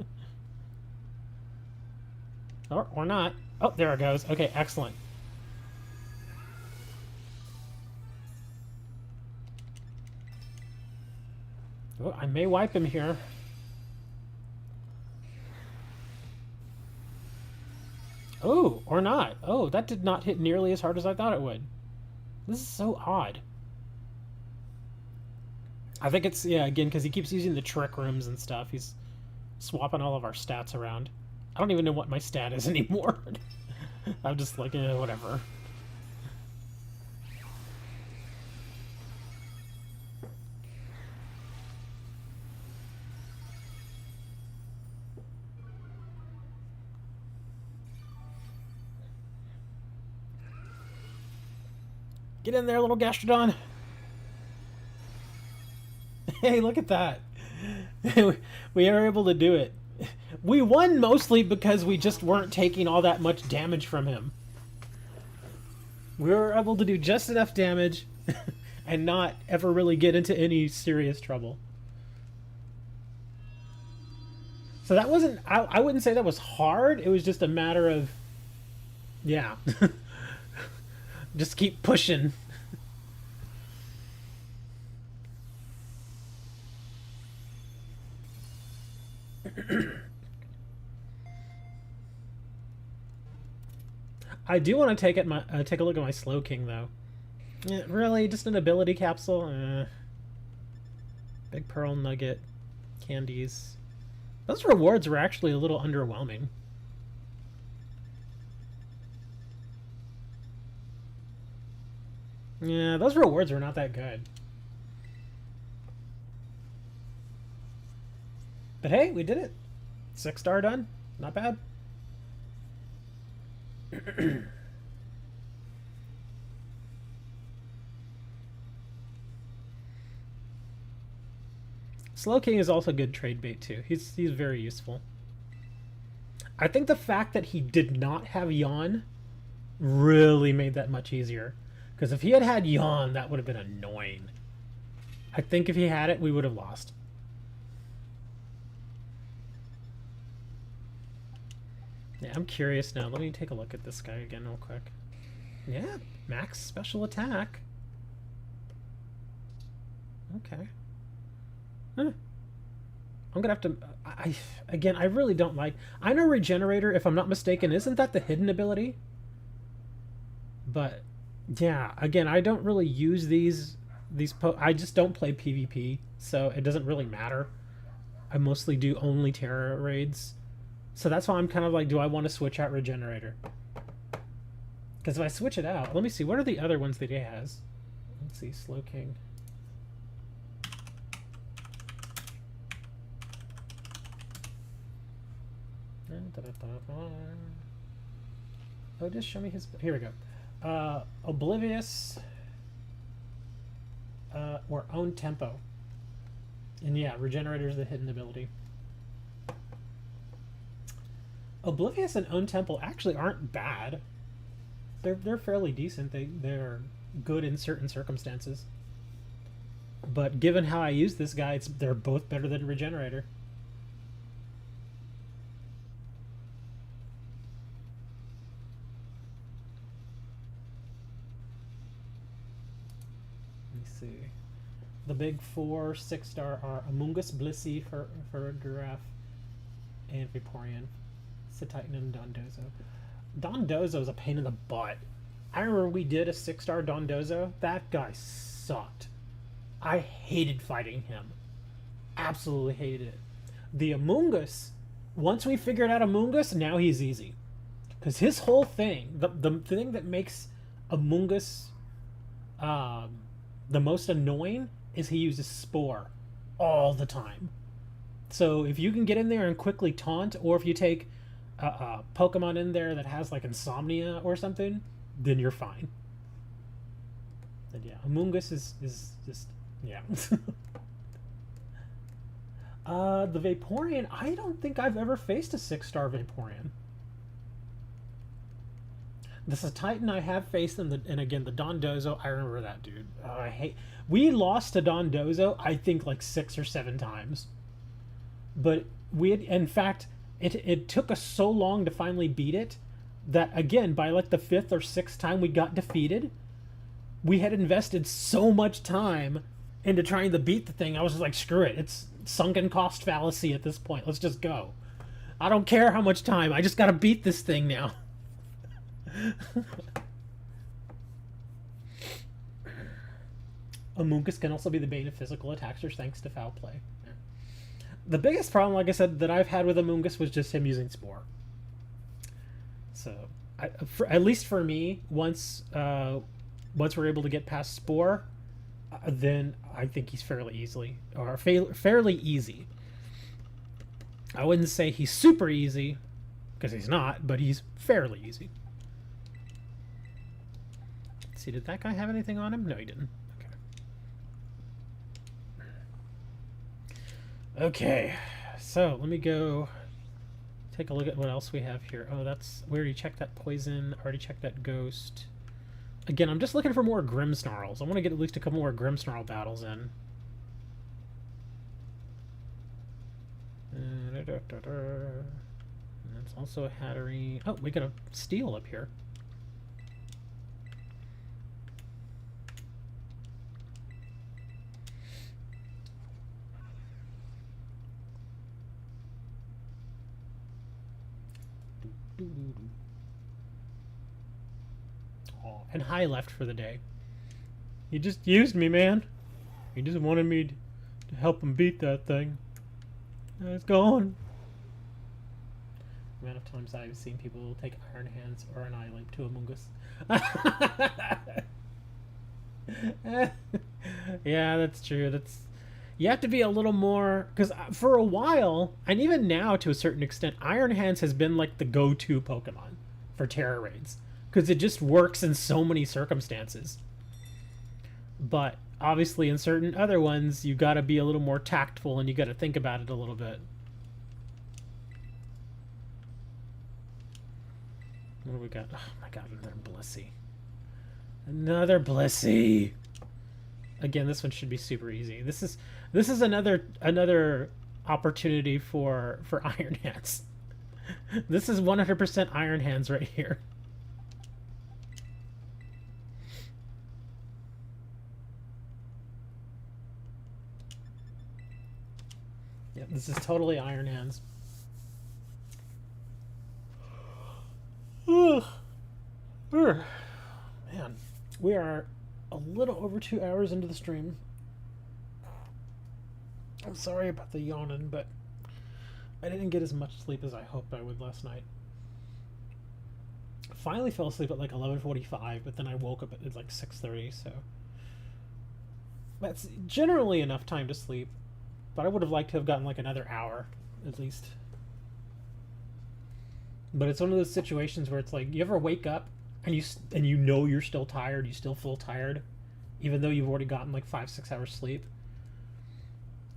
Speaker 1: Or not. Oh, there it goes. Okay, excellent. Oh, I may wipe him here. Oh, or not. Oh, that did not hit nearly as hard as I thought it would. This is so odd. I think it's, yeah, again, because he keeps using the trick rooms and stuff. He's swapping all of our stats around. I don't even know what my stat is anymore. I'm just like, whatever. Get in there, little Gastrodon. Hey, look at that. We are able to do it. We won mostly because we just weren't taking all that much damage from him. We were able to do just enough damage and not ever really get into any serious trouble. So that wasn't... I wouldn't say that was hard. It was just a matter of... Yeah. Just keep pushing. I do want to take a look at my Slow King though. Really, just an ability capsule? Big Pearl Nugget, candies. Those rewards were actually a little underwhelming. Yeah, those rewards were not that good. But hey, we did it. 6-star done. Not bad. Slowking is also good trade bait too. He's very useful. I think the fact that he did not have Yawn really made that much easier. Because if he had had Yawn, that would have been annoying. I think if he had it, we would have lost. Yeah, I'm curious now. Let me take a look at this guy again real quick. Yeah, max special attack. Okay. Huh. I'm gonna have to... again, I really don't like... I know Regenerator, if I'm not mistaken, isn't that the hidden ability? But, yeah, again, I don't really use these I just don't play PvP, so it doesn't really matter. I mostly do only Tera raids. So that's why I'm kind of like, do I want to switch out Regenerator? Because if I switch it out... Let me see, what are the other ones that he has? Let's see, Slowking. Oh, just show me his... Here we go. Oblivious... or Own Tempo. And yeah, Regenerator's the hidden ability. Oblivious and Own Tempo actually aren't bad. They're fairly decent. They're good in certain circumstances. But given how I use this guy, they're both better than Regenerator. See. The big 4 6-star are Amoonguss, Blissey for Giraffe, and Vaporeon, Cetitan, and Dondozo. Dondozo is a pain in the butt. I remember we did a 6-star Dondozo. That guy sucked. I hated fighting him. Absolutely hated it. The Amoonguss, once we figured out Amoonguss, now he's easy. Because his whole thing, the thing that makes Amoonguss the most annoying is he uses Spore all the time. So if you can get in there and quickly taunt, or if you take a Pokemon in there that has like Insomnia or something, then you're fine. And yeah, Amoonguss is just, yeah. The Vaporeon, I don't think I've ever faced a 6-star Vaporeon. This is Titan I have faced, and again, the Dondozo, I remember that dude. I hate... We lost to Dondozo, I think, like 6 or 7 times. But we had, in fact, it took us so long to finally beat it that, again, by like the 5th or 6th time we got defeated, we had invested so much time into trying to beat the thing. I was just like, screw it. It's sunken cost fallacy at this point. Let's just go. I don't care how much time. I just got to beat this thing now. Amoonguss can also be the bane of physical attackers thanks to foul play. Yeah. The biggest problem, like I said, that I've had with Amoonguss was just him using Spore. So, at least for me, once we're able to get past Spore, then I think he's fairly easy. I wouldn't say he's super easy, because he's not, but he's fairly easy. Let's see, did that guy have anything on him? No, he didn't. Okay, so let me go take a look at what else we have here. Oh, we already checked that poison, already checked that ghost. Again, I'm just looking for more Grimsnarls. I want to get at least a couple more Grimsnarl battles in. And that's also a Hatterene. Oh, we got a steel up here. Oh, and High left for the day. He just used me, man. He just wanted me to help him beat that thing. Now it's gone. The amount of times I've seen people take Iron Hands or Annihilate to Amoonguss. Yeah, that's true. You have to be a little more, because for a while, and even now to a certain extent, Iron Hands has been like the go-to Pokemon for Tera raids, because it just works in so many circumstances. But obviously in certain other ones, you got to be a little more tactful and you got to think about it a little bit. What do we got? Oh my god, another Blissey. Another Blissey. Again, this one should be super easy. This is another opportunity for Iron Hands. This is 100% Iron Hands right here. Yeah, this is totally Iron Hands. Ugh. Man, we are a little over 2 hours into the stream. I'm sorry about the yawning, but I didn't get as much sleep as I hoped I would last night. Finally fell asleep at like 11:45, but then I woke up at like 6:30, so that's generally enough time to sleep, but I would have liked to have gotten like another hour at least. But it's one of those situations where it's like, you ever wake up and you know you're still tired, you still feel tired, even though you've already gotten like 5-6 hours sleep.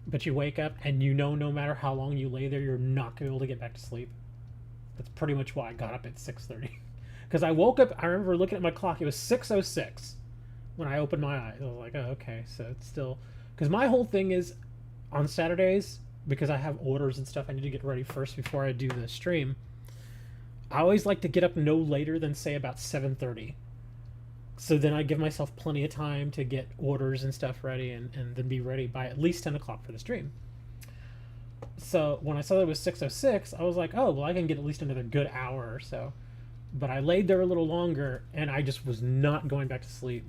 Speaker 1: But you wake up and you know no matter how long you lay there, you're not going to be able to get back to sleep. That's pretty much why I got up at 6:30. Because I woke up, I remember looking at my clock, it was 6:06 when I opened my eyes. I was like, oh, okay, so it's still... Because my whole thing is, on Saturdays, because I have orders and stuff I need to get ready first before I do the stream, I always like to get up no later than, say, about 7:30. So then I give myself plenty of time to get orders and stuff ready and then be ready by at least 10 o'clock for the stream. So when I saw that it was 6:06, I was like, oh, well, I can get at least another good hour or so. But I laid there a little longer, and I just was not going back to sleep.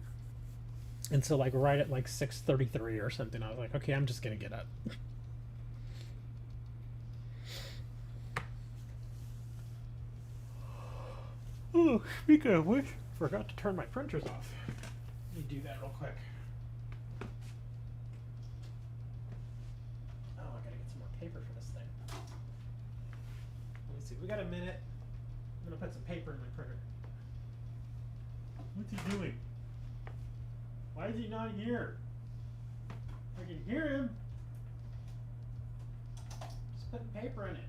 Speaker 1: And so, like, right at, like, 6:33 or something, I was like, okay, I'm just going to get up. Oh, speaking of which, forgot to turn my printers off. Let me do that real quick. Oh, I gotta get some more paper for this thing. Let me see, we got a minute. I'm gonna put some paper in my printer. What's he doing? Why is he not here? I can hear him. Just putting paper in it.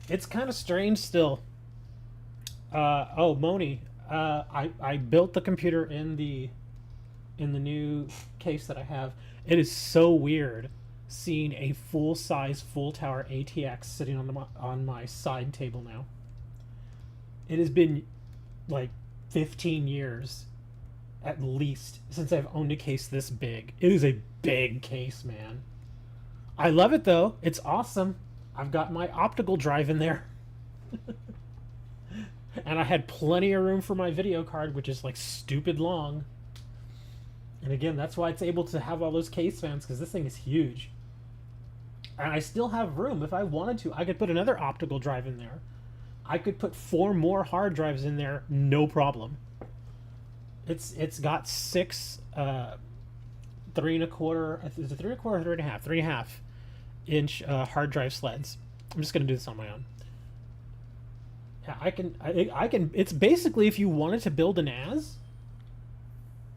Speaker 1: It's kind of strange still. Oh, Moni, I built the computer in the new case that I have. It is so weird seeing a full-size, full-tower ATX sitting on my side table now. It has been like 15 years at least since I've owned a case this big. It is a big case, man. I love it though. It's awesome. I've got my optical drive in there. And I had plenty of room for my video card, which is like stupid long. And again, that's why it's able to have all those case fans, because this thing is huge. And I still have room. If I wanted to, I could put another optical drive in there. I could put 4 more hard drives in there, no problem. It's got 6 3 1/4, is it 3 1/4 or 3 1/2? 3 1/2 inch hard drive sleds. I'm just gonna do this on my own. Yeah, I can. It's basically, if you wanted to build an NAS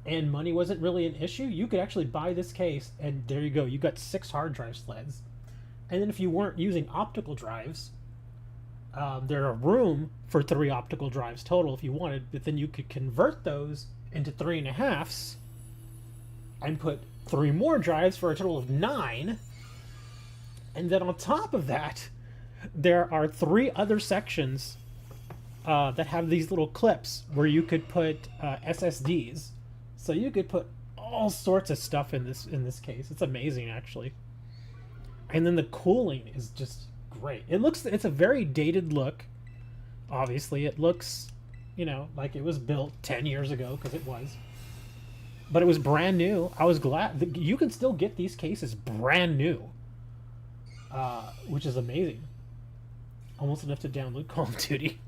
Speaker 1: and money wasn't really an issue, you could actually buy this case, and there you go. You got 6 hard drive sleds. And then if you weren't using optical drives, there are room for 3 optical drives total if you wanted, but then you could convert those into 3 1/2s and put 3 more drives for a total of 9. And then on top of that, there are 3 other sections that have these little clips where you could put SSDs. So you could put all sorts of stuff in this case. It's amazing, actually. And then the cooling is just great. It's a very dated look. Obviously, it looks, like it was built 10 years ago, because it was. But it was brand new. I was glad that you can still get these cases brand new, which is amazing. Almost enough to download Call of Duty.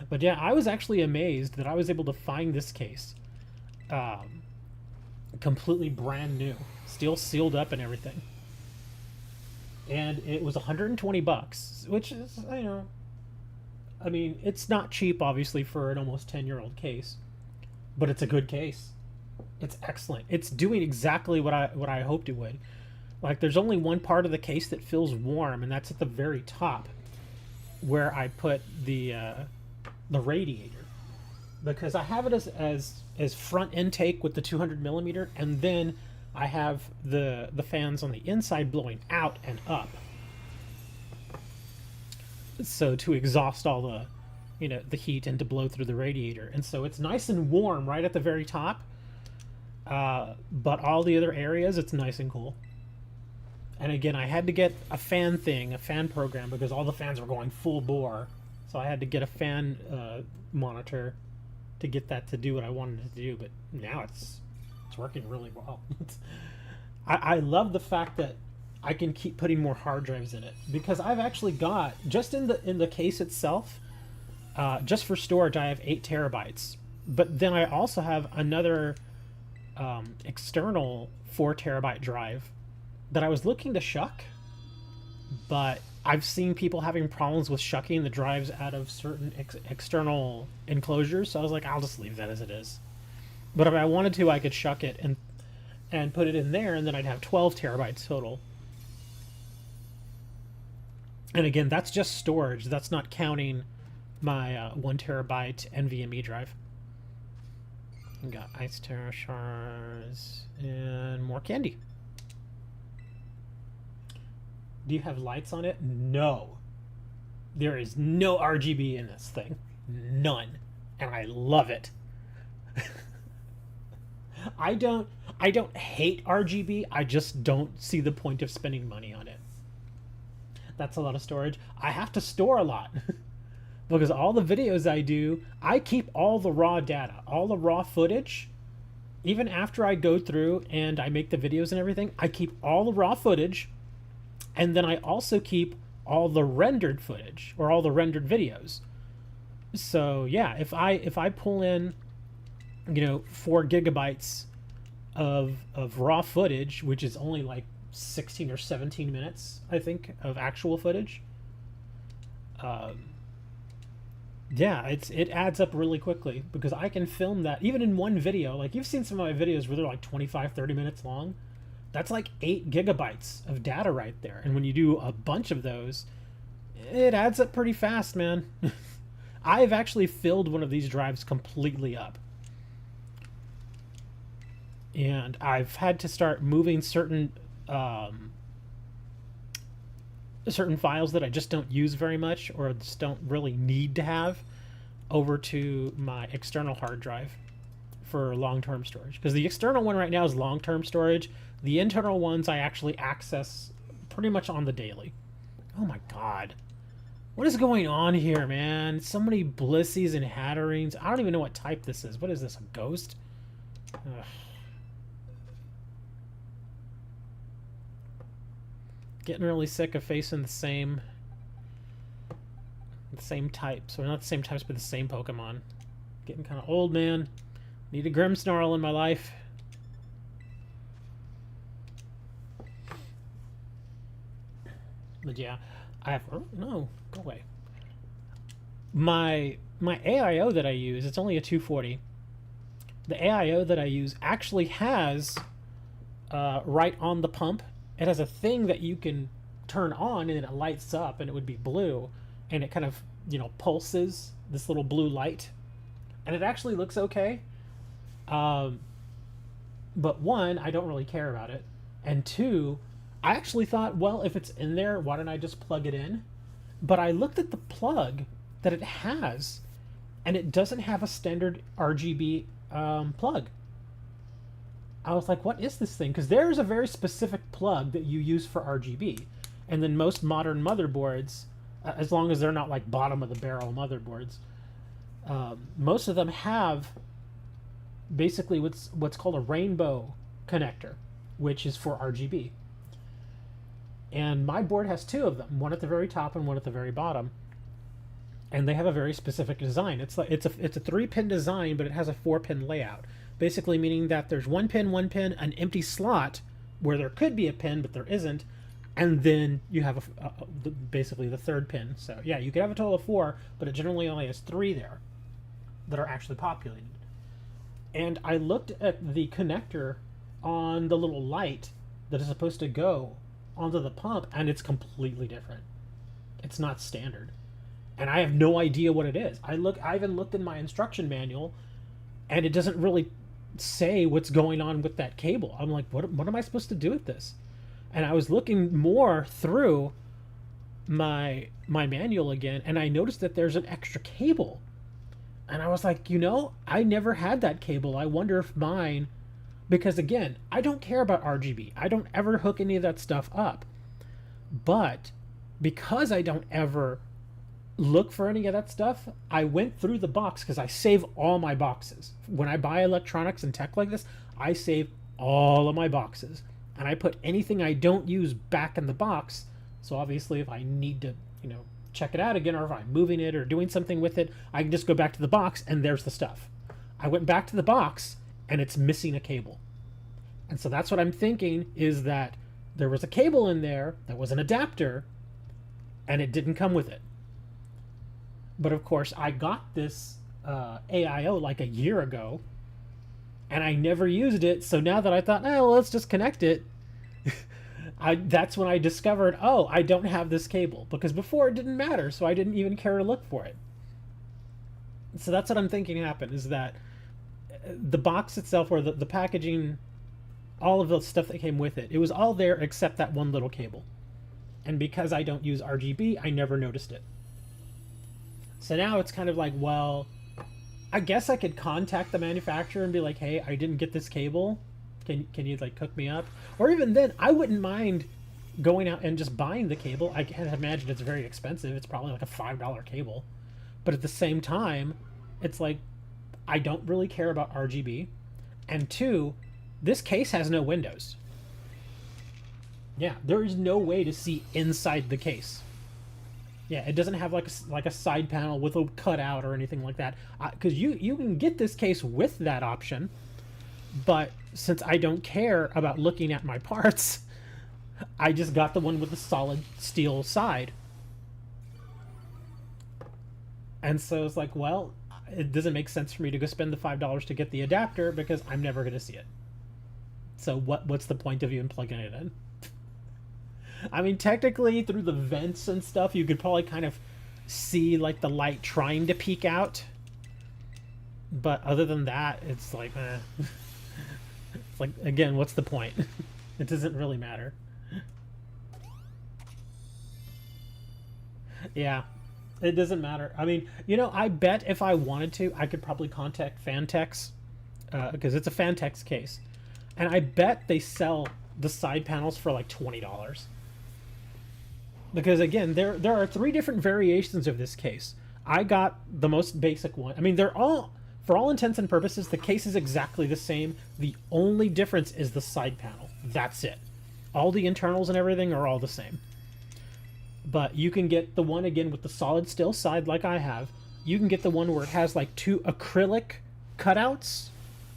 Speaker 1: But yeah, I was actually amazed that I was able to find this case completely brand new, still sealed up and everything. And it was $120, which is, I mean, it's not cheap, obviously, for an almost 10-year-old case, but it's a good case. It's excellent. It's doing exactly what I hoped it would. Like, there's only one part of the case that feels warm, and that's at the very top, where I put the radiator, because I have it as front intake with the 200 millimeter, and then I have the fans on the inside blowing out and up, so to exhaust all the the heat and to blow through the radiator. And so it's nice and warm right at the very top, but all the other areas it's nice and cool. And again, I had to get a fan program, because all the fans were going full bore, so I had to get a fan monitor to get that to do what I wanted it to do. But now it's working really well. I love the fact that I can keep putting more hard drives in it, because I've actually got, just in the case itself, just for storage, I have 8 terabytes. But then I also have another external 4 terabyte drive that I was looking to shuck, but I've seen people having problems with shucking the drives out of certain external enclosures, so I was like, I'll just leave that as it is. But if I wanted to, I could shuck it and put it in there, and then I'd have 12 terabytes total. And again, that's just storage. That's not counting my 1 terabyte NVMe drive. We got ice Tera shards and more candy. Do you have lights on it? No. There is no RGB in this thing. None. And I love it. I don't hate RGB. I just don't see the point of spending money on it. That's a lot of storage. I have to store a lot. Because all the videos I do, I keep all the raw data, all the raw footage. Even after I go through and I make the videos and everything, I keep all the raw footage. And then I also keep all the rendered footage, or all the rendered videos. So yeah, if I pull in, 4 gigabytes of raw footage, which is only like 16 or 17 minutes, I think, of actual footage. Yeah, it adds up really quickly, because I can film that even in one video. Like, you've seen some of my videos where they're like 25-30 minutes long. That's like 8 gigabytes of data right there. And when you do a bunch of those, it adds up pretty fast, man. I've actually filled one of these drives completely up. And I've had to start moving certain files that I just don't use very much, or just don't really need to have, over to my external hard drive for long-term storage. Because the external one right now is long-term storage. The internal ones I actually access pretty much on the daily. Oh my god. What is going on here, man? So many Blissies and Hatterenes. I don't even know what type this is. What is this, a ghost? Ugh. Getting really sick of facing the same types. Or not the same types, but the same Pokemon. Getting kind of old, man. Need a Grimsnarl in my life. But yeah, I have... Oh, no, go away. My AIO that I use, it's only a 240. The AIO that I use actually has, right on the pump, it has a thing that you can turn on, and then it lights up, and it would be blue, and it kind of, pulses this little blue light. And it actually looks okay. But one, I don't really care about it. And two, I actually thought, well, if it's in there, why don't I just plug it in? But I looked at the plug that it has, and it doesn't have a standard RGB plug. I was like, what is this thing? Because there's a very specific plug that you use for RGB. And then most modern motherboards, as long as they're not like bottom of the barrel motherboards, most of them have basically what's called a rainbow connector, which is for RGB. And my board has 2 of them, one at the very top and one at the very bottom. And they have a very specific design. It's a 3-pin design, but it has a 4-pin layout. Basically meaning that there's one pin, an empty slot where there could be a pin, but there isn't, and then you have basically the third pin. So yeah, you could have a total of 4, but it generally only has 3 there that are actually populated. And I looked at the connector on the little light that is supposed to go onto the pump, and it's completely different. It's not standard, and I have no idea what it is. I even looked in my instruction manual, and it doesn't really say what's going on with that cable. I'm like, what am I supposed to do with this? And I was looking more through my manual again, and I noticed that there's an extra cable. And I was like, I never had that cable. I wonder if mine, because again, I don't care about RGB. I don't ever hook any of that stuff up. But because I don't ever look for any of that stuff, I went through the box, because I save all my boxes. When I buy electronics and tech like this, I save all of my boxes. And I put anything I don't use back in the box. So obviously if I need to, check it out again, or if I'm moving it or doing something with it, I can just go back to the box and there's the stuff. I went back to the box and it's missing a cable. And so that's what I'm thinking, is that there was a cable in there that was an adapter and it didn't come with it. But of course I got this AIO like a year ago and I never used it. So now that I thought, well, let's just connect it, that's when I discovered, I don't have this cable, because before it didn't matter, so I didn't even care to look for it. So that's what I'm thinking happened, is that the box itself, or the packaging, all of the stuff that came with it, it was all there except that one little cable. And because I don't use RGB, I never noticed it. So now it's kind of like, well, I guess I could contact the manufacturer and be like, hey, I didn't get this cable. Can you like hook me up? Or even then, I wouldn't mind going out and just buying the cable. I can't imagine it's very expensive. It's probably like a $5 cable. But at the same time, it's like, I don't really care about RGB. And 2, this case has no windows. Yeah, there is no way to see inside the case. Yeah, it doesn't have like a side panel with a cutout or anything like that. Because you can get this case with that option. But since I don't care about looking at my parts, I just got the one with the solid steel side. And so it's like, well, it doesn't make sense for me to go spend the $5 to get the adapter, because I'm never going to see it. So what's the point of even plugging it in? I mean, technically, through the vents and stuff, you could probably kind of see like the light trying to peek out. But other than that, it's like, It's like, again, what's the point? It doesn't really matter. Yeah, it doesn't matter. I mean, I bet if I wanted to, I could probably contact Fantex, because it's a Fantex case. And I bet they sell the side panels for like $20. Because again, there are 3 different variations of this case. I got the most basic one. I mean, they're all, for all intents and purposes, the case is exactly the same. The only difference is the side panel. That's it. All the internals and everything are all the same. But you can get the one, again, with the solid steel side like I have. You can get the one where it has like 2 acrylic cutouts.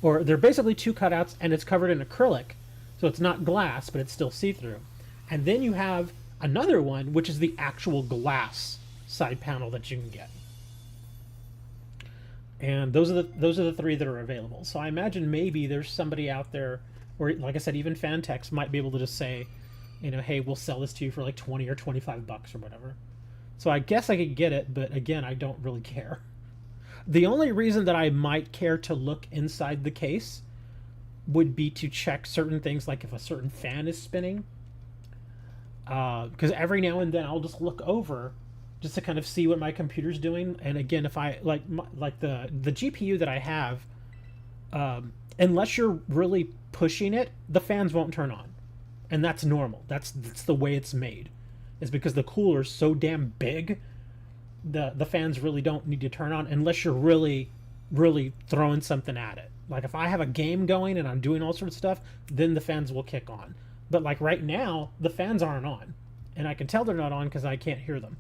Speaker 1: Or they're basically 2 cutouts and it's covered in acrylic. So it's not glass, but it's still see-through. And then you have another one, which is the actual glass side panel that you can get. And those are the 3 that are available. So I imagine maybe there's somebody out there, or like I said, even Fantex might be able to just say, hey, we'll sell this to you for like 20 or 25 bucks or whatever. So I guess I could get it, but again, I don't really care. The only reason that I might care to look inside the case would be to check certain things, like if a certain fan is spinning. Because every now and then I'll just look over just to kind of see what my computer's doing. And again, if I like the GPU that I have, unless you're really pushing it, the fans won't turn on, and that's normal. That's the way it's made. Is because the cooler's so damn big, the fans really don't need to turn on unless you're really throwing something at it. Like if I have a game going and I'm doing all sorts of stuff, then the fans will kick on. But like right now, the fans aren't on, and I can tell they're not on because I can't hear them.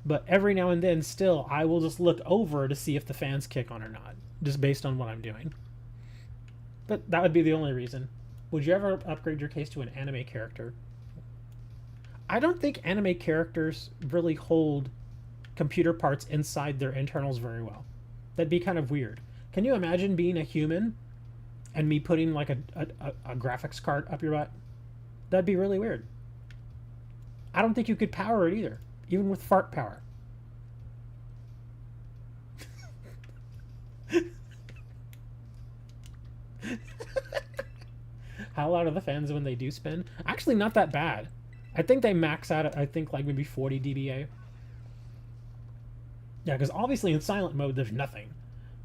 Speaker 1: But every now and then, still, I will just look over to see if the fans kick on or not, just based on what I'm doing. But that would be the only reason. Would you ever upgrade your case to an anime character? I don't think anime characters really hold computer parts inside their internals very well. That'd be kind of weird. Can you imagine being a human and me putting like a graphics card up your butt? That'd be really weird. I don't think you could power it either, even with fart power. How loud are the fans when they do spin? Actually, not that bad. I think they max out at, I think, like maybe 40 dBA. Yeah, because obviously in silent mode, there's nothing.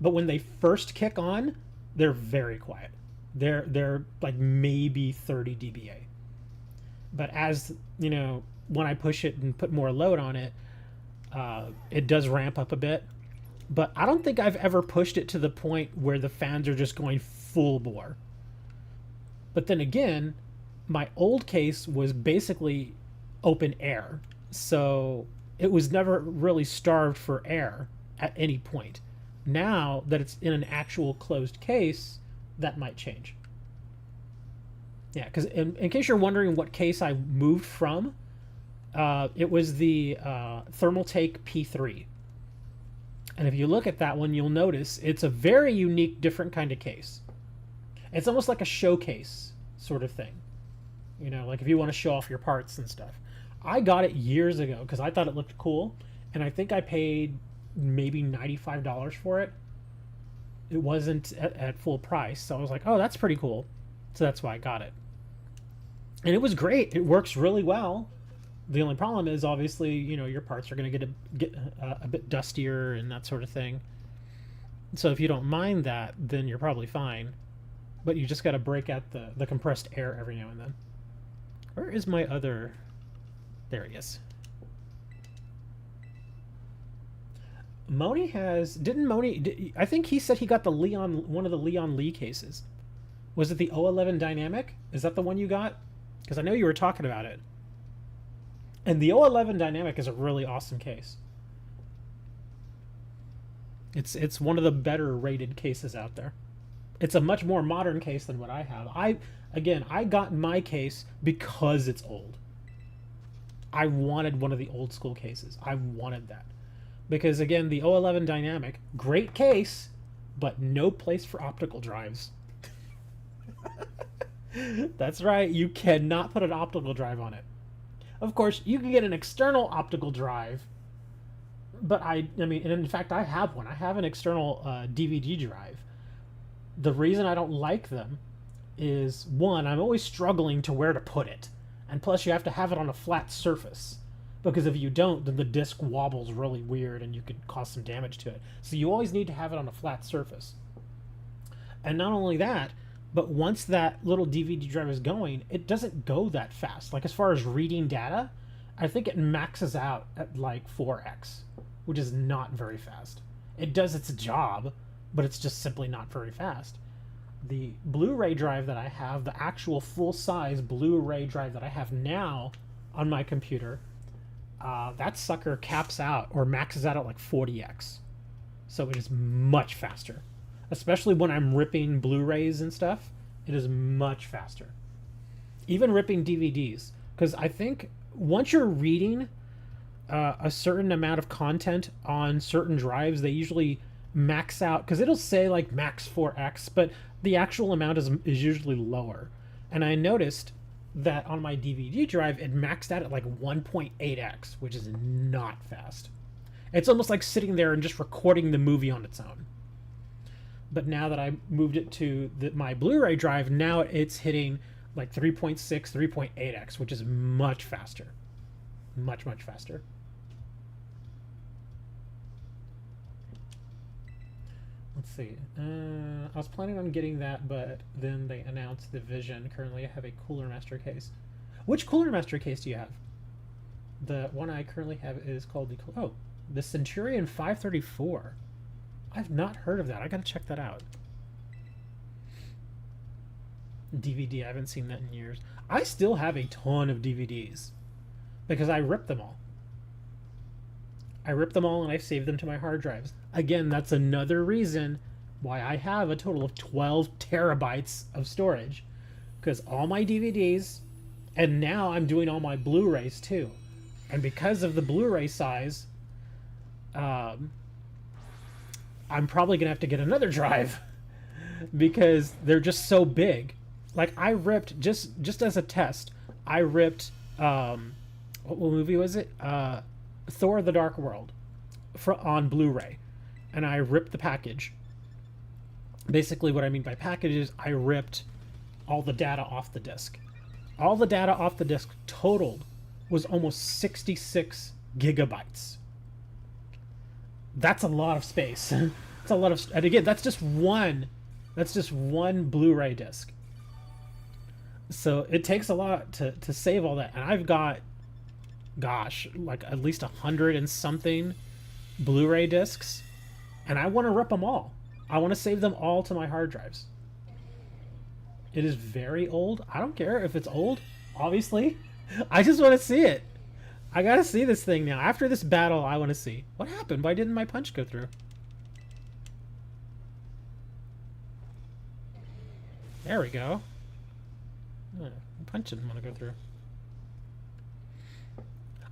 Speaker 1: But when they first kick on, they're very quiet. They're like maybe 30 dBA. But as, you know, when I push it and put more load on it, it does ramp up a bit. But I don't think I've ever pushed it to the point where the fans are just going full bore. But then again, my old case was basically open air. So it was never really starved for air at any point. Now that it's in an actual closed case, that might change. Yeah, because in case you're wondering what case I moved from, it was the Thermaltake P3. And if you look at that one, you'll notice it's a very unique, different kind of case. It's almost like a showcase sort of thing. You know, like if you want to show off your parts and stuff. I got it years ago because I thought it looked cool. And I think I paid maybe $95 for it. It wasn't at full price. So I was like, oh, that's pretty cool. So that's why I got it. And it was great. It works really well. The only problem is, obviously, you know, your parts are going to get a bit dustier and that sort of thing. So if you don't mind that, then you're probably fine. But you just got to break out the compressed air every now and then. Where is my other... There he is. Moni has... Didn't Moni... I think he said he got the Leon... One of the Leon Lee cases. Was it the O11 Dynamic? Is that the one you got? Because I know you were talking about it. And the O11 Dynamic is a really awesome case. It's one of the better rated cases out there. It's a much more modern case than what I have. I got my case because it's old. I wanted one of the old school cases. I wanted that. Because again, the O11 Dynamic, great case, but no place for optical drives. That's right, you cannot put an optical drive on it. Of course, you can get an external optical drive, but I mean, and in fact, I have one. I have an external DVD drive. The reason I don't like them is, one, I'm always struggling to where to put it. And plus, you have to have it on a flat surface. Because if you don't, then the disc wobbles really weird and you could cause some damage to it. So you always need to have it on a flat surface. And not only that, but once that little DVD drive is going, it doesn't go that fast. Like as far as reading data, I think it maxes out at like 4x, which is not very fast. It does its job, but it's just simply not very fast. The Blu-ray drive that I have, the actual full-size Blu-ray drive that I have now on my computer, that sucker caps out or maxes out at like 40x. So it is much faster. Especially when I'm ripping Blu-rays and stuff, it is much faster. Even ripping DVDs. Because I think once you're reading a certain amount of content on certain drives, they usually max out. Because it'll say like max 4x, but the actual amount is usually lower. And I noticed that on my DVD drive, it maxed out at like 1.8x, which is not fast. It's almost like sitting there and just recording the movie on its own. But now that I moved it to my Blu-ray drive, now it's hitting like 3.6, 3.8x, which is much faster. Much, much faster. Let's see. I was planning on getting that, but then they announced the Vision. Currently, I have a Cooler Master case. Which Cooler Master case do you have? The one I currently have is called the Centurion 534. I've not heard of that. I gotta check that out. DVD, I haven't seen that in years. I still have a ton of DVDs because I ripped them all. I ripped them all and I saved them to my hard drives. Again, that's another reason why I have a total of 12 terabytes of storage, because all my DVDs And now I'm doing all my Blu-rays too. And because of the Blu-ray size, I'm probably gonna have to get another drive because they're just so big. Like I ripped just as a test, I ripped what movie was it? Thor: The Dark World on Blu-ray, and I ripped the package. Basically, what I mean by package is I ripped all the data off the disc. All the data off the disc totaled was almost 66 gigabytes. That's a lot of space. It's a lot of, and again, that's just one Blu-ray disc. So it takes a lot to save all that. And I've got, gosh, like at least 100 and something Blu-ray discs, and I want to rip them all. I want to save them all to my hard drives. It is very old. I don't care if it's old, obviously. I just want to see it. I gotta see this thing now. After this battle, I want to see. What happened? Why didn't my punch go through? There we go. The punch didn't want to go through.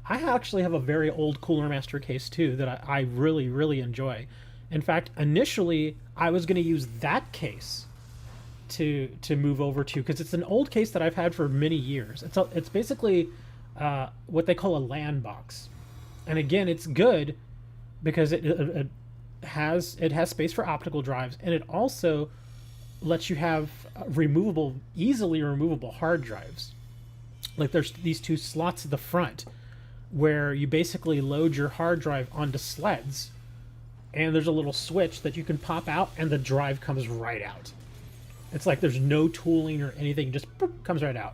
Speaker 1: I actually have a very old Cooler Master case too that I really, really enjoy. In fact, initially, I was going to use that case to move over to, because it's an old case that I've had for many years. It's basically what they call a LAN box, and again, it's good because it has space for optical drives, and it also lets you have easily removable hard drives. Like there's these two slots at the front where you basically load your hard drive onto sleds, and there's a little switch that you can pop out and the drive comes right out. It's like there's no tooling or anything, just boop, comes right out,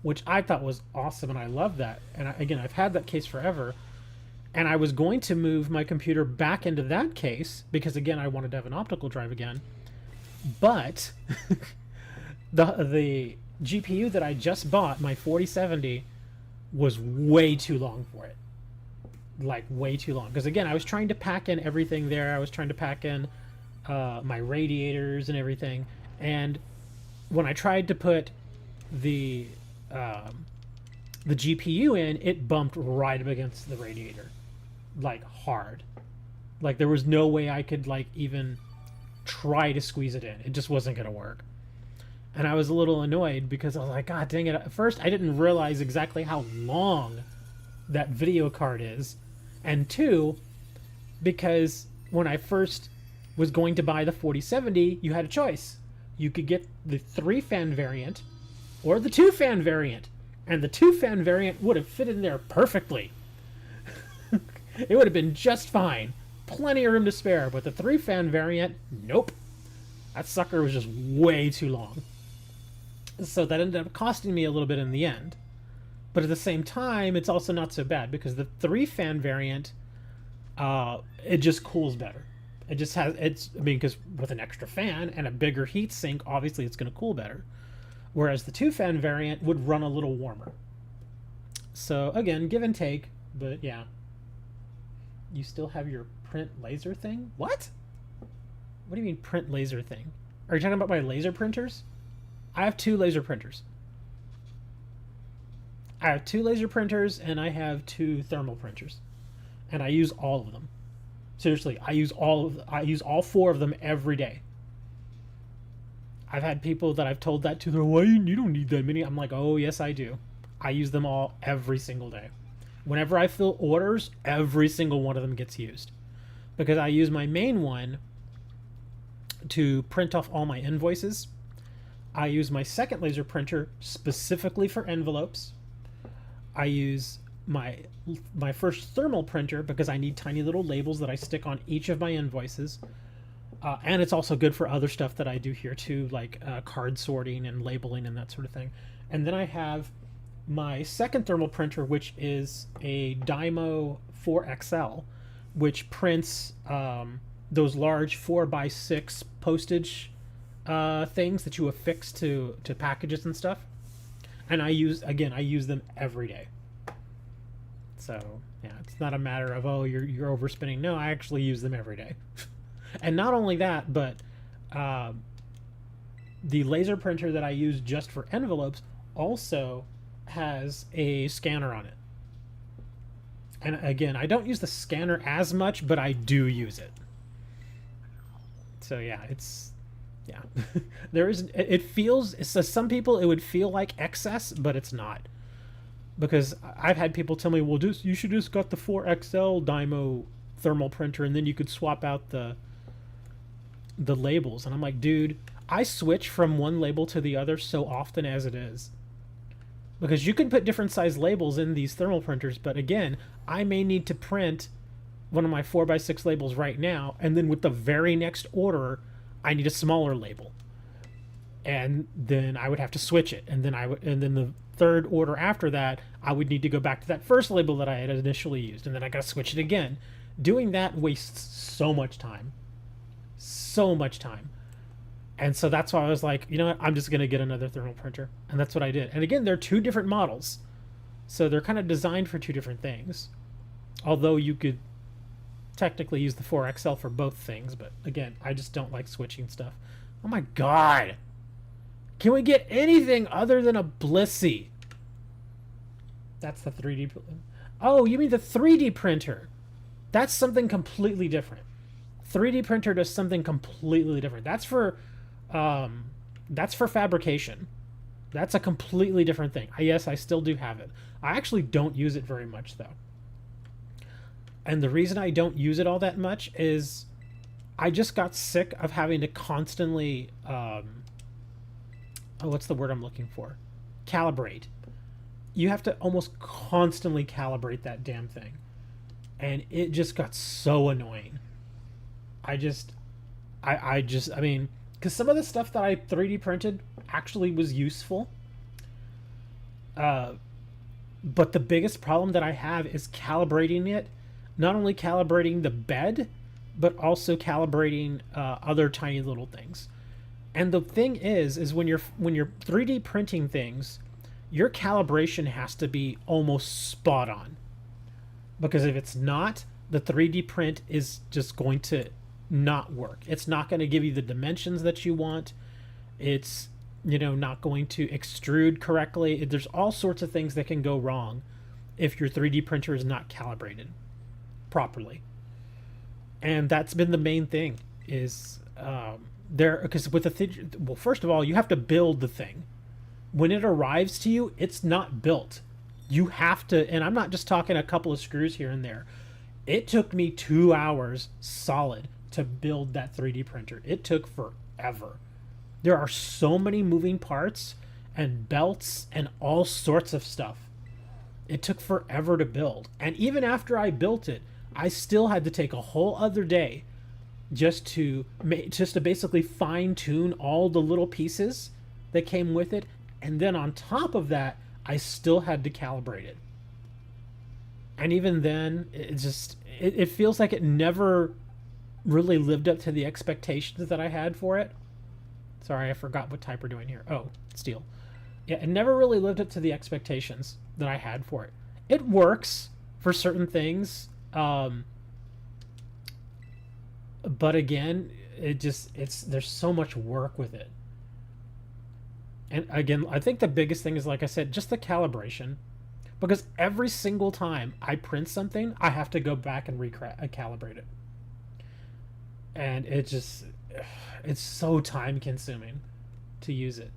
Speaker 1: which I thought was awesome, and I love that. And again, I've had that case forever, and I was going to move my computer back into that case because again, I wanted to have an optical drive again, but the GPU that I just bought, my 4070, was way too long for it. Like way too long, because again, I was trying to pack in everything there. I was trying to pack in my radiators and everything, and when I tried to put the GPU in, it bumped right up against the radiator, like hard. Like there was no way I could like even try to squeeze it in. It just wasn't gonna work. And I was a little annoyed because I was like, God dang it. At first, I didn't realize exactly how long that video card is. And two, because when I first was going to buy the 4070, you had a choice. You could get the 3-fan variant or the 2-fan variant. And the 2-fan variant would have fit in there perfectly. It would have been just fine. Plenty of room to spare. But the 3-fan variant, nope. That sucker was just way too long. So that ended up costing me a little bit in the end. But at the same time, it's also not so bad because the 3-fan variant, it just cools better. It just has, I mean, because with an extra fan and a bigger heat sink, obviously it's going to cool better. Whereas the 2-fan variant would run a little warmer. So again, give and take, but yeah. You still have your print laser thing? What? What do you mean print laser thing? Are you talking about my laser printers? I have 2 laser printers. I have 2 laser printers and I have 2 thermal printers, and I use all of them. Seriously, I use all 4 of them every day. I've had people that I've told that to. They're like, you don't need that many. I'm like, oh yes, I do. I use them all every single day. Whenever I fill orders, every single one of them gets used, because I use my main one to print off all my invoices. I use my second laser printer specifically for envelopes. I use my first thermal printer because I need tiny little labels that I stick on each of my invoices. And it's also good for other stuff that I do here too, like card sorting and labeling and that sort of thing. And then I have my second thermal printer, which is a Dymo 4XL, which prints those large 4x6 postage things that you affix to packages and stuff. And I use them every day. So yeah, it's not a matter of, oh, you're overspending. No, I actually use them every day. And not only that, but the laser printer that I use just for envelopes also has a scanner on it. And again, I don't use the scanner as much, but I do use it. So yeah, it's, yeah. There is, it feels, so some people it would feel like excess, but it's not. Because I've had people tell me, well, you should just got the 4XL Dymo thermal printer and then you could swap out the labels. And I'm like, dude, I switch from one label to the other so often as it is. Because you can put different size labels in these thermal printers, but again, I may need to print one of my 4x6 labels right now, and then with the very next order, I need a smaller label. And then I would have to switch it, and then the third order after that, I would need to go back to that first label that I had initially used, and then I gotta switch it again. Doing that wastes so much time. So much time. And so that's why I was like, you know what, I'm just going to get another thermal printer. And that's what I did. And again, they're two different models. So they're kind of designed for two different things. Although you could technically use the 4XL for both things. But again, I just don't like switching stuff. Oh my God. Can we get anything other than a Blissey? That's the 3D. Oh, you mean the 3D printer. That's something completely different. 3D printer does something completely different. That's for fabrication. That's a completely different thing. Yes, I still do have it. I actually don't use it very much though. And the reason I don't use it all that much is I just got sick of having to constantly, what's the word I'm looking for? Calibrate. You have to almost constantly calibrate that damn thing. And it just got so annoying. I mean, because some of the stuff that I 3D printed actually was useful. But the biggest problem that I have is calibrating it. Not only calibrating the bed, but also calibrating other tiny little things. And the thing is when you're 3D printing things, your calibration has to be almost spot on. Because if it's not, the 3D print is just going to not work. It's not going to give you the dimensions that you want. It's, not going to extrude correctly. There's all sorts of things that can go wrong if your 3D printer is not calibrated properly. And that's been the main thing is because with well, first of all, you have to build the thing. When it arrives to you, it's not built. You have to, and I'm not just talking a couple of screws here and there. It took me 2 hours solid to build that 3D printer. It took forever. There are so many moving parts and belts and all sorts of stuff. It took forever to build. And even after I built it, I still had to take a whole other day just to basically fine tune all the little pieces that came with it. And then on top of that, I still had to calibrate it. And even then, it feels like it never really lived up to the expectations that I had for it. Sorry, I forgot what type we're doing here. Oh, steel. Yeah, it never really lived up to the expectations that I had for it. It works for certain things. But again, there's so much work with it. And again, I think the biggest thing is, like I said, just the calibration. Because every single time I print something, I have to go back and recalibrate it. And it's so time consuming to use it.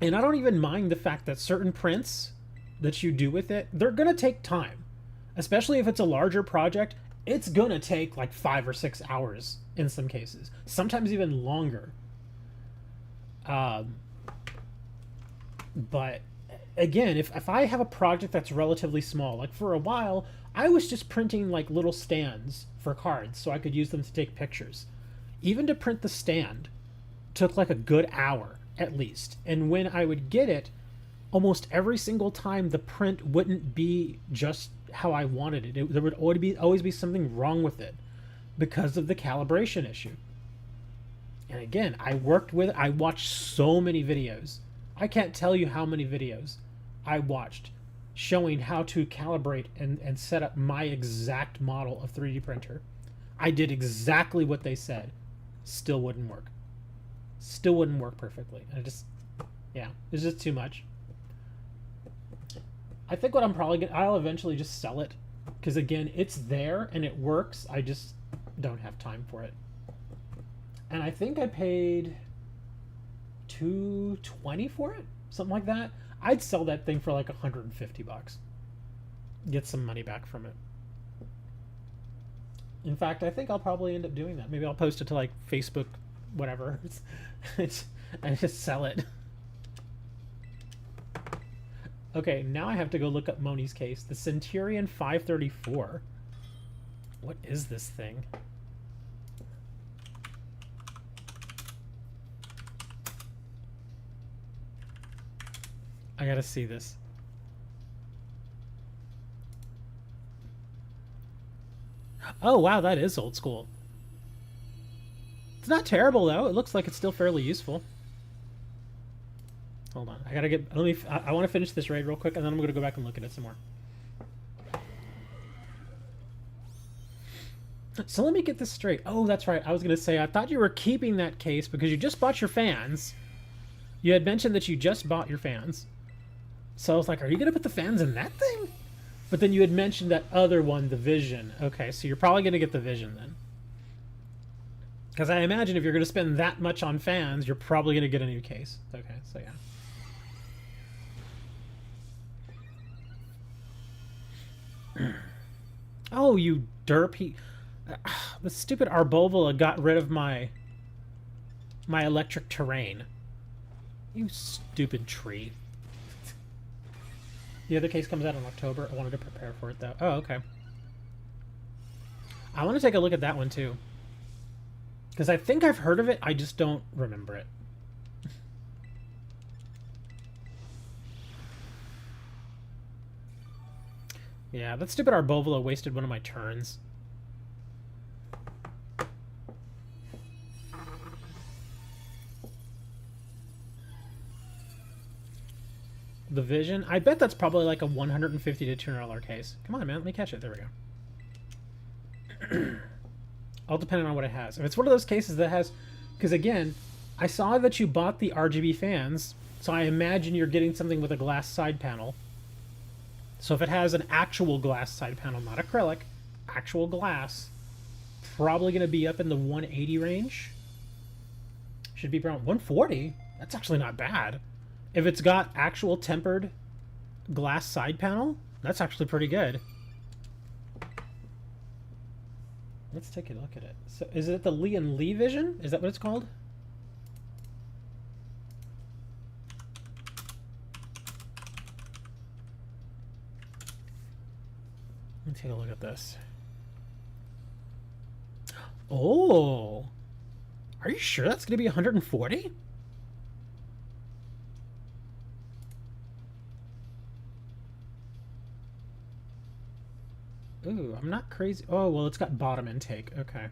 Speaker 1: And I don't even mind the fact that certain prints that you do with it, they're going to take time. Especially if it's a larger project, it's going to take like 5 or 6 hours in some cases. Sometimes even longer. But again, if I have a project that's relatively small, like for a while, I was just printing like little stands for cards so I could use them to take pictures. Even to print the stand took like a good hour at least. And when I would get it, almost every single time the print wouldn't be just how I wanted it. There would always be something wrong with it because of the calibration issue. And again, I watched so many videos. I can't tell you how many videos I watched showing how to calibrate and set up my exact model of 3D printer. I did exactly what they said. Still wouldn't work. Still wouldn't work perfectly. And it's just too much. I think what I'm probably gonna, I'll eventually just sell it, because again, it's there and it works. I just don't have time for it. And I think I paid $220 for it, something like that. I'd sell that thing for like $150. Get some money back from it. In fact, I think I'll probably end up doing that. Maybe I'll post it to like Facebook, whatever, and just sell it. Okay, now I have to go look up Moni's case. The Centurion 534. What is this thing? I gotta see this. Oh, wow, that is old school. It's not terrible, though. It looks like it's still fairly useful. Hold on. I gotta get... I want to finish this raid real quick, and then I'm gonna go back and look at it some more. So let me get this straight. Oh, that's right. I was gonna say, I thought you were keeping that case because you just bought your fans. You had mentioned that you just bought your fans. So I was like, are you gonna put the fans in that thing? But then you had mentioned that other one, the Vision. Okay, so you're probably gonna get the Vision then. Because I imagine if you're gonna spend that much on fans, you're probably gonna get a new case. Okay, so yeah. Oh, you derp. The stupid Arbovola got rid of my electric terrain. You stupid tree. The other case comes out in October. I wanted to prepare for it, though. Oh, okay. I want to take a look at that one, too. Because I think I've heard of it, I just don't remember it. Yeah, that stupid Arbovola wasted one of my turns. The Vision? I bet that's probably like a $150 to $200 case. Come on, man. Let me catch it. There we go. All depending on what it has. If it's one of those cases that has... Because again, I saw that you bought the RGB fans, so I imagine you're getting something with a glass side panel. So if it has an actual glass side panel, not acrylic, actual glass, probably going to be up in the 180 range. Should be around 140. That's actually not bad. If it's got actual tempered glass side panel, that's actually pretty good. Let's take a look at it. So is it the Lee and Lee Vision? Is that what it's called? Let's take a look at this. Oh! Are you sure that's going to be 140? Ooh, I'm not crazy. Oh, well, it's got bottom intake. Okay.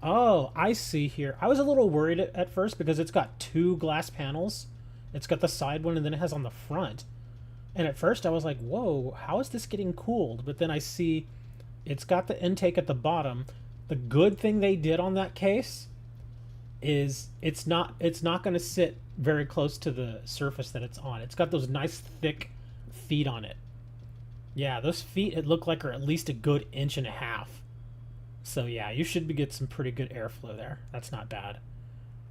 Speaker 1: Oh, I see here. I was a little worried at first because it's got two glass panels. It's got the side one and then it has on the front. And at first I was like, whoa, how is this getting cooled? But then I see it's got the intake at the bottom. The good thing they did on that case is it's not going to sit very close to the surface that it's on. It's got those nice thick feet on it. Yeah, those feet, it looked like, are at least a good 1.5 inches. So yeah, you should get some pretty good airflow there. That's not bad.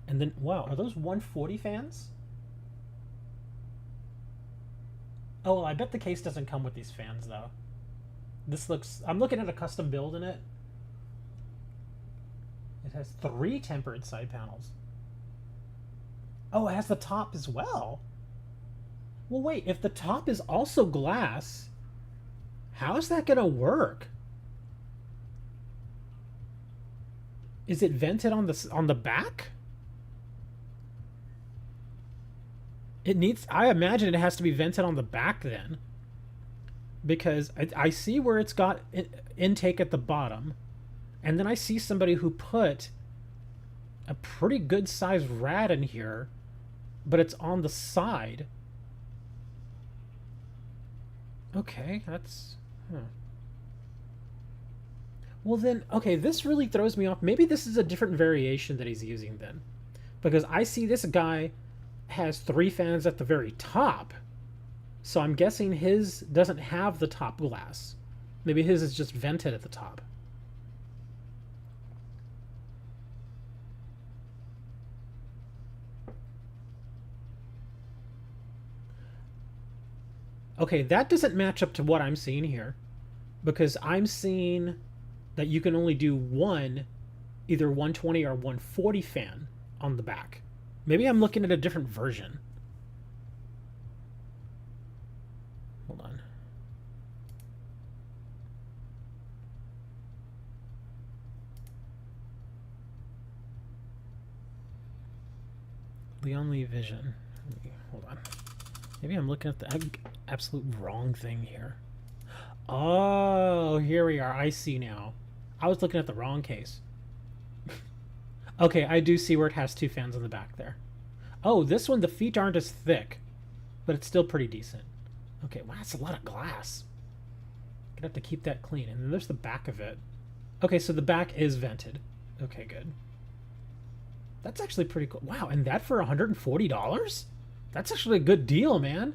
Speaker 1: And then, wow, are those 140 fans? Oh, well, I bet the case doesn't come with these fans, though. This looks... I'm looking at a custom build in it. It has 3 tempered side panels. Oh, it has the top as well. Well, wait, if the top is also glass... How is that going to work? Is it vented on the back? It needs... I imagine it has to be vented on the back then. Because I see where it's got intake at the bottom. And then I see somebody who put a pretty good sized rad in here. But it's on the side. Okay, that's... Huh. Well then, okay, this really throws me off. Maybe this is a different variation that he's using then. Because I see this guy has 3 fans at the very top. So I'm guessing his doesn't have the top glass. Maybe his is just vented at the top. Okay, that doesn't match up to what I'm seeing here, because I'm seeing that you can only do one, either 120 or 140 fan on the back. Maybe I'm looking at a different version. Hold on. Leon Lee Vision. Hold on. Maybe I'm looking at the absolute wrong thing here. Oh, here we are. I see now. I was looking at the wrong case. Okay, I do see where it has two fans on the back there. Oh, this one, the feet aren't as thick, but it's still pretty decent. Okay, wow, that's a lot of glass. Gonna have to keep that clean. And then there's the back of it. Okay, so the back is vented. Okay, good. That's actually pretty cool. Wow, and that for $140? That's actually a good deal, man.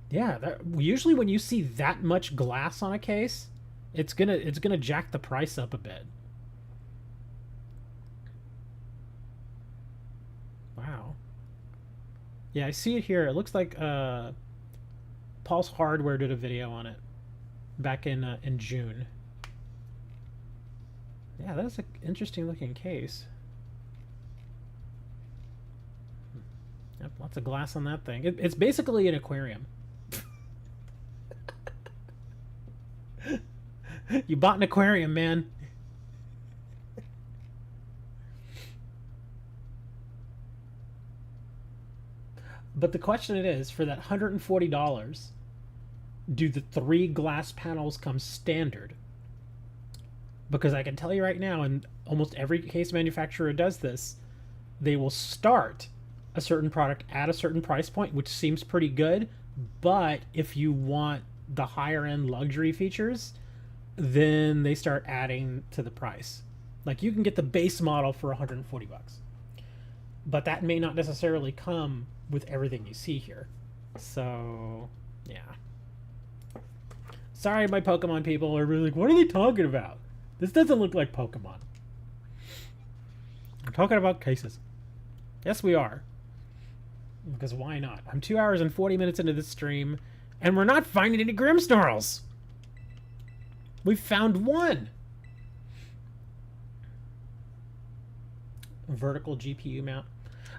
Speaker 1: Yeah, that, usually when you see that much glass on a case, it's gonna jack the price up a bit. Wow. Yeah, I see it here. It looks like Pulse Hardware did a video on it back in June. Yeah, that's an interesting looking case. Yep, lots of glass on that thing. It's basically an aquarium. You bought an aquarium, man. But the question it is, for that $140, do the 3 glass panels come standard? Because I can tell you right now, and almost every case manufacturer does this, they will start a certain product at a certain price point, which seems pretty good, but if you want the higher end luxury features, then they start adding to the price. Like, you can get the base model for 140 bucks, but that may not necessarily come with everything you see here. So yeah, sorry, my Pokemon people are really like, what are they talking about? This doesn't look like Pokemon. I'm talking about cases. Yes, we are. Because why not? I'm 2 hours and 40 minutes into this stream, and we're not finding any Grimsnarls. We've found one. Vertical GPU mount.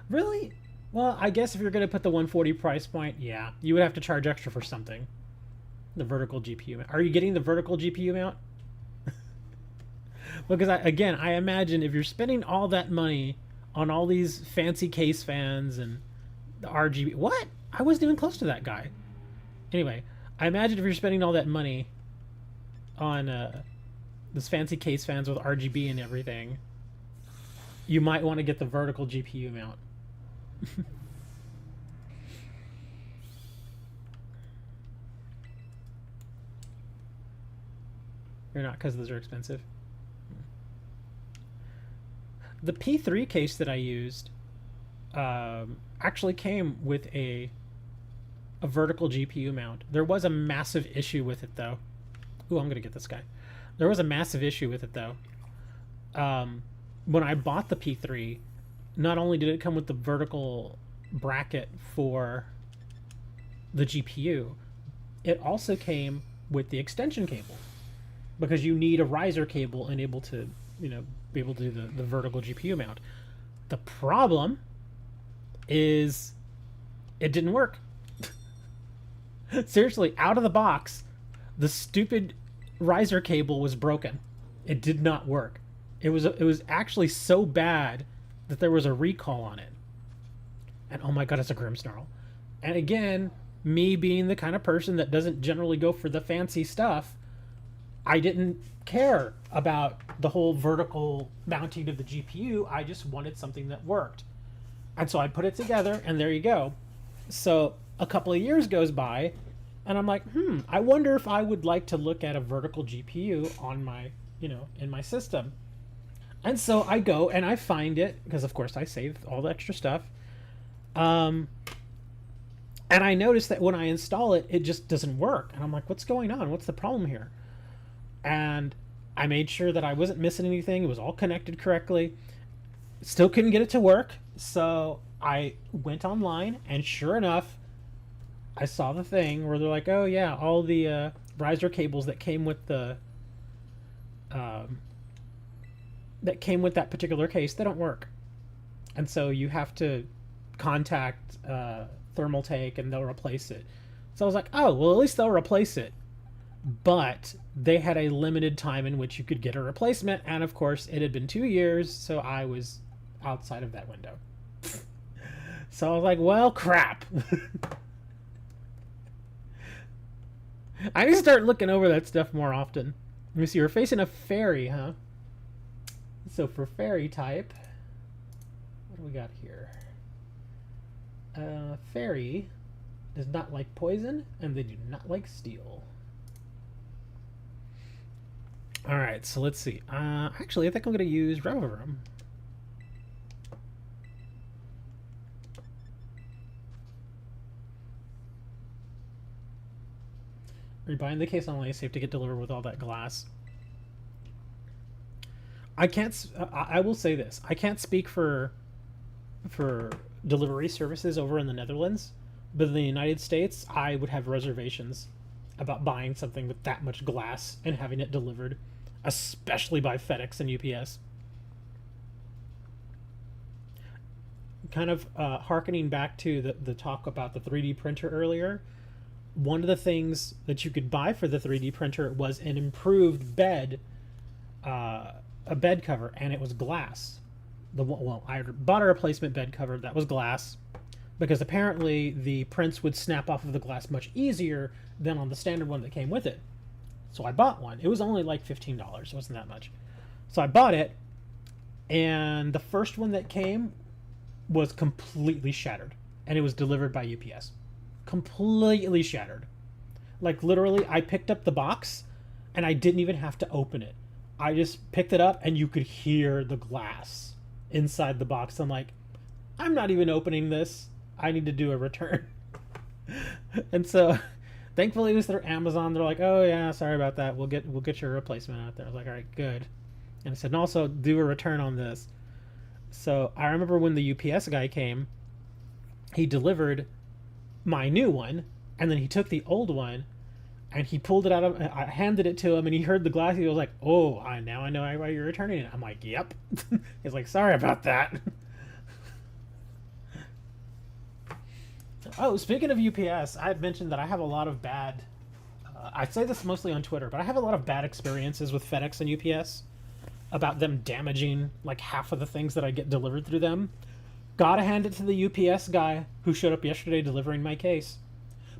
Speaker 1: Really? Well, I guess if you're going to put the 140 price point, yeah, you would have to charge extra for something. The vertical GPU mount. Are you getting the vertical GPU mount? Because, I imagine if you're spending all that money on all these fancy case fans and the RGB... What? I wasn't even close to that guy. Anyway, I imagine if you're spending all that money on this fancy case fans with RGB and everything, you might want to get the vertical GPU mount. You're not, because those are expensive. The P3 case that I used actually came with a vertical GPU mount. There was a massive issue with it, though. Ooh, I'm going to get this guy. There was a massive issue with it, though. When I bought the P3, not only did it come with the vertical bracket for the GPU, it also came with the extension cable, because you need a riser cable and able to, be able to do the vertical GPU mount. The problem is it didn't work. Seriously, out of the box, the stupid riser cable was broken. It did not work. It was actually so bad that there was a recall on it. And oh my god, it's a Grimsnarl. And again, me being the kind of person that doesn't generally go for the fancy stuff, I didn't care about the whole vertical mounting of the GPU. I just wanted something that worked. And so I put it together, and there you go. So a couple of years goes by, and I'm like, I wonder if I would like to look at a vertical GPU on my, in my system. And so I go and I find it, because of course I saved all the extra stuff. And I noticed that when I install it, it just doesn't work. And I'm like, what's going on? What's the problem here? And I made sure that I wasn't missing anything. It was all connected correctly. Still couldn't get it to work. So I went online, and sure enough, I saw the thing where they're like, oh yeah, all the riser cables that came with the that particular case, they don't work. And so you have to contact Thermaltake, and they'll replace it. So I was like, oh, well, at least they'll replace it. But they had a limited time in which you could get a replacement, and of course it had been 2 years, so I was outside of that window. So I was like, well, crap. I need to start looking over that stuff more often. Let me see, we're facing a fairy, huh? So for fairy type, what do we got here? Fairy does not like poison, and they do not like steel. Alright, so let's see. Actually, I think I'm going to use Reverum. Are you buying the case only? Safe to get delivered with all that glass. I can't. I will say this. I can't speak for delivery services over in the Netherlands, but in the United States, I would have reservations about buying something with that much glass and having it delivered, especially by FedEx and UPS. Kind of hearkening back to the talk about the 3D printer earlier, one of the things that you could buy for the 3D printer was an improved bed, a bed cover, and it was glass. I bought a replacement bed cover that was glass, because apparently the prints would snap off of the glass much easier than on the standard one that came with it. So I bought one. It was only like $15. It wasn't that much. So I bought it, and the first one that came was completely shattered, and it was delivered by UPS. Completely shattered. Like, literally, I picked up the box, and I didn't even have to open it. I just picked it up, and you could hear the glass inside the box. I'm like, I'm not even opening this. I need to do a return. And so, thankfully, it was through Amazon. They're like, oh yeah, sorry about that. We'll get your replacement out there. I was like, all right, good. And I said, and also do a return on this. So I remember when the UPS guy came, he delivered my new one, and then he took the old one, and he pulled it out of. I handed it to him, and he heard the glass. He was like, "Oh, now I know why you're returning it." I'm like, "Yep." He's like, "Sorry about that." Oh, speaking of UPS, I had mentioned that I have a lot of bad. I say this mostly on Twitter, but I have a lot of bad experiences with FedEx and UPS about them damaging like half of the things that I get delivered through them. Gotta hand it to the UPS guy who showed up yesterday delivering my case.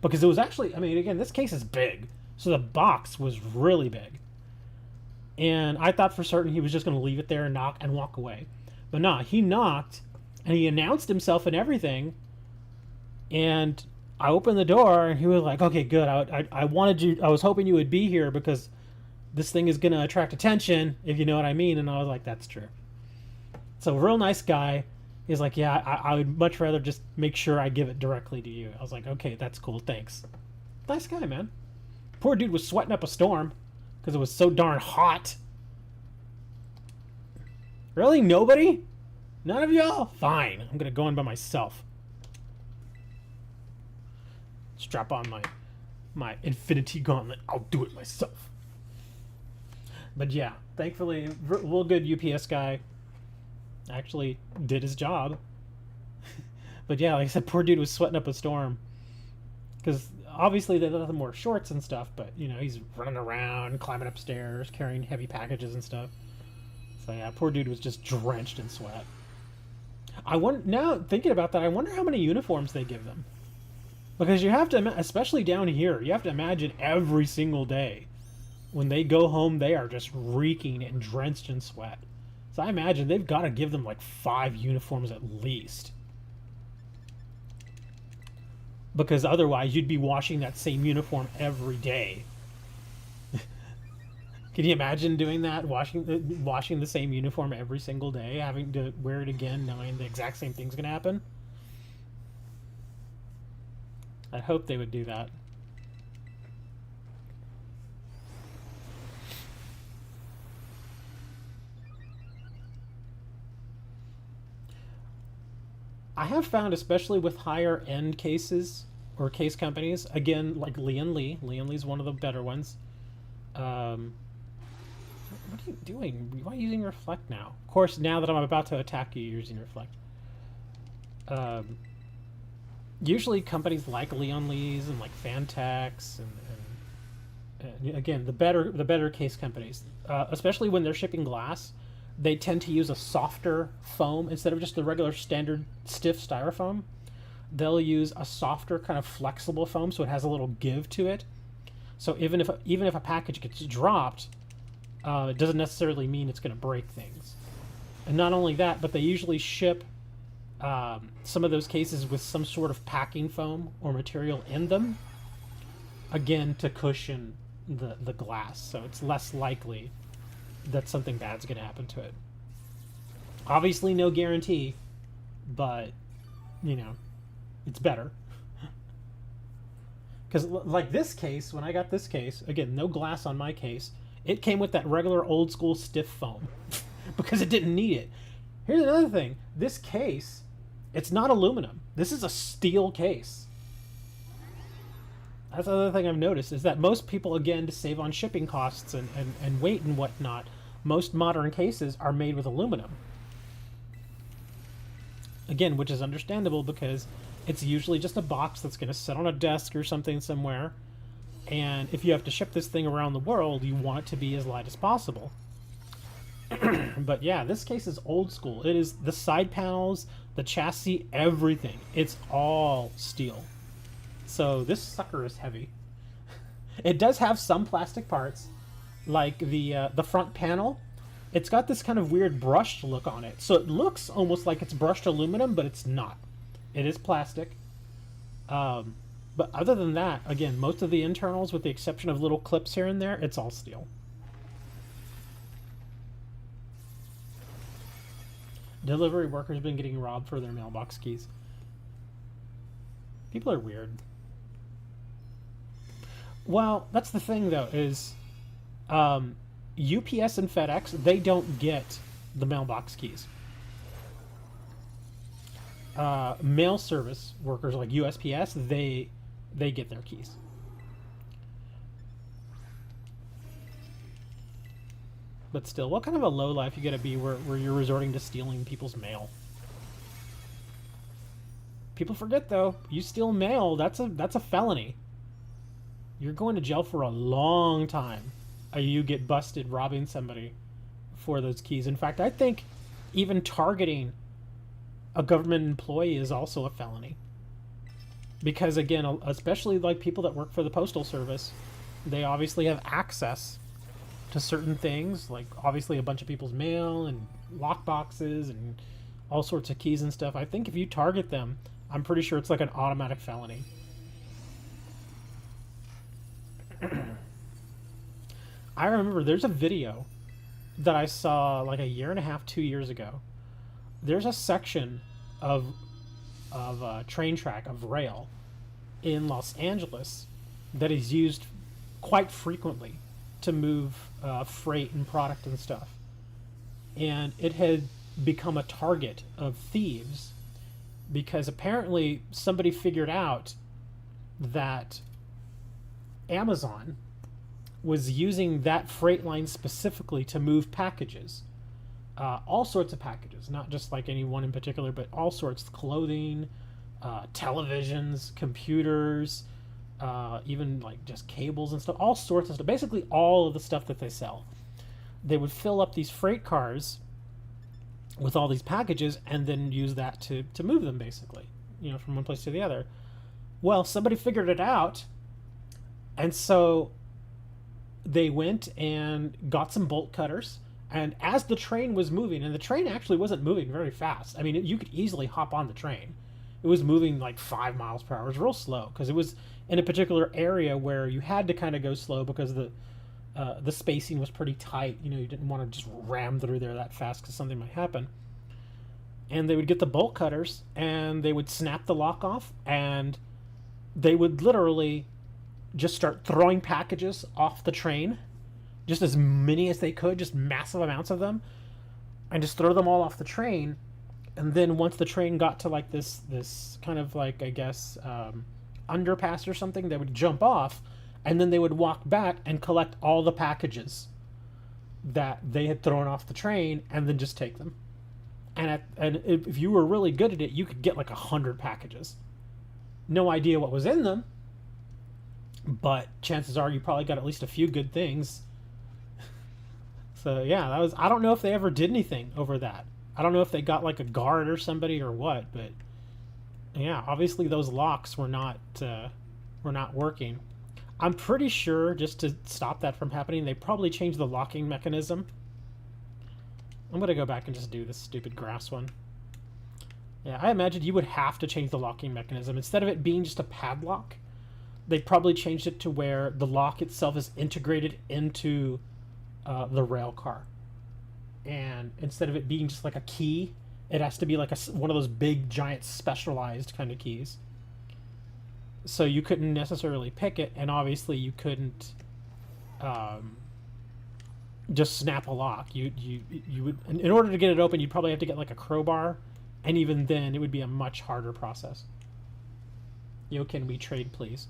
Speaker 1: Because it was actually, I mean, again, this case is big. So the box was really big. And I thought for certain he was just going to leave it there and knock and walk away. But nah, he knocked, and he announced himself and everything. And I opened the door, and he was like, okay, good. I wanted you, I was hoping you would be here because this thing is going to attract attention, if you know what I mean. And I was like, that's true. So, real nice guy. He's like, yeah, I would much rather just make sure I give it directly to you. I was like, okay, that's cool, thanks. Nice guy, man. Poor dude was sweating up a storm because it was so darn hot. Really? Nobody? None of y'all? Fine. I'm going to go in by myself. Strap on my infinity gauntlet. I'll do it myself. But yeah, thankfully, real good UPS guy. Actually did his job. But yeah, like I said, poor dude was sweating up a storm because obviously they let him wear shorts and stuff, but you know, he's running around, climbing upstairs, carrying heavy packages and stuff. So yeah, poor dude was just drenched in sweat. I wonder, now thinking about that, I wonder how many uniforms they give them, because you have to, especially down here, you have to imagine every single day when they go home they are just reeking and drenched in sweat. So I imagine they've got to give them like 5 uniforms at least. Because otherwise you'd be washing that same uniform every day. Can you imagine doing that? Washing the same uniform every single day, having to wear it again, knowing the exact same thing's going to happen? I hope they would do that. I have found, especially with higher end cases or case companies, again, like Lian Lee's one of the better ones. What are you doing? Why are you using Reflect now? Of course, now that I'm about to attack you, you're using Reflect. Usually companies like Lee's and like Fantex and again, the better case companies, especially when they're shipping glass, they tend to use a softer foam instead of just the regular standard stiff styrofoam. They'll use a softer kind of flexible foam, so it has a little give to it. So even if a package gets dropped, it doesn't necessarily mean it's going to break things. And not only that, but they usually ship some of those cases with some sort of packing foam or material in them, again, to cushion the glass, so it's less likely that something bad's going to happen to it. Obviously, no guarantee, but, you know, it's better. Because, like this case, when I got this case, again, no glass on my case, it came with that regular old school stiff foam because it didn't need it. Here's another thing. This case, it's not aluminum. This is a steel case. That's another thing I've noticed, is that most people, again, to save on shipping costs and weight and whatnot, most modern cases are made with aluminum. Again, which is understandable because it's usually just a box that's going to sit on a desk or something somewhere. And if you have to ship this thing around the world, you want it to be as light as possible. But yeah, this case is old school. It is the side panels, the chassis, everything. It's all steel. So this sucker is heavy. It does have some plastic parts, like the front panel. It's got this kind of weird brushed look on it. So it looks almost like it's brushed aluminum, but it's not. It is plastic. But other than that, again, most of the internals, with the exception of little clips here and there, it's all steel. Delivery workers have been getting robbed for their mailbox keys. People are weird. Well, that's the thing, though, is UPS and FedEx, they don't get the mailbox keys. Mail service workers like USPS, they get their keys. But still, what kind of a lowlife you gotta be where you're resorting to stealing people's mail? People forget, though, you steal mail, that's a felony. You're going to jail for a long time. You get busted robbing somebody for those keys. In fact, I think even targeting a government employee is also a felony. Because, again, especially like people that work for the Postal Service, they obviously have access to certain things, like obviously a bunch of people's mail and lock boxes and all sorts of keys and stuff. I think if you target them, I'm pretty sure it's like an automatic felony. I remember there's a video that I saw like a year and a half, 2 years ago. There's a section of train track, of rail, in Los Angeles that is used quite frequently to move freight and product and stuff. And it had become a target of thieves because apparently somebody figured out that Amazon was using that freight line specifically to move packages. All sorts of packages, not just like any one in particular, but all sorts: clothing, televisions, computers, even like just cables and stuff, all sorts of stuff. Basically all of the stuff that they sell. They would fill up these freight cars with all these packages and then use that to move them, basically, you know, from one place to the other. Well, somebody figured it out, and so they went and got some bolt cutters. And as the train was moving, and the train actually wasn't moving very fast. I mean, you could easily hop on the train. It was moving like 5 miles per hour. It was real slow because it was in a particular area where you had to kind of go slow because the spacing was pretty tight. You know, you didn't want to just ram through there that fast because something might happen. And they would get the bolt cutters and they would snap the lock off, and they would literally just start throwing packages off the train, just as many as they could, just massive amounts of them, and just throw them all off the train. And then once the train got to like this kind of like, I guess, underpass or something, they would jump off, and then they would walk back and collect all the packages that they had thrown off the train, and then just take them. And if you were really good at it, you could get like 100 packages. No idea what was in them, but chances are you probably got at least a few good things. So yeah, that was. I don't know if they ever did anything over that. I don't know if they got like a guard or somebody or what, but yeah, obviously those locks were not working. I'm pretty sure, just to stop that from happening, they probably changed the locking mechanism. I'm gonna go back and just do this stupid grass one. Yeah, I imagine you would have to change the locking mechanism. Instead of it being just a padlock, they probably changed it to where the lock itself is integrated into the rail car. And instead of it being just like a key, it has to be like one of those big, giant, specialized kind of keys. So you couldn't necessarily pick it, and obviously you couldn't just snap a lock. You would, in order to get it open, you'd probably have to get like a crowbar, and even then it would be a much harder process. Can we trade, please?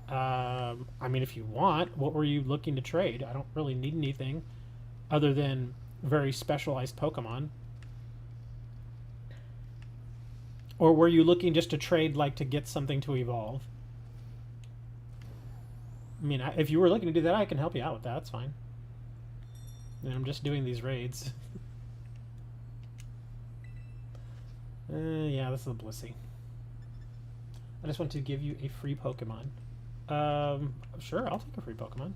Speaker 1: I mean, if you want, what were you looking to trade? I don't really need anything other than very specialized Pokemon. Or were you looking just to trade, like, to get something to evolve? I mean, if you were looking to do that, I can help you out with that. That's fine. And I'm just doing these raids. Yeah, this is a Blissey. I just want to give you a free Pokemon. Sure, I'll take a free Pokemon.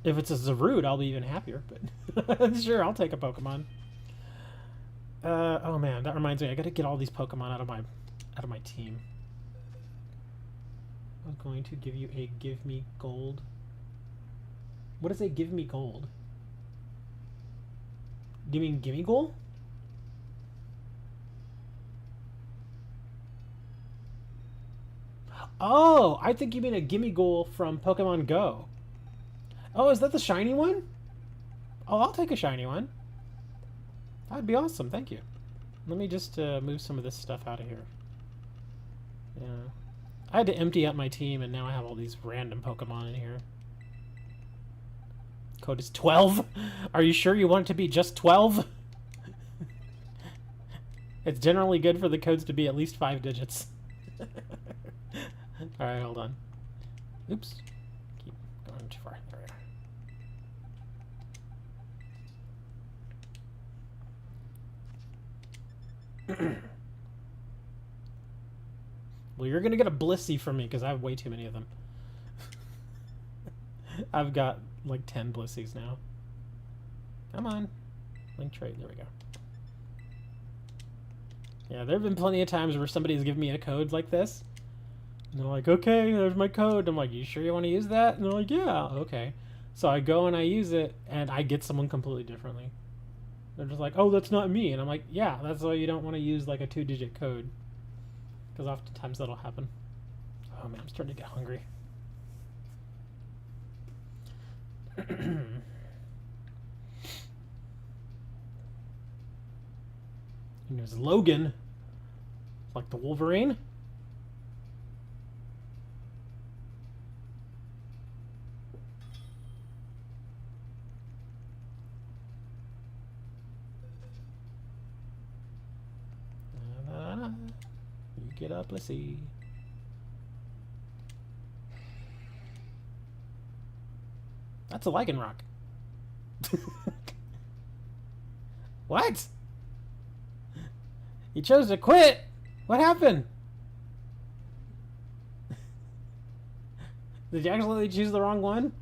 Speaker 1: If it's a Zarude, I'll be even happier, but sure, I'll take a Pokemon. Oh man, that reminds me, I gotta get all these Pokemon out of my team. I'm going to give you a Give Me Gold. What is a Give Me Gold? Do you mean Gimme Goal? Oh, I think you mean a Gimme Goal from Pokemon Go. Oh, is that the shiny one? Oh, I'll take a shiny one. That'd be awesome, thank you. Let me just move some of this stuff out of here. Yeah. I had to empty out my team, and now I have all these random Pokemon in here. Code is 12? Are you sure you want it to be just 12? It's generally good for the codes to be at least 5 digits. Alright, hold on. Oops. Keep going too far. There we are. Well, you're gonna get a Blissey from me because I have way too many of them. I've got like 10 Blisseys now. Come on. Link trade. There we go. Yeah, there have been plenty of times where somebody's given me a code like this. And they're like, okay, there's my code. I'm like, you sure you want to use that? And they're like, yeah, okay. So I go and I use it, and I get someone completely differently. They're just like, oh, that's not me. And I'm like, yeah, that's why you don't want to use like a 2-digit code. Because oftentimes that'll happen. Oh man, I'm starting to get hungry. And there's Logan. Like the Wolverine. You get up, let's see. That's a Lycanroc. What? You chose to quit? What happened? Did you actually choose the wrong one?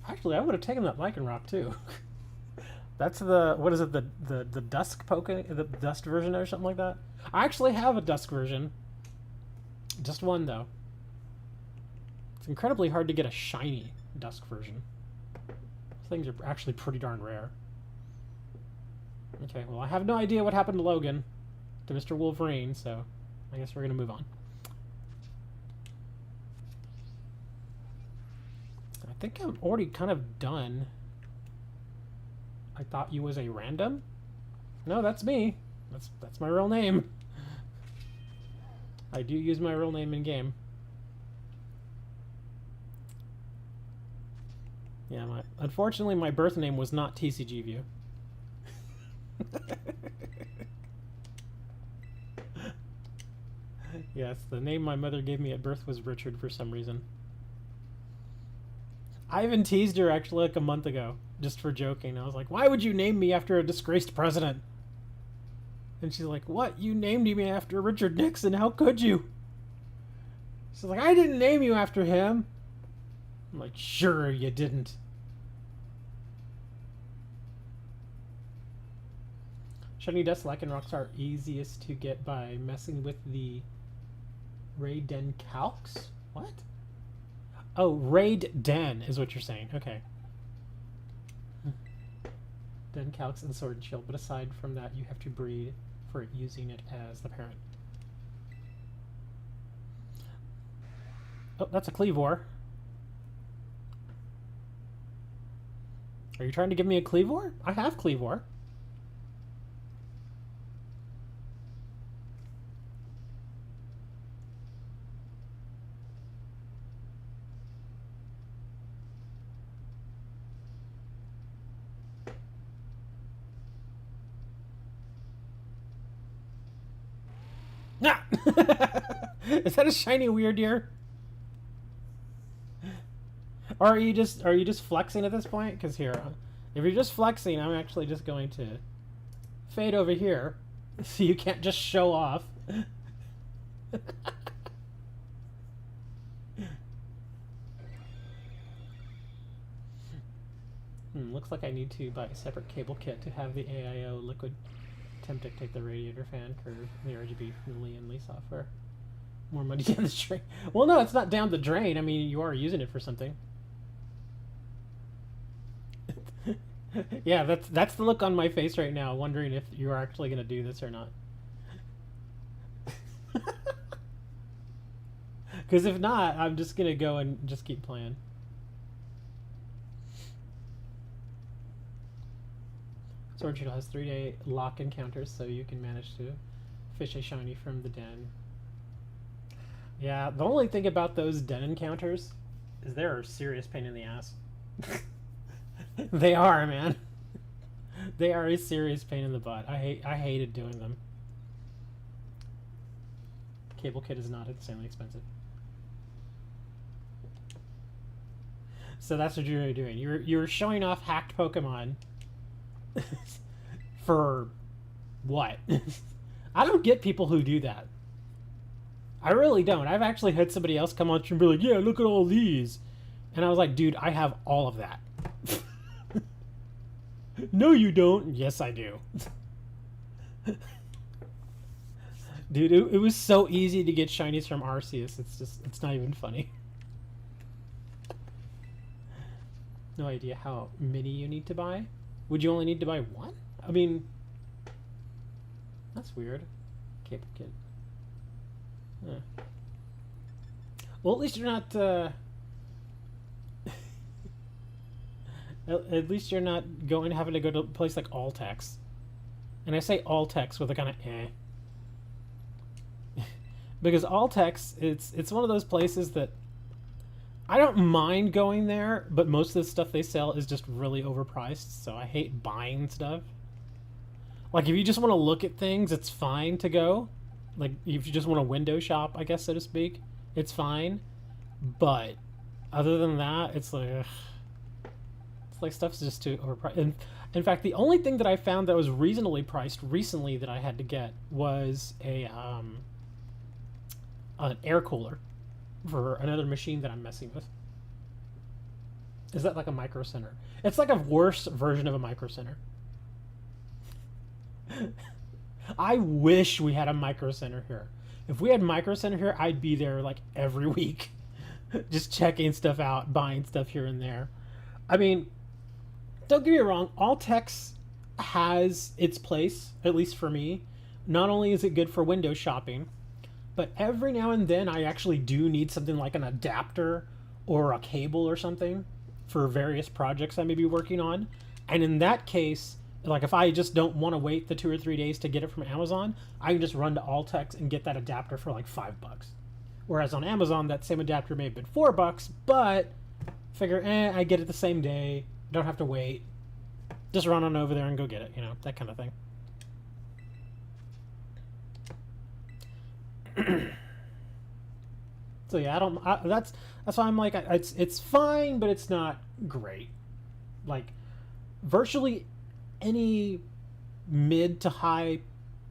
Speaker 1: Actually, I would have taken that Lycanroc too. That's the, what is it, the Dusk the Dusk version or something like that? I actually have a Dusk version. Just one though. It's incredibly hard to get a shiny Dusk version. things are actually pretty darn rare. Okay, well, I have no idea what happened to Logan, to Mr. Wolverine, so I guess we're going to move on. I think I'm already kind of done. I thought you was a random? No, that's me. That's my real name. I do use my real name in game. Yeah, unfortunately my birth name was not TCG View. Yes, the name my mother gave me at birth was Richard for some reason. I even teased her actually like a month ago, just for joking. I was like, why would you name me after a disgraced president? And she's like, what? You named me after Richard Nixon. How could you? She's like, I didn't name you after him. I'm like, sure you didn't. Shiny dust, lichen rocks are easiest to get by messing with the Raid Den calcs? What? Oh, Raid Den is what you're saying. Okay. Den calcs and Sword and Shield, but aside from that, you have to breed for using it as the parent. Oh, that's a Cleavor. Are you trying to give me a Cleavor? I have Cleavor. Nah! Is that a shiny weird deer? Or are you just flexing at this point? Because here, if you're just flexing, I'm actually just going to fade over here, so you can't just show off. Looks like I need to buy a separate cable kit to have the AIO liquid temp dictate the radiator fan curve, the RGB from Lee and Lee software. More money down the drain. Well, no, it's not down the drain. I mean, you are using it for something. Yeah, that's the look on my face right now, wondering if you're actually going to do this or not. Because if not, I'm just going to go and just keep playing. Sword Shield has 3-day lock encounters, so you can manage to fish a shiny from the den. Yeah, the only thing about those den encounters is they're a serious pain in the ass. They are, man. They are a serious pain in the butt. I hated doing them. Cable kit is not insanely expensive. So that's what you're doing. You're showing off hacked Pokemon. For what? I don't get people who do that. I really don't. I've actually had somebody else come on and be like, yeah, look at all these. And I was like, dude, I have all of that. No, you don't. Yes, I do. Dude, it was so easy to get shinies from Arceus. It's not even funny. No idea how many you need to buy. Would you only need to buy one? I mean, that's weird. Cable kit. Well, at least you're not, at least you're not having to go to a place like Altex. And I say Altex with a kind of because Altex, it's one of those places that I don't mind going there, but most of the stuff they sell is just really overpriced, so I hate buying stuff. Like, if you just want to look at things, it's fine to go. Like, if you just want to window shop, I guess, so to speak, it's fine. But other than that, it's like, ugh. It's like stuff's just too overpriced. And in fact, the only thing that I found that was reasonably priced recently that I had to get was an air cooler for another machine that I'm messing with. Is that like a Micro Center? It's like a worse version of a Micro Center. I wish we had a Micro Center here. If we had Micro Center here, I'd be there like every week. Just checking stuff out, buying stuff here and there. I mean, don't get me wrong, Altex has its place, at least for me. Not only is it good for window shopping, but every now and then I actually do need something like an adapter or a cable or something for various projects I may be working on. And in that case, like if I just don't want to wait the 2 or 3 days to get it from Amazon, I can just run to Altex and get that adapter for like $5. Whereas on Amazon, that same adapter may have been $4, but figure, I get it the same day, don't have to wait. Just run on over there and go get it, you know, that kind of thing. So yeah, that's why I'm like, it's fine, but it's not great. Like, virtually any mid to high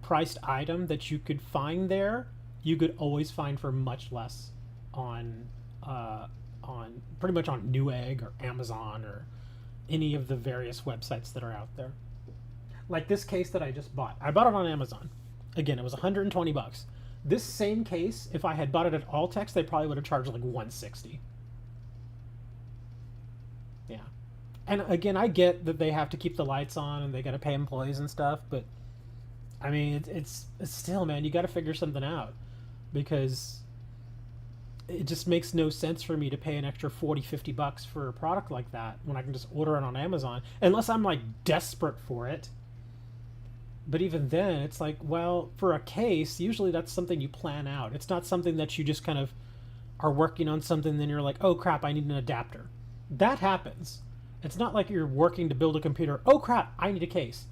Speaker 1: priced item that you could find there, you could always find for much less on pretty much on Newegg or Amazon or any of the various websites that are out there. Like this case that I just bought. I bought it on Amazon. Again, it was $120. This same case, if I had bought it at Altex, they probably would have charged like $160. Yeah. And again, I get that they have to keep the lights on and they got to pay employees and stuff, but I mean, it's still, man, you got to figure something out, because it just makes no sense for me to pay an extra $40-50 for a product like that when I can just order it on Amazon, unless I'm like desperate for it. But even then, it's like, well, for a case, usually that's something you plan out. It's not something that you just kind of are working on something, then you're like, oh crap, I need an adapter. That happens. It's not like you're working to build a computer. Oh crap, I need a case.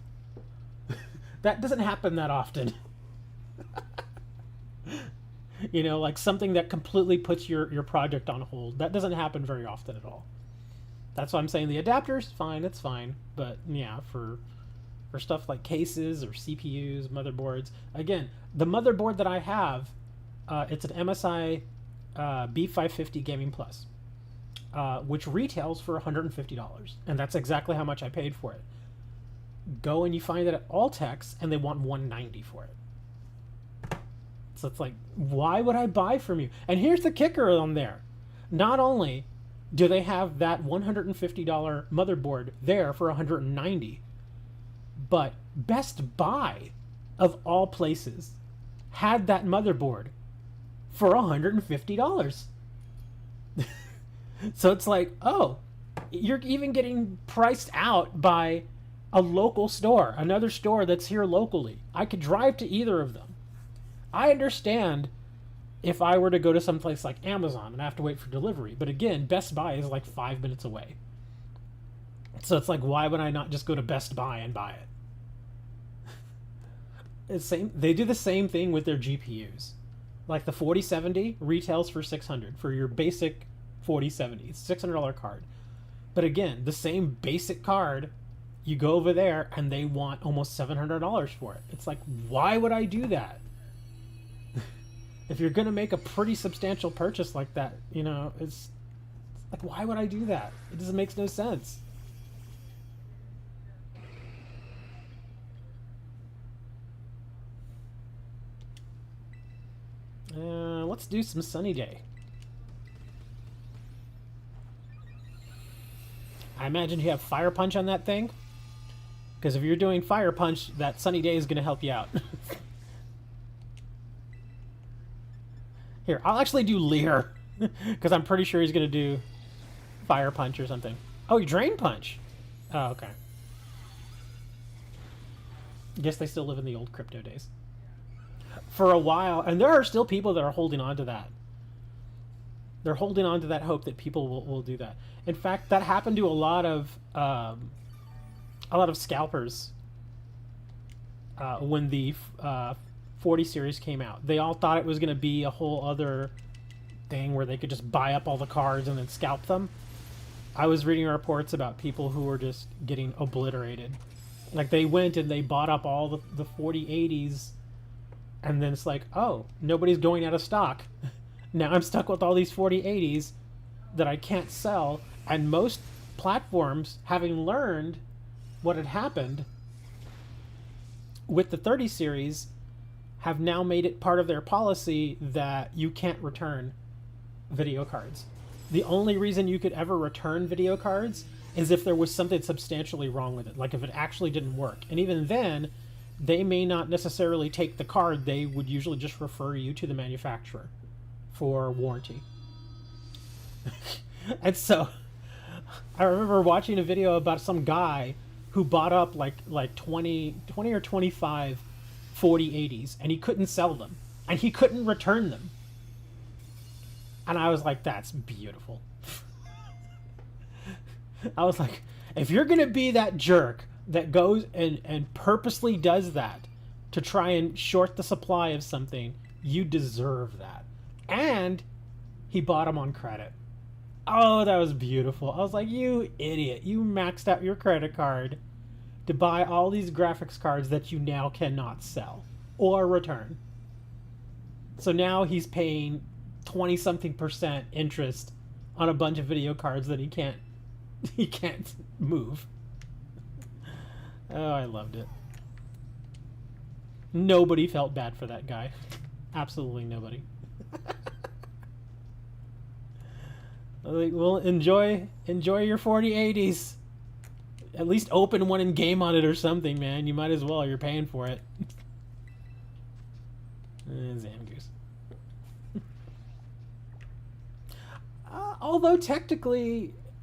Speaker 1: That doesn't happen that often. You know, like something that completely puts your project on hold. That doesn't happen very often at all. That's why I'm saying the adapter's fine, it's fine. But yeah, for stuff like cases or CPUs, motherboards. Again, the motherboard that I have, it's an MSI B550 Gaming Plus, which retails for $150. And that's exactly how much I paid for it. Go and you find it at Altex, and they want $190 for it. So it's like, why would I buy from you? And here's the kicker on there. Not only do they have that $150 motherboard there for $190, but Best Buy, of all places, had that motherboard for $150. So it's like, oh, you're even getting priced out by a local store, another store that's here locally. I could drive to either of them. I understand if I were to go to some place like Amazon and I have to wait for delivery, but again, Best Buy is like 5 minutes away. So it's like, why would I not just go to Best Buy and buy it? They do the same thing with their GPUs. Like the 4070 retails for $600 for your basic 4070. It's a $600 card. But again, the same basic card, you go over there and they want almost $700 for it. It's like, why would I do that? If you're going to make a pretty substantial purchase like that, you know, it's like, why would I do that? It just makes no sense. Let's do some Sunny Day. I imagine you have Fire Punch on that thing, because if you're doing Fire Punch, that Sunny Day is going to help you out. Here, I'll actually do Leer, because I'm pretty sure he's going to do Fire Punch or something. Oh, you Drain Punch. Oh, okay. Guess they still live in the old crypto days. For a while, and there are still people that are holding on to that. They're holding on to that hope that people will do that. In fact, that happened to a lot of scalpers when the 40 series came out. They all thought it was going to be a whole other thing where they could just buy up all the cards and then scalp them. I was reading reports about people who were just getting obliterated. Like, they went and they bought up all the 4080s, and then it's like, oh, nobody's going out of stock. Now I'm stuck with all these 4080s that I can't sell, and most platforms, having learned what had happened with the 30 series, have now made it part of their policy that you can't return video cards. The only reason you could ever return video cards is if there was something substantially wrong with it, like if it actually didn't work. And even then, they may not necessarily take the card. They would usually just refer you to the manufacturer for warranty. And so I remember watching a video about some guy who bought up like 20 or 25 4080s, and he couldn't sell them, and he couldn't return them. And I was like, that's beautiful. I was like, if you're going to be that jerk that goes and purposely does that to try and short the supply of something, you deserve that. And he bought them on credit. Oh, that was beautiful. I was like, you idiot. You maxed out your credit card to buy all these graphics cards that you now cannot sell or return. So now he's paying 20-something% interest on a bunch of video cards that he can't move. Oh, I loved it. Nobody felt bad for that guy. Absolutely nobody. Like, well, enjoy your 4080s. At least open one and game on it or something, man. You might as well. You're paying for it. Zangoose.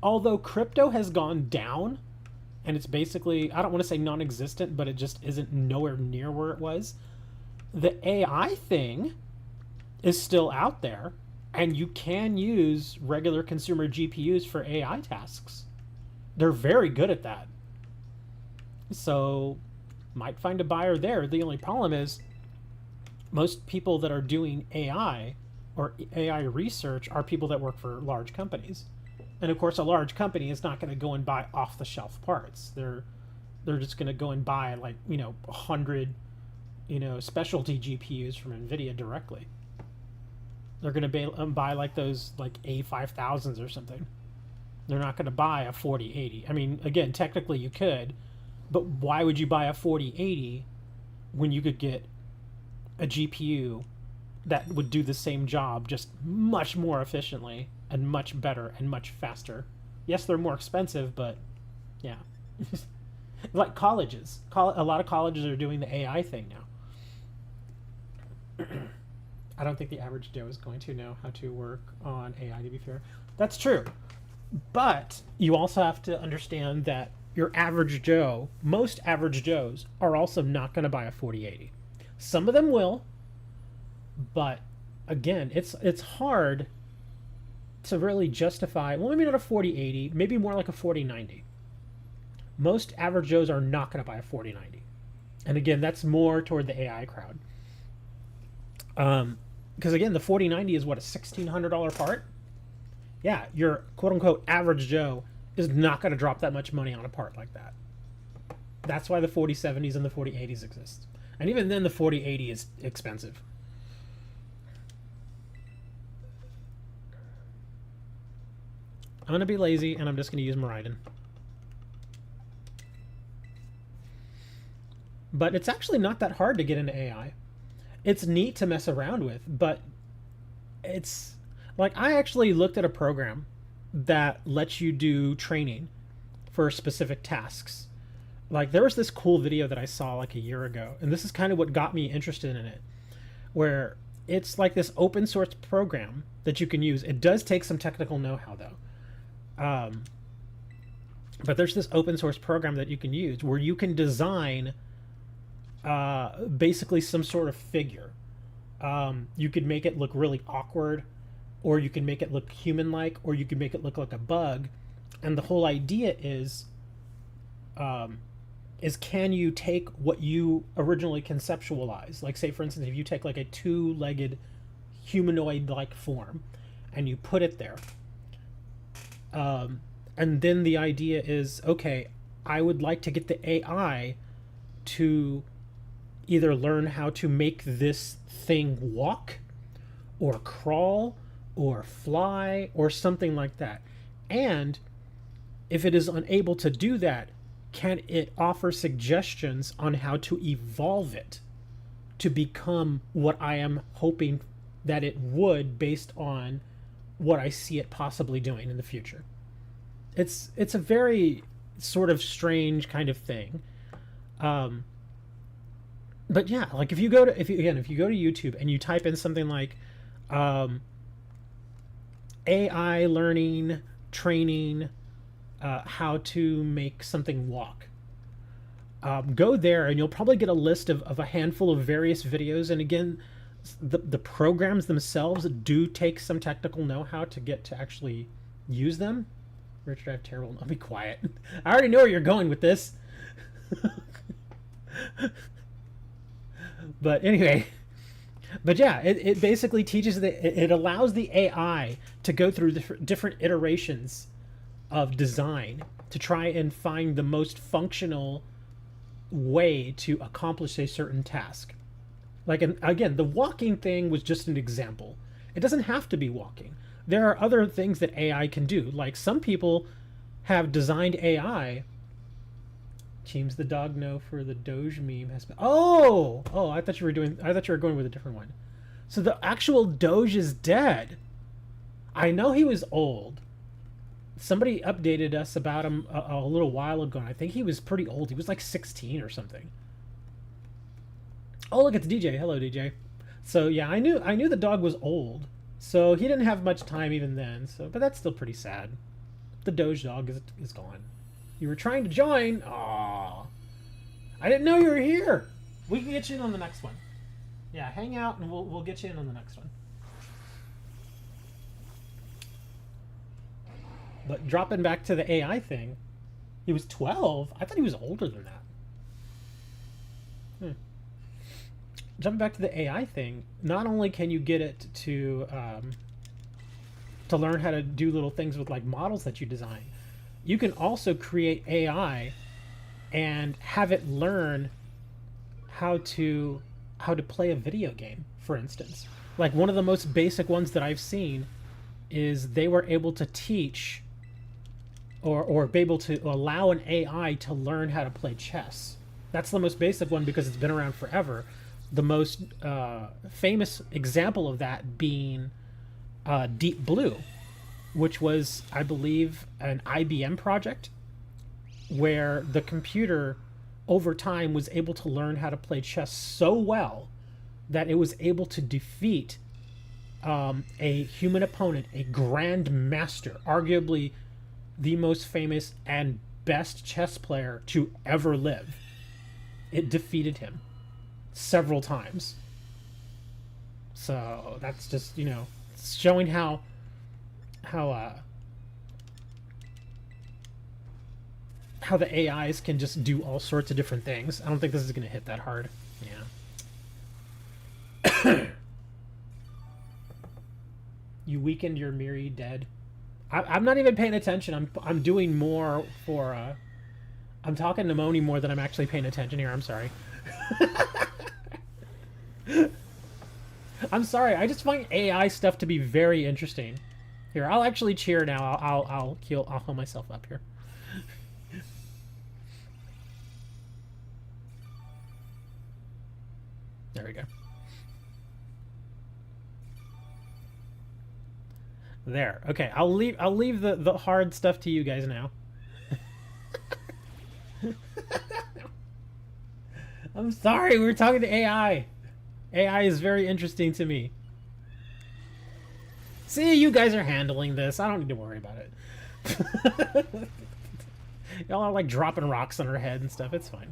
Speaker 1: Although crypto has gone down, and it's basically, I don't want to say non-existent, but it just isn't nowhere near where it was, the AI thing is still out there, and you can use regular consumer GPUs for AI tasks. They're very good at that. So, might find a buyer there. The only problem is, most people that are doing AI or AI research are people that work for large companies. And of course, a large company is not going to go and buy off-the-shelf parts. They're just going to go and buy 100, specialty GPUs from NVIDIA directly. They're going to buy like those A5000s or something. They're not going to buy a 4080. I mean, again, technically you could, but why would you buy a 4080 when you could get a GPU that would do the same job just much more efficiently and much better and much faster? Yes, they're more expensive, but yeah. Like colleges. A lot of colleges are doing the AI thing now. I don't think the average Joe is going to know how to work on AI, to be fair. That's true. But you also have to understand that your average Joe, most average Joes, are also not going to buy a 4080. Some of them will, but again, it's hard to really justify, well, maybe not a 4080, maybe more like a 4090. Most average Joes are not going to buy a 4090. And again, that's more toward the AI crowd. Because again, the 4090 is what, a $1,600 part? Yeah, your quote-unquote average Joe is not going to drop that much money on a part like that. That's why the 4070s and the 4080s exist. And even then, the 4080 is expensive. I'm going to be lazy, and I'm just going to use Meriden. But it's actually not that hard to get into AI. It's neat to mess around with, but it's... Like, I actually looked at a program that lets you do training for specific tasks. Like, there was this cool video that I saw like a year ago, and this is kind of what got me interested in it, where it's like this open source program that you can use. It does take some technical know-how, though. But there's this open source program that you can use where you can design basically some sort of figure. You could make it look really awkward, or you can make it look human-like, or you can make it look like a bug. And the whole idea is can you take what you originally conceptualized? Like, say, for instance, if you take like a two-legged humanoid-like form and you put it there, and then the idea is, okay, I would like to get the AI to either learn how to make this thing walk or crawl or fly or something like that. And if it is unable to do that, can it offer suggestions on how to evolve it to become what I am hoping that it would, based on what I see it possibly doing in the future. It's a very sort of strange kind of thing. Um, but yeah, like if you go to if you go to YouTube and you type in something like um, AI learning training how to make something walk, go there and you'll probably get a list of a handful of various videos. And again, the programs themselves do take some technical know-how to get to actually use them. Richard, I have terrible. I'll be quiet. I already know where you're going with this. But anyway, but yeah, it basically teaches it allows the AI to go through different iterations of design to try and find the most functional way to accomplish a certain task. Like, and again, the walking thing was just an example. It doesn't have to be walking. There are other things that AI can do. Like some people have designed AI. Teams the dog no for the Doge meme has been. Oh, I thought you were going with a different one. So the actual Doge is dead. I know he was old. Somebody updated us about him a little while ago, and I think he was pretty old. He was like 16 or something. Oh, look, it's DJ. Hello, DJ. So yeah, I knew the dog was old. So he didn't have much time even then. So, but that's still pretty sad. The Doge dog is gone. You were trying to join. Aww. I didn't know you were here. We can get you in on the next one. Yeah, hang out and we'll get you in on the next one. But dropping back to the AI thing, he was 12. I thought he was older than that. Jumping back to the AI thing, not only can you get it to learn how to do little things with like models that you design, you can also create AI and have it learn how to play a video game, for instance. Like one of the most basic ones that I've seen is they were able to teach or be able to allow an AI to learn how to play chess. That's the most basic one because it's been around forever. The most famous example of that being Deep Blue, which was, I believe, an IBM project where the computer over time was able to learn how to play chess so well that it was able to defeat a human opponent, a grand master, arguably the most famous and best chess player to ever live. It defeated him several times. So that's just, showing how the AIs can just do all sorts of different things. I don't think this is going to hit that hard. Yeah. You weakened your Miri dead. I'm not even paying attention. I'm doing more for I'm talking to Moni more than I'm actually paying attention here. I'm sorry. I'm sorry. I just find AI stuff to be very interesting. Here, I'll actually cheer now. I'll heal myself up here. There we go. There. Okay, I'll leave the hard stuff to you guys now. I'm sorry, we were talking to AI. AI is very interesting to me. See, you guys are handling this. I don't need to worry about it. Y'all are like dropping rocks on her head and stuff. It's fine.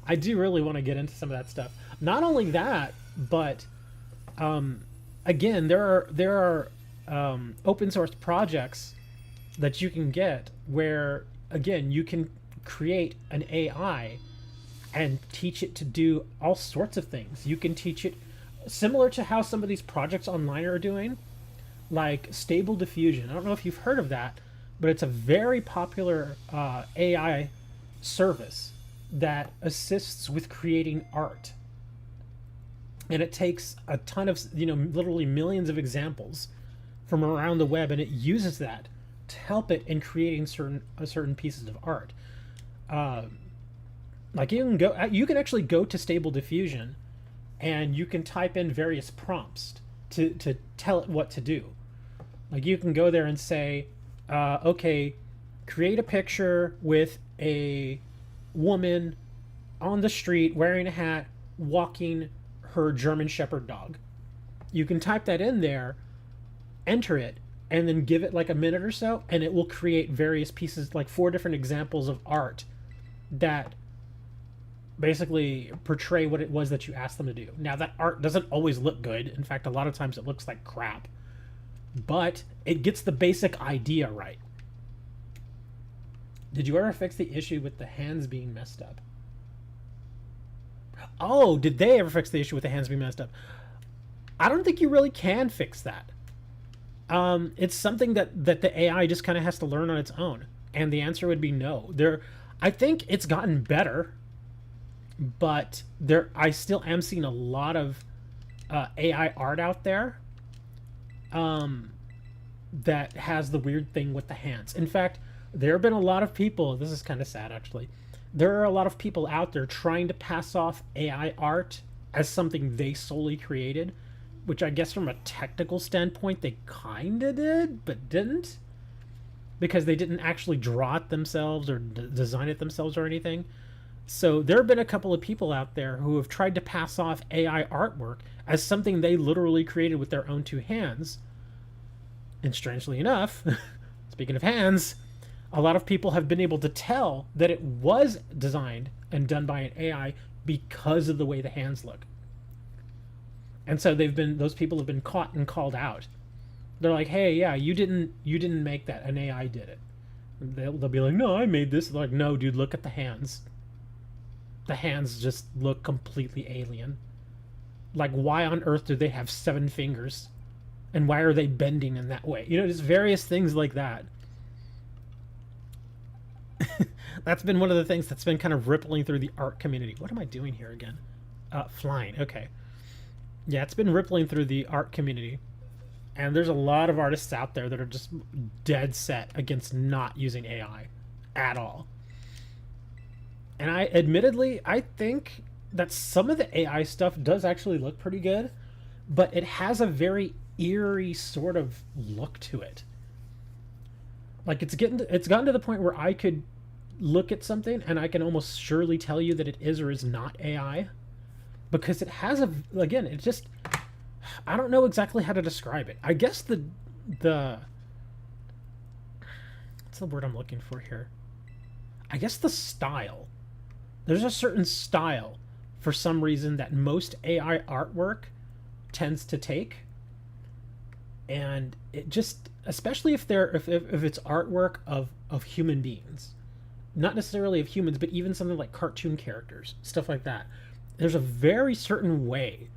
Speaker 1: I do really want to get into some of that stuff. Not only that, but again, there are open source projects that you can get where, again, you can create an AI and teach it to do all sorts of things. You can teach it similar to how some of these projects online are doing, like Stable Diffusion. I don't know if you've heard of that, but it's a very popular AI service that assists with creating art. And it takes a ton of, literally millions of examples from around the web, and it uses that to help it in creating certain pieces of art. Like you can actually go to Stable Diffusion, and you can type in various prompts to tell it what to do. Like you can go there and say, okay, create a picture with a woman on the street wearing a hat, walking her German Shepherd dog. You can type that in there, enter it, and then give it like a minute or so, and it will create various pieces, like 4 different examples of art that basically portray what it was that you asked them to do. Now, that art doesn't always look good. In fact, a lot of times it looks like crap. But it gets the basic idea right. Did you ever fix the issue with the hands being messed up? Oh, did they ever fix the issue with the hands being messed up? I don't think you really can fix that. It's something that the AI just kind of has to learn on its own. And the answer would be no. I think it's gotten better, but I still am seeing a lot of AI art out there that has the weird thing with the hands. In fact, there have been a lot of people, this is kind of sad actually, there are a lot of people out there trying to pass off AI art as something they solely created, which I guess from a technical standpoint they kind of did, but didn't, because they didn't actually draw it themselves or design it themselves or anything. So there have been a couple of people out there who have tried to pass off AI artwork as something they literally created with their own 2 hands. And strangely enough, speaking of hands, a lot of people have been able to tell that it was designed and done by an AI because of the way the hands look. And so those people have been caught and called out. They're like, hey, yeah, you didn't make that. An AI did it. They'll be like, no, I made this. They're like, no, dude, look at the hands. The hands just look completely alien. Like, why on earth do they have 7 fingers? And why are they bending in that way? You know, just various things like that. That's been one of the things that's been kind of rippling through the art community. What am I doing here again? Flying. Okay. Yeah, it's been rippling through the art community. And there's a lot of artists out there that are just dead set against not using AI at all. And I think that some of the AI stuff does actually look pretty good, but it has a very eerie sort of look to it. Like it's gotten to the point where I could look at something and I can almost surely tell you that it is or is not AI, because it has it just, I don't know exactly how to describe it. I guess the what's the word I'm looking for here? I guess the style. There's a certain style for some reason that most AI artwork tends to take. And it just, especially if it's artwork of human beings, not necessarily of humans, but even something like cartoon characters, stuff like that. There's a very certain way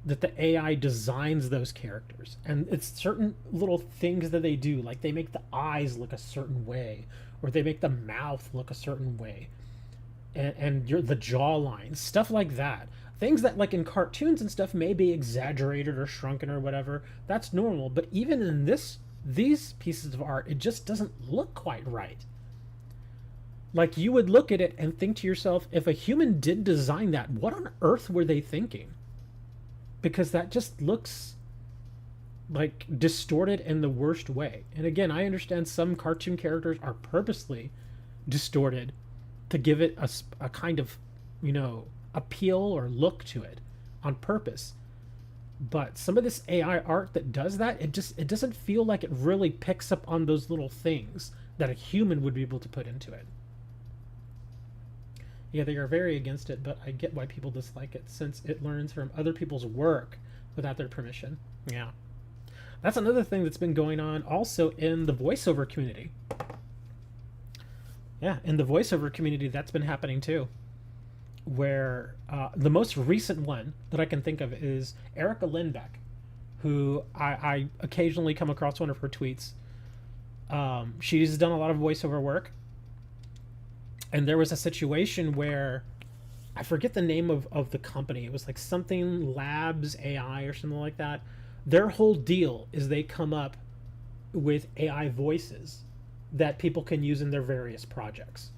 Speaker 1: that the AI designs those characters, and it's certain little things that they do, like they make the eyes look a certain way, or they make the mouth look a certain way, and the jawline, stuff like that. Things that, like in cartoons and stuff, may be exaggerated or shrunken or whatever. That's normal, but even in these pieces of art, it just doesn't look quite right. Like, you would look at it and think to yourself, if a human did design that, what on earth were they thinking? Because that just looks like distorted in the worst way. And again, I understand some cartoon characters are purposely distorted to give it a kind of, appeal or look to it on purpose. But some of this AI art that does that, it doesn't feel like it really picks up on those little things that a human would be able to put into it. Yeah, they are very against it, but I get why people dislike it, since it learns from other people's work without their permission. Yeah. That's another thing that's been going on also in the voiceover community. Yeah, in the voiceover community, that's been happening too. Where the most recent one that I can think of is Erica Lindbeck, who I occasionally come across one of her tweets. She's done a lot of voiceover work. And there was a situation where, I forget the name of the company. It was like something Labs AI or something like that. Their whole deal is they come up with AI voices that people can use in their various projects.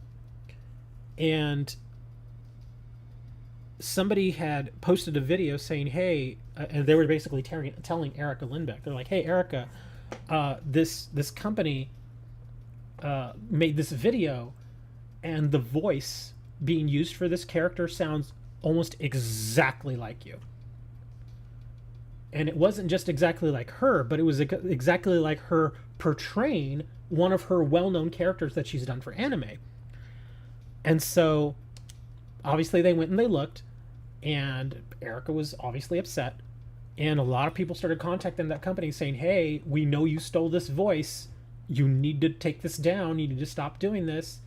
Speaker 1: And somebody had posted a video saying, "Hey," and they were basically telling Erica Lindbeck, they're like, "Hey, Erica, this company made this video, and the voice being used for this character sounds almost exactly like you." And it wasn't just exactly like her, but it was exactly like her portraying one of her well-known characters that she's done for anime. And so, obviously, they went and they looked, and Erica was obviously upset. And a lot of people started contacting that company saying, "Hey, we know you stole this voice. You need to take this down. You need to stop doing this."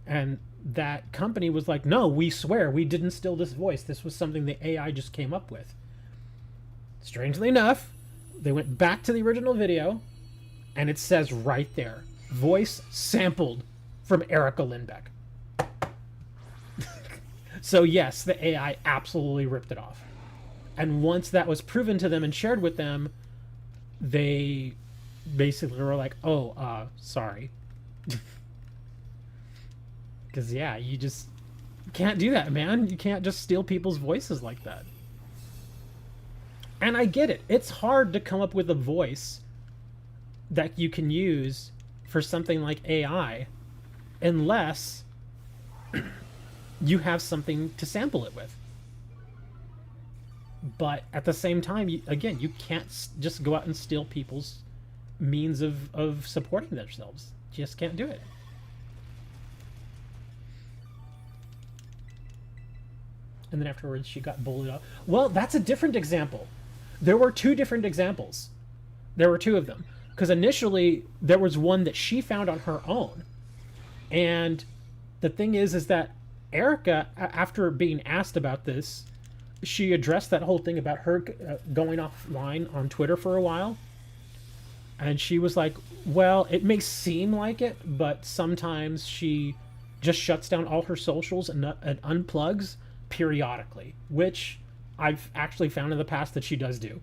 Speaker 1: And that company was like, "No, we swear we didn't steal this voice. This was something the AI just came up with." Strangely enough, they went back to the original video, and it says right there, "Voice sampled from Erica Lindbeck." So yes, the AI absolutely ripped it off. And once that was proven to them and shared with them, they basically were like, "Oh, sorry." Because, yeah, you just can't do that, man. You can't just steal people's voices like that. And I get it. It's hard to come up with a voice that you can use for something like AI unless you have something to sample it with. But at the same time, again, you can't just go out and steal people's means of supporting themselves. You just can't do it. And then afterwards, she got bullied up. Well, that's a different example. There were two different examples. There were two of them. Because initially, there was one that she found on her own. And the thing is that Erica, after being asked about this, she addressed that whole thing about her going offline on Twitter for a while. And she was like, "Well, it may seem like it, but sometimes she just shuts down all her socials and unplugs periodically," which I've actually found in the past that she does do.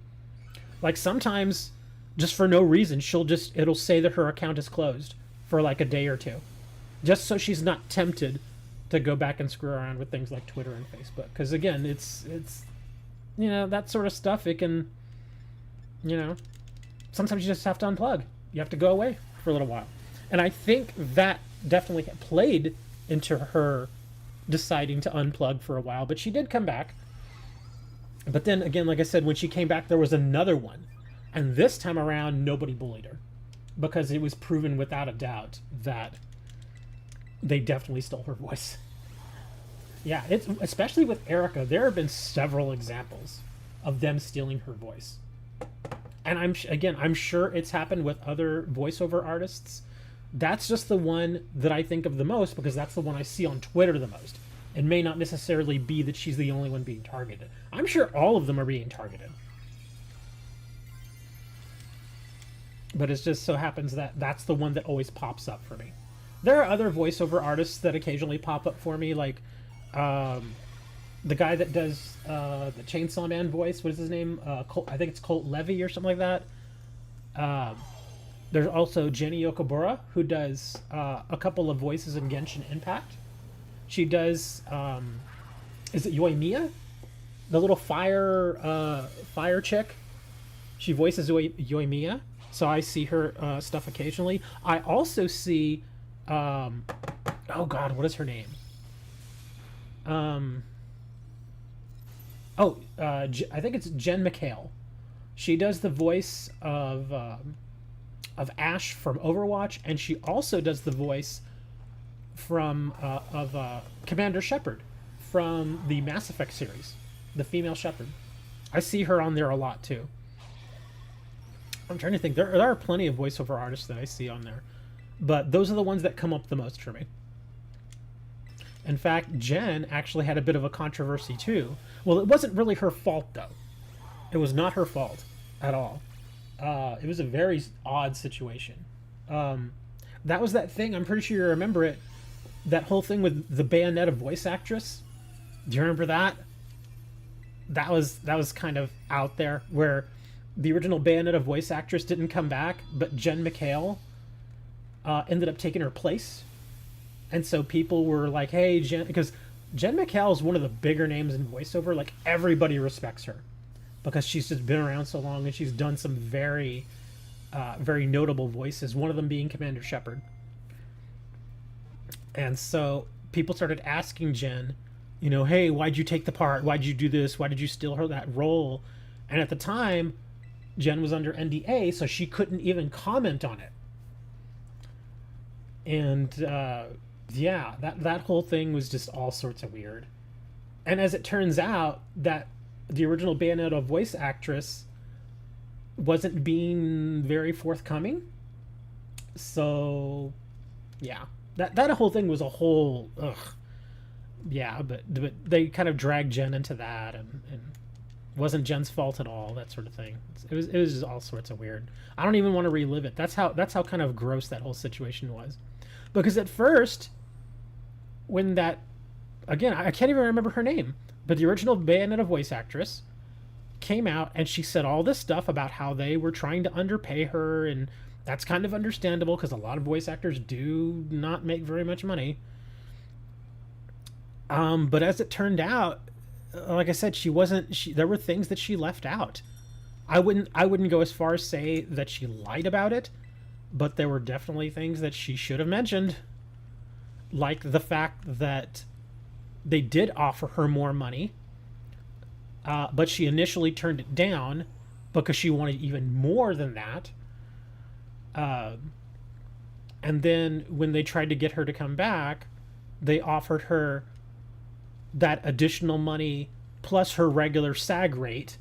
Speaker 1: Like sometimes, just for no reason, it'll say that her account is closed for like a day or two, just so she's not tempted to go back and screw around with things like Twitter and Facebook. Because again, it's that sort of stuff. It can, sometimes you just have to unplug. You have to go away for a little while. And I think that definitely played into her deciding to unplug for a while, but she did come back. But then again, like I said, when she came back, there was another one, and this time around nobody bullied her because it was proven without a doubt that they definitely stole her voice. Yeah, it's especially with Erica, there have been several examples of them stealing her voice. And I'm sure it's happened with other voiceover artists. That's just the one that I think of the most because that's the one I see on Twitter the most. It may not necessarily be that she's the only one being targeted. I'm sure all of them are being targeted. But it just so happens that that's the one that always pops up for me. There are other voiceover artists that occasionally pop up for me, like the guy that does the Chainsaw Man voice. What is his name? I think it's Colt Levy or something like that. There's also Jenny Yokobura, who does a couple of voices in Genshin Impact. She does, is it Yoimiya? The little fire chick. She voices Yoimiya, so I see her stuff occasionally. I also see, oh God, what is her name? I think it's Jen McHale. She does the voice of Ash from Overwatch, and she also does the voice from Commander Shepard from the Mass Effect series, the female Shepard. I see her on there a lot too. I'm trying to think. There are plenty of voiceover artists that I see on there, but those are the ones that come up the most for me. In fact, Jen actually had a bit of a controversy too. Well, it wasn't really her fault though. It was not her fault at all. It was a very odd situation. That was that thing, I'm pretty sure you remember it, that whole thing with the Bayonetta voice actress. Do you remember that? That was kind of out there, where the original Bayonetta voice actress didn't come back, but Jen McHale ended up taking her place. And so people were like, "Hey, Jen," because Jen McHale is one of the bigger names in voiceover. Like, everybody respects her because she's just been around so long, and she's done some very, very notable voices. One of them being Commander Shepard. And so people started asking Jen, you know, hey, why'd you take the part? Why'd you do this? Why did you steal her that role? And at the time, Jen was under NDA, so she couldn't even comment on it. And yeah, that whole thing was just all sorts of weird. And as it turns out, that the original Bayonetta voice actress wasn't being very forthcoming. So yeah, that whole thing was a whole ugh. Yeah, but they kind of dragged Jen into that, and wasn't Jen's fault at all, that sort of thing. It was just all sorts of weird. I don't even want to relive it. That's how kind of gross that whole situation was. Because at first, when that, again, I can't even remember her name, but the original Bayonetta voice actress came out and she said all this stuff about how they were trying to underpay her, and that's kind of understandable because a lot of voice actors do not make very much money. But as it turned out, like I said, there were things that she left out. I wouldn't go as far as say that she lied about it, but there were definitely things that she should have mentioned. Like the fact that they did offer her more money, but she initially turned it down because she wanted even more than that. And then when they tried to get her to come back, they offered her that additional money plus her regular SAG rate.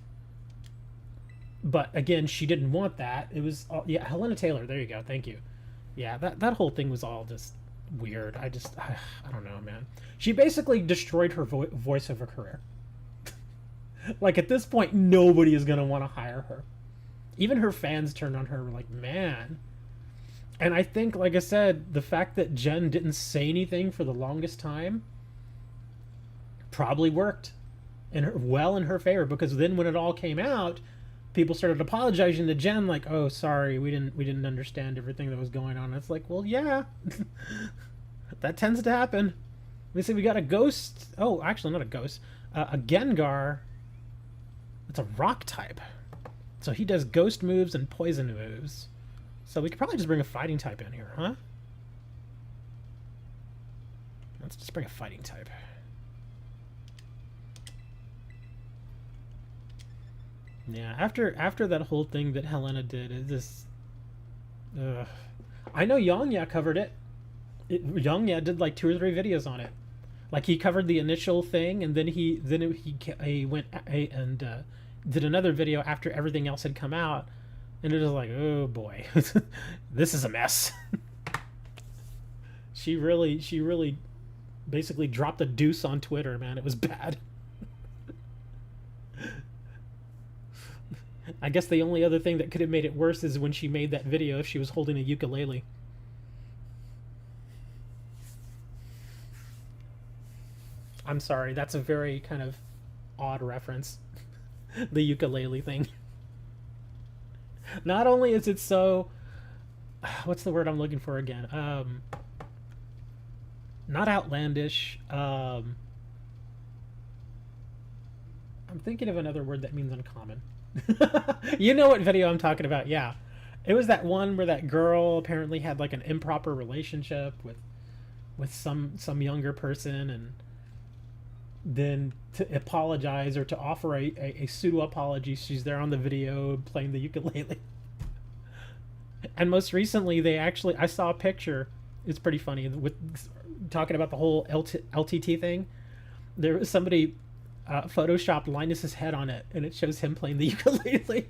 Speaker 1: But again, she didn't want that. It was yeah, Helena Taylor. There you go. Thank you. Yeah, that whole thing was all just weird. I don't know, man. She basically destroyed her voiceover career. Like, at this point, nobody is gonna want to hire her. Even her fans turned on her. Were like, man. And I think, like I said, the fact that Jen didn't say anything for the longest time probably worked in her favor, because then when it all came out, people started apologizing to Jen, like, oh, sorry, we didn't understand everything that was going on. And it's like, well, yeah. That tends to happen. We see we got a ghost. Oh, actually not a ghost, a Gengar. It's a rock type, so he does ghost moves and poison moves. So we could probably just bring a fighting type in here, huh? Let's just bring a fighting type. Yeah, after that whole thing that Helena did, it just... I know Yongya covered it. Yongya did like 2 or 3 videos on it. Like, he covered the initial thing, and then he went and did another video after everything else had come out, and it was like, oh boy, this is a mess. She really basically dropped a deuce on Twitter, man. It was bad. I guess the only other thing that could have made it worse is when she made that video if she was holding a ukulele. I'm sorry, that's a very kind of odd reference. The ukulele thing. Not only is it so... What's the word I'm looking for again? Not outlandish. I'm thinking of another word that means uncommon. You know what video I'm talking about, yeah. It was that one where that girl apparently had like an improper relationship with some younger person, and then to apologize or to offer a pseudo apology, she's there on the video playing the ukulele. And most recently, I saw a picture. It's pretty funny with talking about the whole LTT thing. There was somebody photoshopped Linus's head on it, and it shows him playing the ukulele.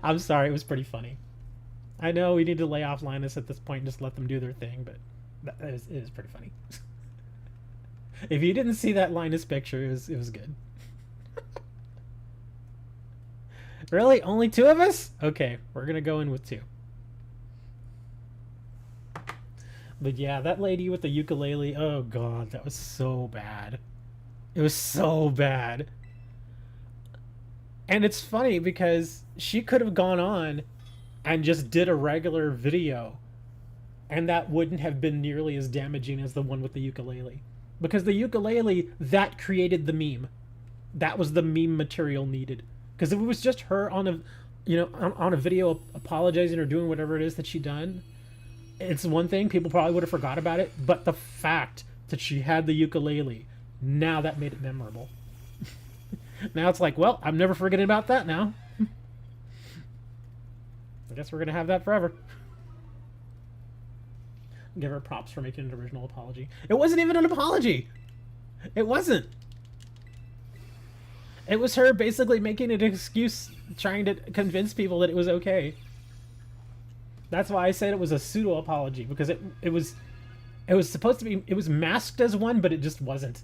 Speaker 1: I'm sorry, it was pretty funny. I know we need to lay off Linus at this point and just let them do their thing, but it is pretty funny. If you didn't see that Linus picture, it was good. Really? Only 2 of us? Okay, we're gonna go in with 2. But yeah, that lady with the ukulele, oh god, that was so bad. It was so bad. And it's funny because she could have gone on and just did a regular video, and that wouldn't have been nearly as damaging as the one with the ukulele. Because the ukulele, that created the meme. That was the meme material needed. Because if it was just her on a, you know, on a video apologizing or doing whatever it is that she done, it's one thing. People probably would have forgot about it. But the fact that she had the ukulele, now that made it memorable. Now it's like, well, I'm never forgetting about that now. I guess we're going to have that forever. Give her props for making an original apology. It wasn't even an apology. It wasn't. It was her basically making an excuse, trying to convince people that it was okay. That's why I said it was a pseudo apology, because it was supposed to be, it was masked as one, but it just wasn't.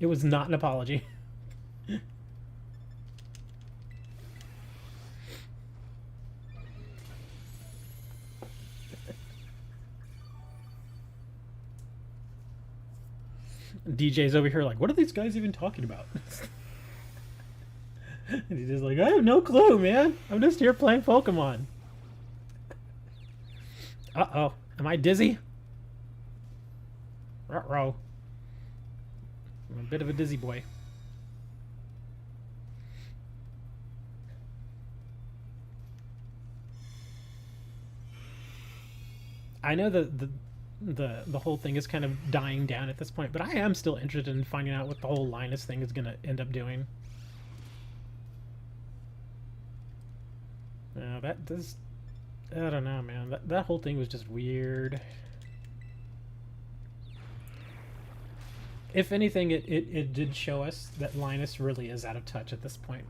Speaker 1: It was not an apology. DJ's over here like, what are these guys even talking about? And he's just like, I have no clue, man. I'm just here playing Pokemon. Uh-oh. Am I dizzy? Ruh-roh. I'm a bit of a dizzy boy. I know the whole thing is kind of dying down at this point, but I am still interested in finding out what the whole Linus thing is going to end up doing. That does... I don't know, man. That whole thing was just weird. If anything, it did show us that Linus really is out of touch at this point.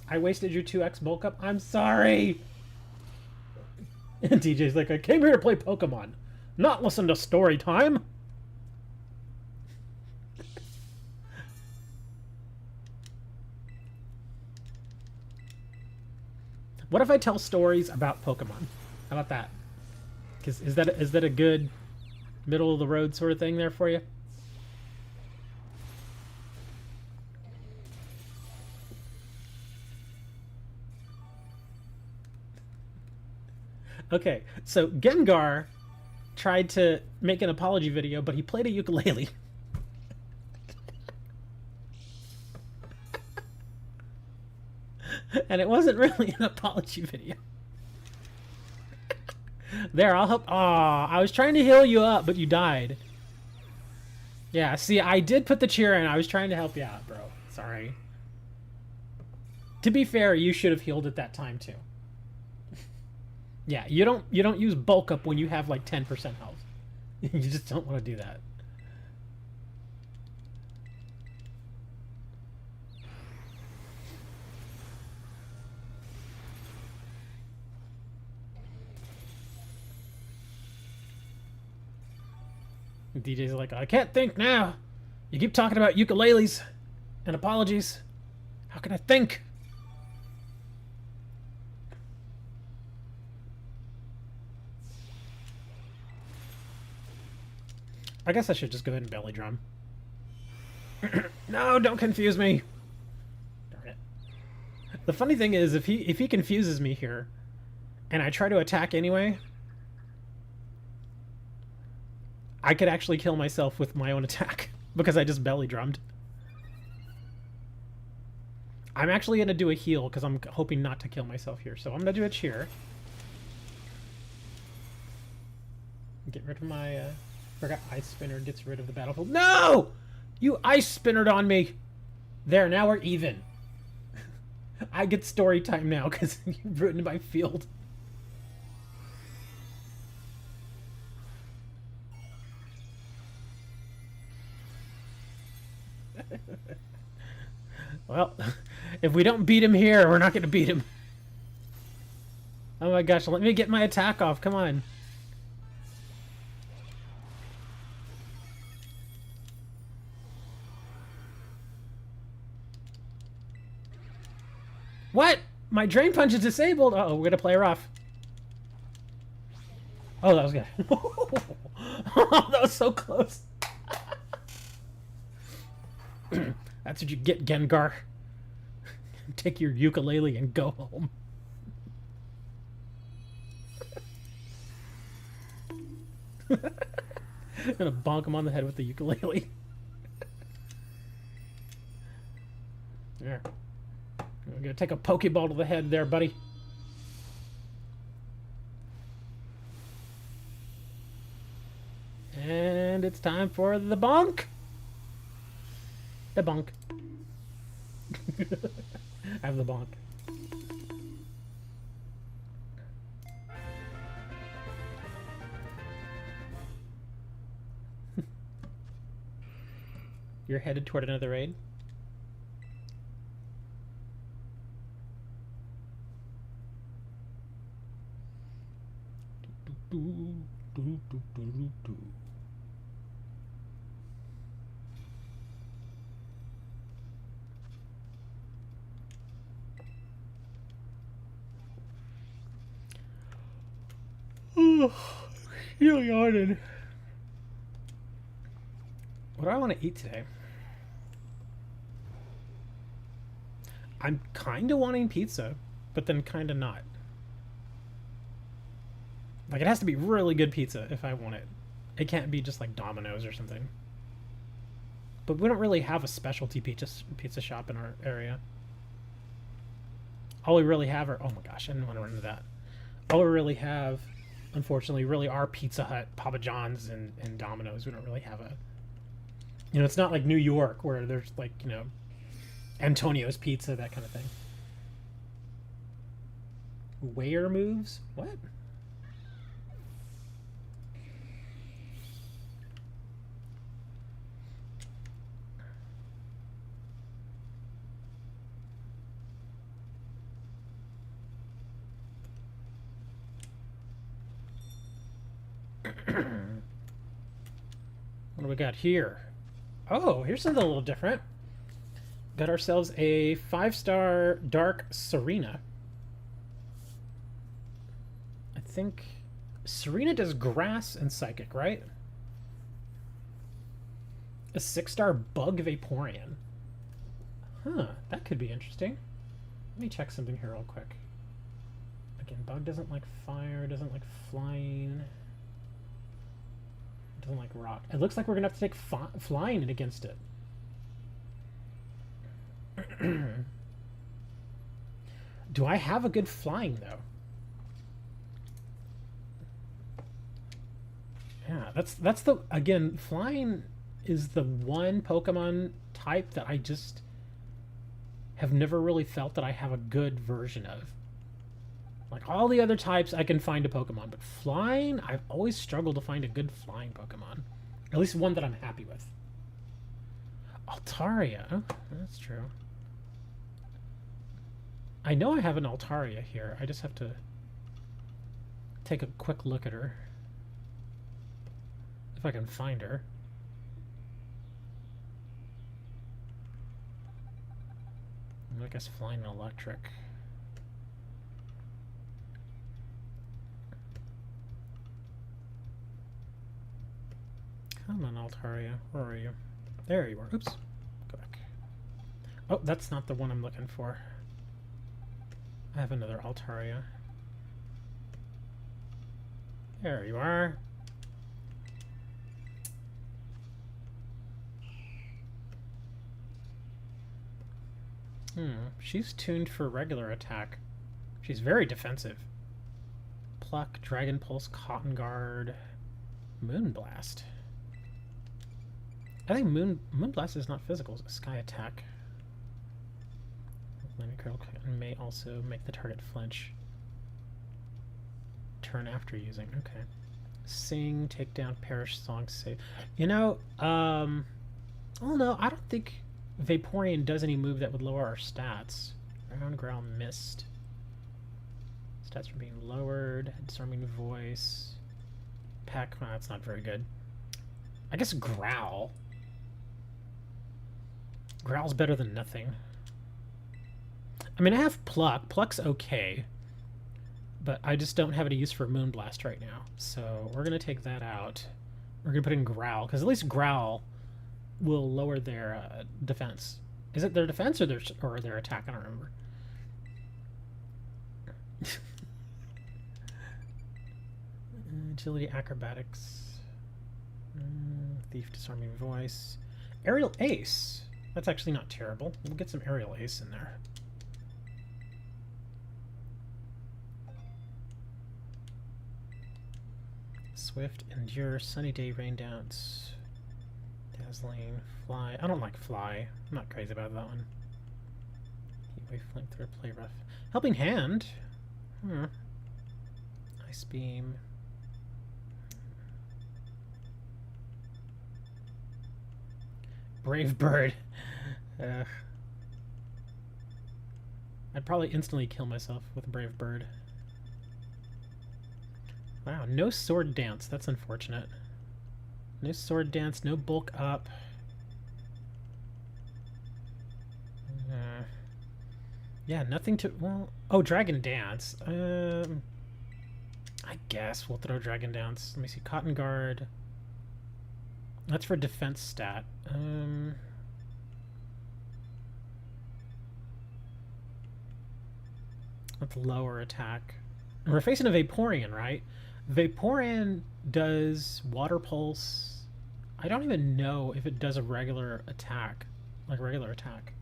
Speaker 1: I wasted your 2x bulk up. I'm sorry! And DJ's like, I came here to play Pokemon, not listen to story time. What if I tell stories about Pokemon? How about that? Because is that a good middle of the road sort of thing there for you? Okay, so Gengar tried to make an apology video, but he played a ukulele. And it wasn't really an apology video. There, I'll help. Aw, I was trying to heal you up, but you died. Yeah, see, I did put the cheer in. I was trying to help you out, bro. Sorry. To be fair, you should have healed at that time, too. Yeah, you don't use bulk up when you have like 10% health. You just don't want to do that. DJ's like, I can't think now. You keep talking about ukuleles and apologies. How can I think? I guess I should just go ahead and belly drum. No, don't confuse me. Darn it. The funny thing is, if he confuses me here, and I try to attack anyway, I could actually kill myself with my own attack because I just belly drummed. I'm actually going to do a heal because I'm hoping not to kill myself here. So I'm going to do a cheer. Get rid of my... forgot Ice Spinner gets rid of the battlefield. No! You Ice Spinnered on me! There, now we're even. I get story time now because you ruined my field. Well, if we don't beat him here, we're not going to beat him. Oh my gosh, let me get my attack off. Come on. What? My Drain Punch is disabled? Uh-oh, we're going to play her off. Oh, that was good. That was so close. That's what you get, Gengar. Take your ukulele and go home. Gonna bonk him on the head with the ukulele. There. I'm gonna take a Pokeball to the head there, buddy. And it's time for the bonk. The bonk. I have the bonk. You're headed toward another raid? You're yawning. What do I want to eat today? I'm kind of wanting pizza, but then kind of not. Like, it has to be really good pizza if I want it. It can't be just like Domino's or something. But we don't really have a specialty pizza shop in our area. All we really have are... Oh my gosh, I didn't want to run into that. All we really have, unfortunately, really are Pizza Hut, Papa John's, and Domino's. We don't really have a... You know, it's not like New York where there's like, you know, Antonio's Pizza, that kind of thing. Where moves? What? What do we got here? Oh, here's something a little different. Got ourselves a 5-star Dark Serena. I think Serena does grass and psychic, right? A 6-star Bug Vaporeon. Huh, that could be interesting. Let me check something here real quick. Again, Bug doesn't like fire, doesn't like flying. Doesn't like rock. It looks like we're gonna have to take flying against it. Do I have a good flying though? Yeah, that's the, again, flying is the one Pokemon type that I just have never really felt that I have a good version of. Like, all the other types, I can find a Pokemon, but flying, I've always struggled to find a good flying Pokemon. At least one that I'm happy with. Altaria? That's true. I know I have an Altaria here. I just have to take a quick look at her. If I can find her. I guess flying and electric. Come on, Altaria. Where are you? There you are. Oops. Go back. Oh, that's not the one I'm looking for. I have another Altaria. There you are. She's tuned for regular attack. She's very defensive. Pluck, Dragon Pulse, Cotton Guard, Moonblast. I think Moonblast is not physical, it's a sky attack. Lightning Curl may also make the target flinch. Turn after using, okay. Sing, take down, perish, song, save. You know, oh no, I don't think Vaporeon does any move that would lower our stats. Ground, Growl, Mist. Stats are being lowered. Disarming Voice. Peck, well, that's not very good. I guess Growl. Growl's better than nothing. I mean, I have Pluck. Pluck's okay. But I just don't have any use for Moonblast right now. So we're going to take that out. We're going to put in Growl, because at least Growl will lower their defense. Is it their defense or their attack? I don't remember. Agility, acrobatics. Thief, Disarming Voice. Aerial Ace. That's actually not terrible. We'll get some Aerial Ace in there. Swift, Endure, Sunny Day, Rain Dance, Dazzling, Fly. I don't like Fly. I'm not crazy about that one. Heatwave, Flamethrower, Play Rough. Helping Hand. Ice Beam. Brave Bird. I'd probably instantly kill myself with a Brave Bird. Wow, no Sword Dance. That's unfortunate. No Sword Dance, no Bulk Up. Yeah, nothing to... Well... Oh, Dragon Dance. I guess we'll throw Dragon Dance. Let me see. Cotton Guard. That's for defense stat. That's lower attack. And we're facing a Vaporeon, right? Vaporeon does Water Pulse. I don't even know if it does a regular attack. Like regular attack.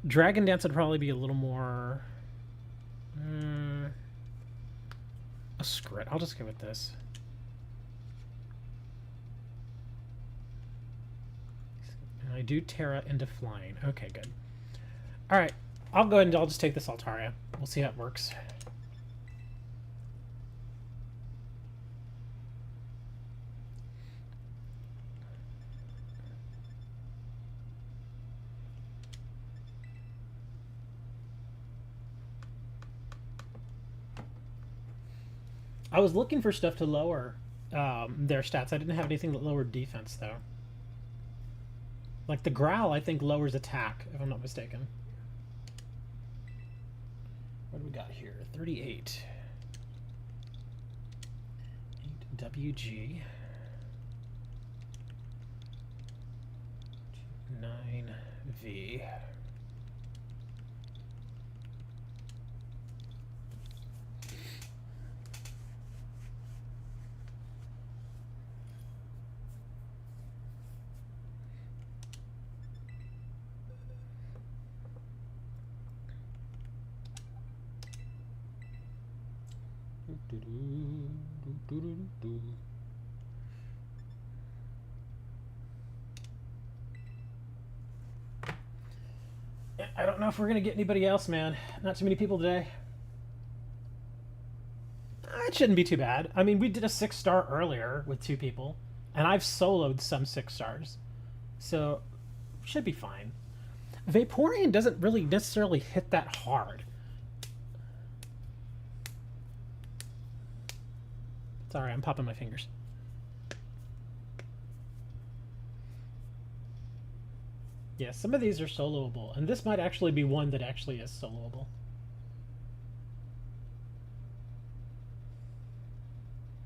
Speaker 1: Dragon Dance would probably be a little more... a Scrit. I'll just go with this. And I do Tera into Flying. Okay, good. Alright. I'll go ahead and I'll just take this Altaria. We'll see how it works. I was looking for stuff to lower their stats. I didn't have anything that lowered defense, though. Like the Growl, I think, lowers attack, if I'm not mistaken. What do we got here? 38. 8WG. 9V. I don't know if we're gonna get anybody else, man. Not too many people today. It shouldn't be too bad. I mean, we did a 6-star earlier with 2 people, and I've soloed some 6-stars, so should be fine. Vaporeon doesn't really necessarily hit that hard. Sorry, I'm popping my fingers. Yeah, some of these are soloable, and this might actually be one that actually is soloable.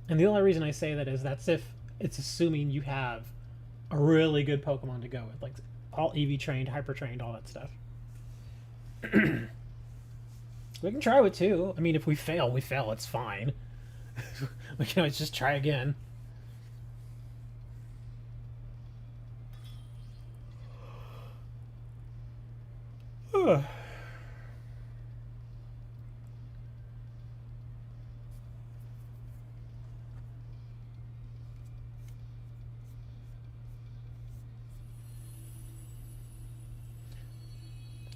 Speaker 1: And the only reason I say that is that's if it's assuming you have a really good Pokemon to go with, like all EV trained, hyper trained, all that stuff. We can try with 2. I mean, if we fail, we fail. It's fine. We can always just try again.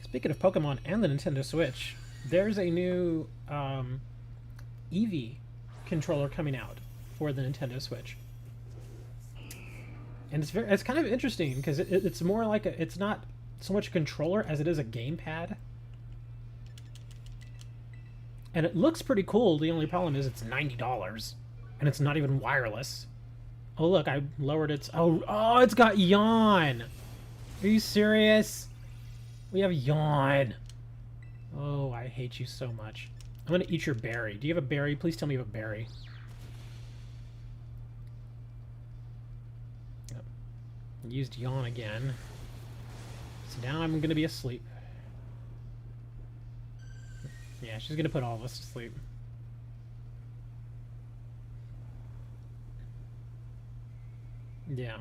Speaker 1: Speaking of Pokemon and the Nintendo Switch, there's a new Eevee controller coming out for the Nintendo Switch, and it's kind of interesting because it's more like it's not so much a controller as it is a gamepad, and it looks pretty cool. The only problem is it's $90 and it's not even wireless. Oh look, I lowered its it's got Yawn. Are you serious? We have Yawn. Oh, I hate you so much. I'm gonna eat your berry. Do you have a berry? Please tell me you have a berry. Yep. Used Yawn again. So now I'm gonna be asleep. Yeah, she's gonna put all of us to sleep. Yeah.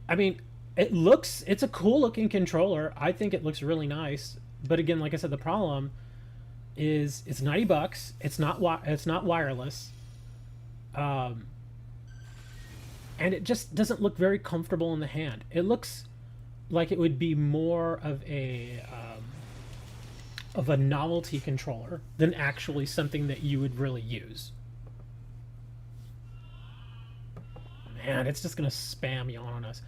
Speaker 1: I mean, it's a cool looking controller. I think it looks really nice. But again, like I said, the problem is it's $90. It's not wireless. Um, and it just doesn't look very comfortable in the hand. It looks like it would be more of a novelty controller than actually something that you would really use. Man, it's just gonna spam yawn on us.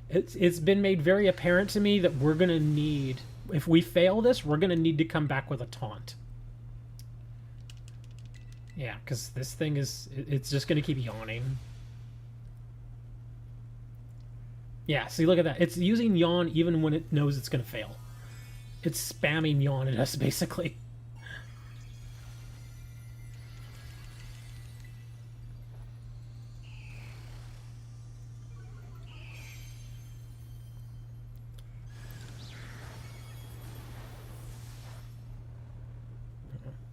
Speaker 1: It's been made very apparent to me that we're gonna need, if we fail this, we're gonna need to come back with a taunt. Yeah, because this thing it's just gonna keep yawning. Yeah, see, look at that. It's using yawn even when it knows it's gonna fail. It's spamming yawn at us, basically.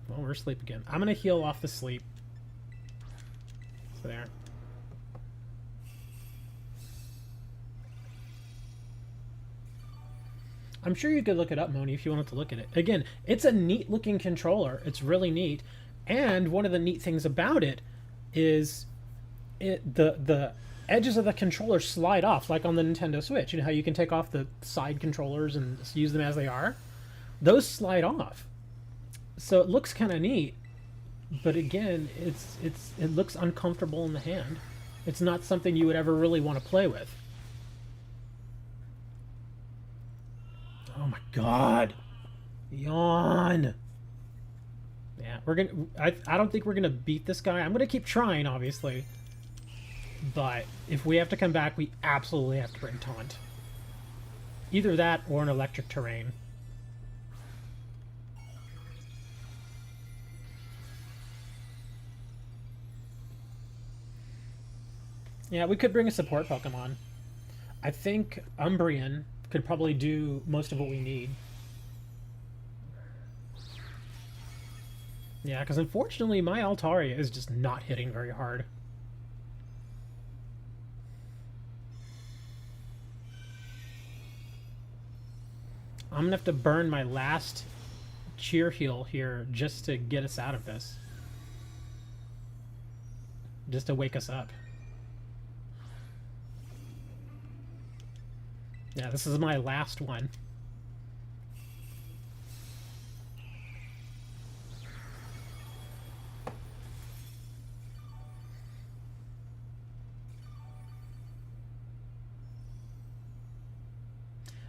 Speaker 1: Well, we're asleep again. I'm gonna heal off the sleep. So there. I'm sure you could look it up, Moni, if you wanted to look at it. Again, it's a neat looking controller. It's really neat. And one of the neat things about it is the edges of the controller slide off, like on the Nintendo Switch. You know how you can take off the side controllers and just use them as they are? Those slide off. So it looks kind of neat, but again, it looks uncomfortable in the hand. It's not something you would ever really want to play with. Oh my god. Yawn. Yeah, we're gonna... I don't think we're gonna beat this guy. I'm gonna keep trying, obviously. But if we have to come back, we absolutely have to bring Taunt. Either that or an electric terrain. Yeah, we could bring a support Pokemon. I think Umbreon could probably do most of what we need. Yeah, because unfortunately my Altaria is just not hitting very hard. I'm going to have to burn my last cheer heal here just to get us out of this. Just to wake us up. Yeah, this is my last one.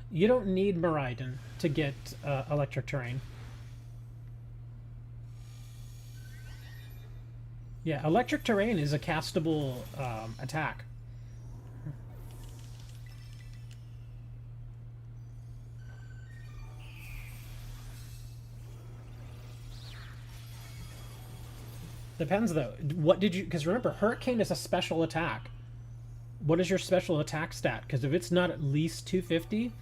Speaker 1: You don't need Miraidon to get electric terrain. Yeah, electric terrain is a castable attack. Depends though. What did you... Because remember, Hurricane is a special attack. What is your special attack stat? Because if it's not at least 250,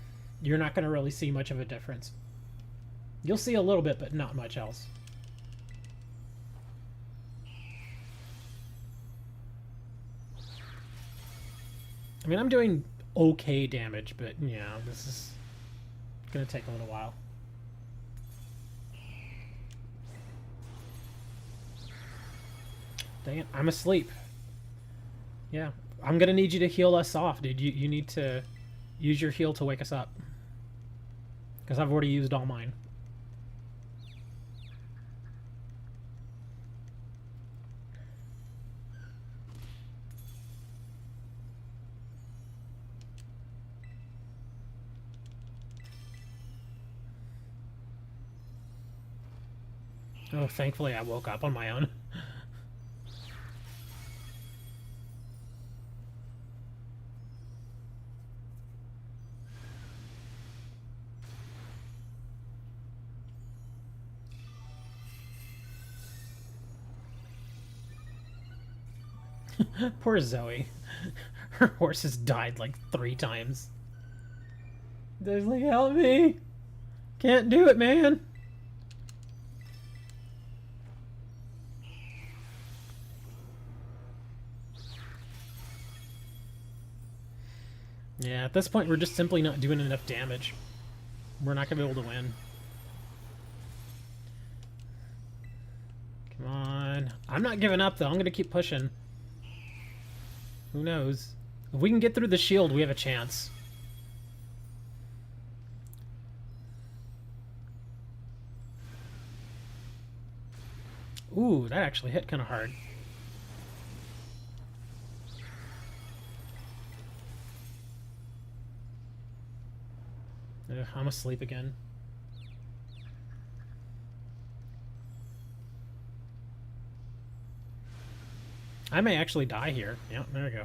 Speaker 1: you're not going to really see much of a difference. You'll see a little bit, but not much else. I mean, I'm doing okay damage, but yeah, this is going to take a little while. Dang it, I'm asleep. Yeah, I'm gonna need you to heal us off, dude. You need to use your heal to wake us up. Because I've already used all mine. Oh, thankfully I woke up on my own. Poor Zoe. Her horse has died like 3 times. Disney, help me! Can't do it, man! Yeah, at this point, we're just simply not doing enough damage. We're not going to be able to win. Come on. I'm not giving up, though. I'm going to keep pushing. Who knows? If we can get through the shield, we have a chance. Ooh, that actually hit kind of hard. Ugh, I'm asleep again. I may actually die here. Yeah, there we go.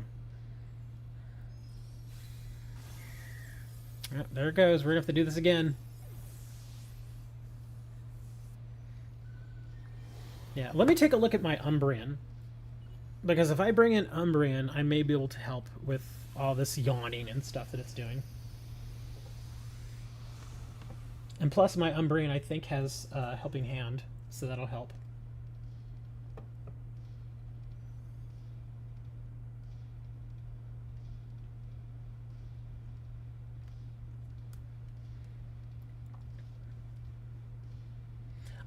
Speaker 1: Yeah, there it goes. We're going to have to do this again. Yeah, let me take a look at my Umbrian. Because if I bring in Umbrian, I may be able to help with all this yawning and stuff that it's doing. And plus my Umbrian, I think, has a helping hand, so that'll help.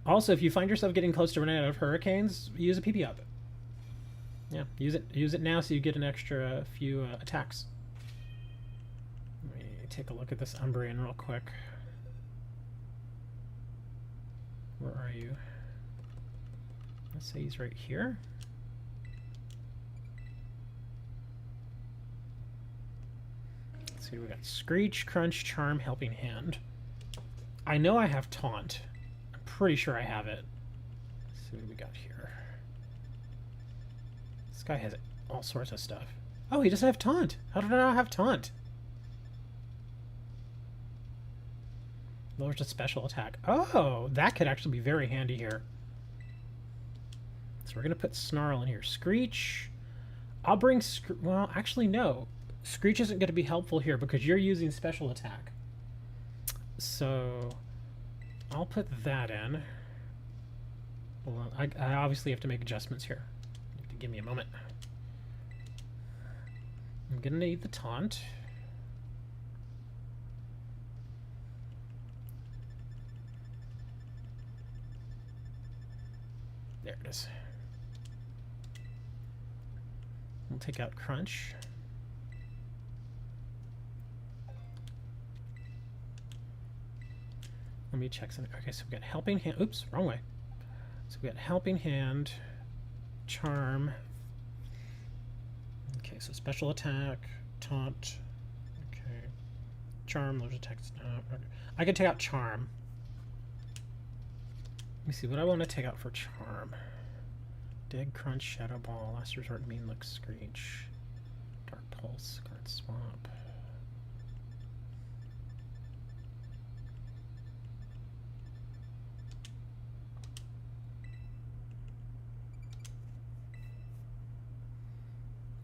Speaker 1: Also, if you find yourself getting close to running out of hurricanes, use a PP up. Yeah, use it now so you get an extra few attacks. Let me take a look at this Umbrian real quick. Where are you? Let's say he's right here. Let's see, we got Screech, Crunch, Charm, Helping Hand. I know I have Taunt. I'm pretty sure I have it. Let's see what we got here. This guy has all sorts of stuff. Oh, he doesn't have Taunt. How did I not have Taunt? Lowers a special attack. Oh, that could actually be very handy here. So we're going to put Snarl in here. Screech. I'll bring... Well, actually, no. Screech isn't going to be helpful here because you're using special attack. So I'll put that in. Hold on. I obviously have to make adjustments here. You have to give me a moment. I'm going to need the Taunt. There it is. We'll take out Crunch. Let me check something. Okay, so we got Helping Hand. Oops, wrong way. So we got Helping Hand, Charm. Okay, so special attack, Taunt. Okay, Charm. Those attacks. I could take out Charm. Let me see what I want to take out for Charm. Dig, Crunch, Shadow Ball, Last Resort, Mean Look, Screech, Dark Pulse, Guard Swamp.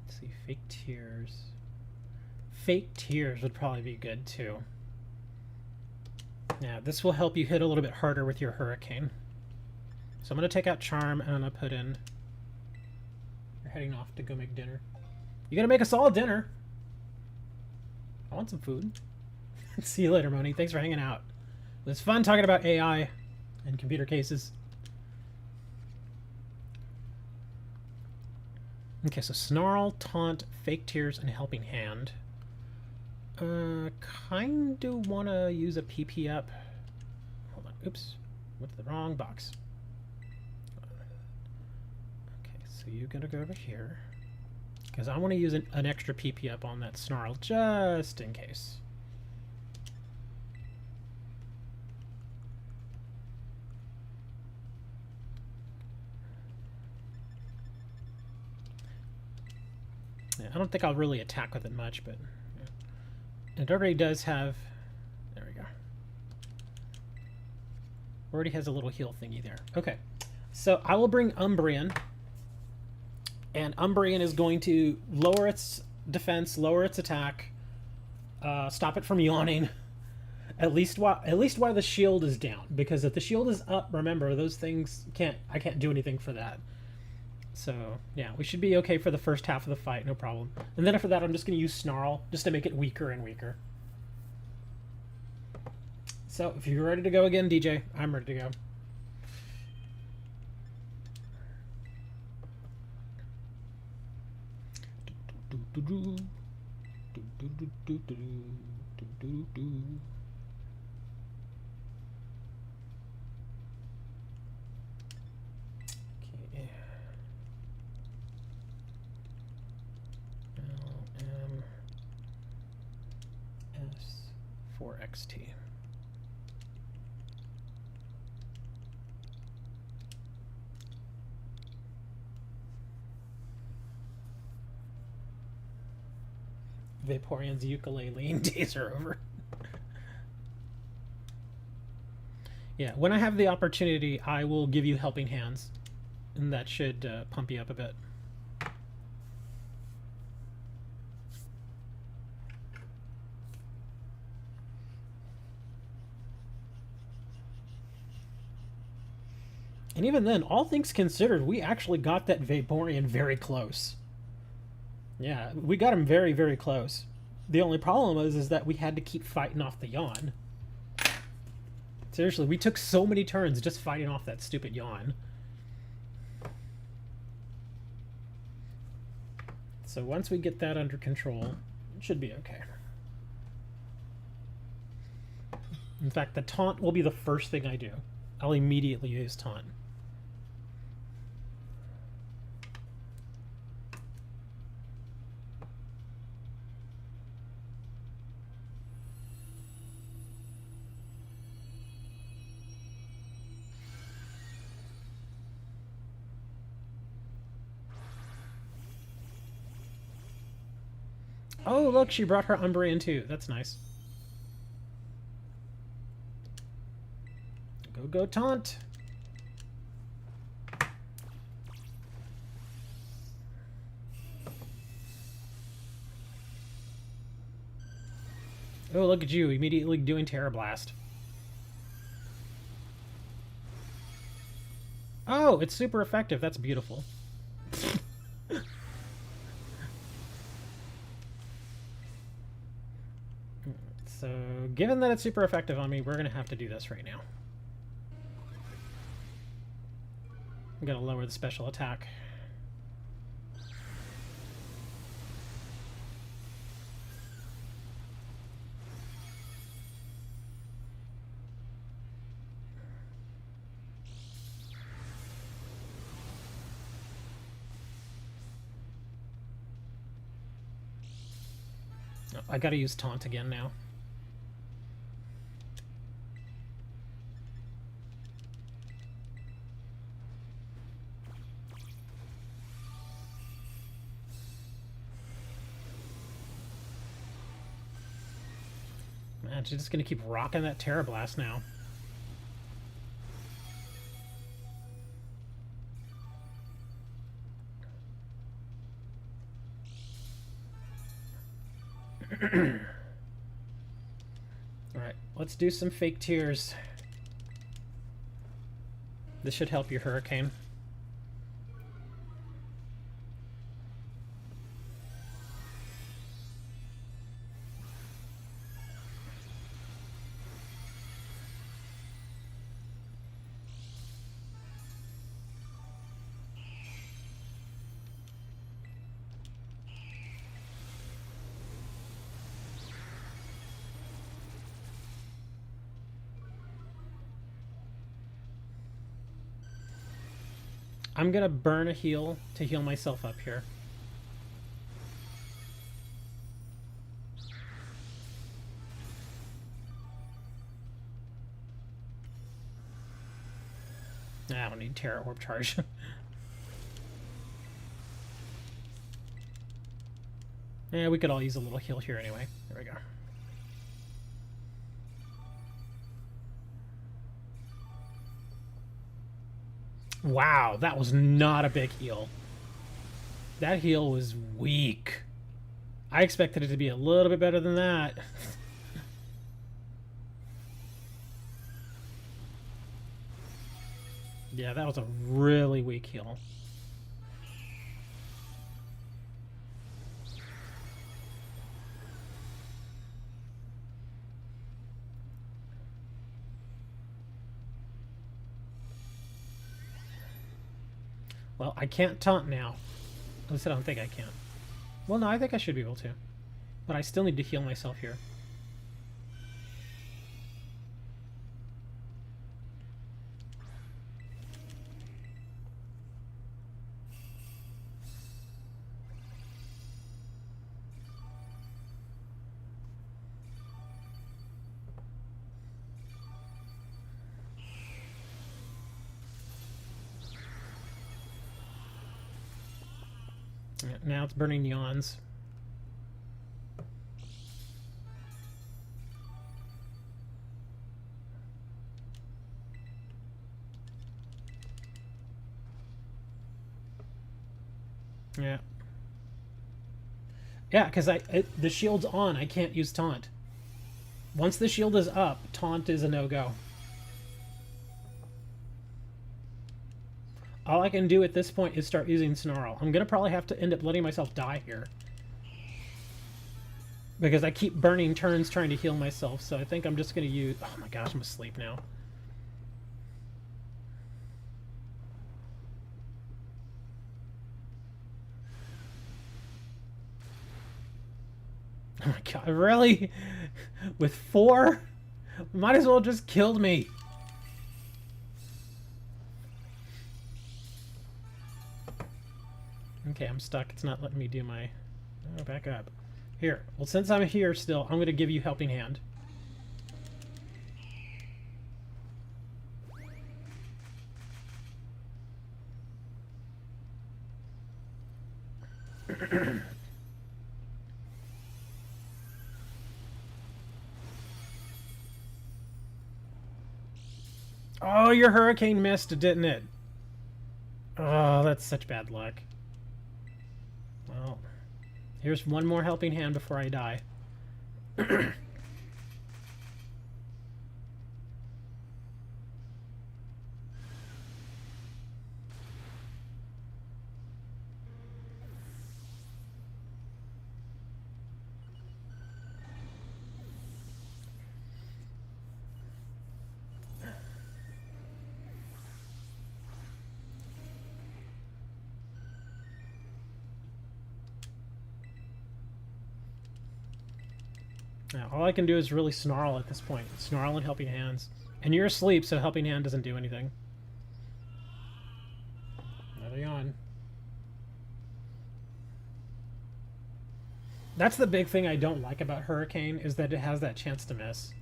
Speaker 1: Let's see, Fake Tears. Fake Tears would probably be good too. Yeah, this will help you hit a little bit harder with your Hurricane. So I'm going to take out Charm and I'm going to put in... You're heading off to go make dinner. You going to make us all dinner? I want some food. See you later, Moni. Thanks for hanging out. It was fun talking about AI and computer cases. Okay, so Snarl, Taunt, Fake Tears, and Helping Hand. Kinda want to use a PP up. Hold on. Oops. Went to the wrong box. So you're going to go over here. Because I want to use an extra PP up on that Snarl, just in case. Yeah, I don't think I'll really attack with it much, but... Yeah. It already does have... There we go. Already has a little heal thingy there. Okay. So I will bring Umbrian. And Umbrian is going to lower its defense, lower its attack, stop it from yawning, at least while the shield is down. Because if the shield is up, remember those things I can't do anything for that. So, yeah, we should be okay for the first half of the fight, no problem. And then after that, I'm just going to use Snarl, just to make it weaker and weaker. So, if you're ready to go again, DJ, I'm ready to go. LMS4XT. Vaporeon's ukulele days are over. Yeah, when I have the opportunity, I will give you helping hands, and that should pump you up a bit. And even then, all things considered, we actually got that Vaporeon very close. Yeah, we got him very, very close. The only problem is that we had to keep fighting off the yawn. Seriously, we took so many turns just fighting off that stupid yawn. So once we get that under control, it should be okay. In fact, the taunt will be the first thing I do. I'll immediately use taunt. Oh, look, she brought her Umbreon too. That's nice. Go, taunt. Oh, look at you, immediately doing Tera Blast. Oh, it's super effective. That's beautiful. So, given that it's super effective on me, we're going to have to do this right now. I'm going to lower the special attack. Oh, I got to use taunt again now. Man, she's just gonna keep rocking that Tera Blast now. Alright, let's do some fake tears. This should help your Hurricane. I'm gonna burn a heal to heal myself up here. Nah, I don't need Tera Orb Charge. Yeah, we could all use a little heal here anyway. There we go. Wow, that was not a big heal. That heal was weak. I expected it to be a little bit better than that. Yeah, that was a really weak heal. Well, I can't taunt now. At least I don't think I can. Well, no, I think I should be able to. But I still need to heal myself here. Now it's burning yawns. Yeah. Yeah, because the shield's on. I can't use taunt. Once the shield is up, taunt is a no-go. All I can do at this point is start using Snarl. I'm going to probably have to end up letting myself die here. Because I keep burning turns trying to heal myself, so I think I'm just going to use... Oh my gosh, I'm asleep now. Oh my god, really? With 4? Might as well just killed me. Okay, I'm stuck. It's not letting me do my... Oh, back up. Here. Well, since I'm here still, I'm going to give you Helping Hand. Oh, your hurricane missed, didn't it? Oh, that's such bad luck. Well, here's one more Helping Hand before I die. Now, all I can do is really Snarl at this point. Snarl and Helping Hands. And you're asleep, so Helping Hand doesn't do anything. Another yawn. That's the big thing I don't like about Hurricane, is that it has that chance to miss.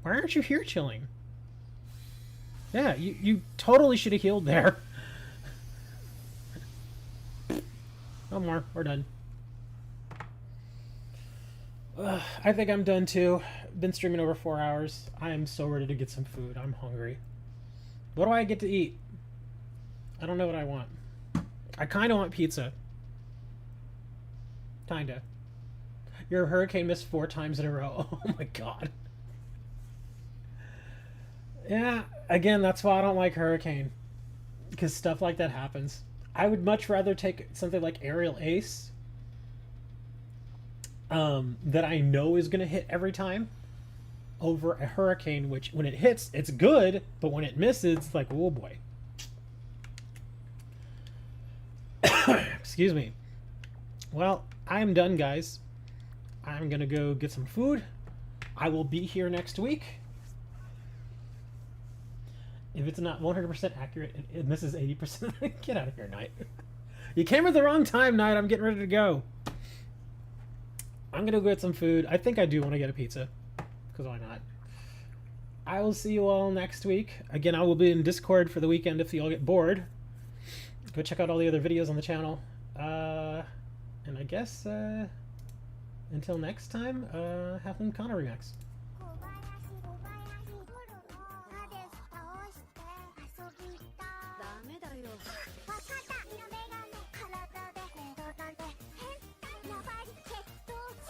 Speaker 1: Why aren't you here chilling? Yeah, you totally should have healed there. No more. We're done. I think I'm done too. Been streaming over 4 hours. I am so ready to get some food. I'm hungry. What do I get to eat? I don't know what I want. I kind of want pizza. Kinda. Your hurricane missed 4 times in a row. Oh my god. Yeah, again, that's why I don't like Hurricane. Because stuff like that happens. I would much rather take something like Aerial Ace that I know is going to hit every time over a Hurricane, which when it hits, it's good, but when it misses, it's like, oh boy. Excuse me. Well, I'm done, guys. I'm going to go get some food. I will be here next week. If it's not 100% accurate, it misses 80%. Get out of here, Knight. You came at the wrong time, Knight. I'm getting ready to go. I'm going to go get some food. I think I do want to get a pizza. Because why not? I will see you all next week. Again, I will be in Discord for the weekend if you all get bored. Go check out all the other videos on the channel. And I guess, until next time, have fun Connor Remix.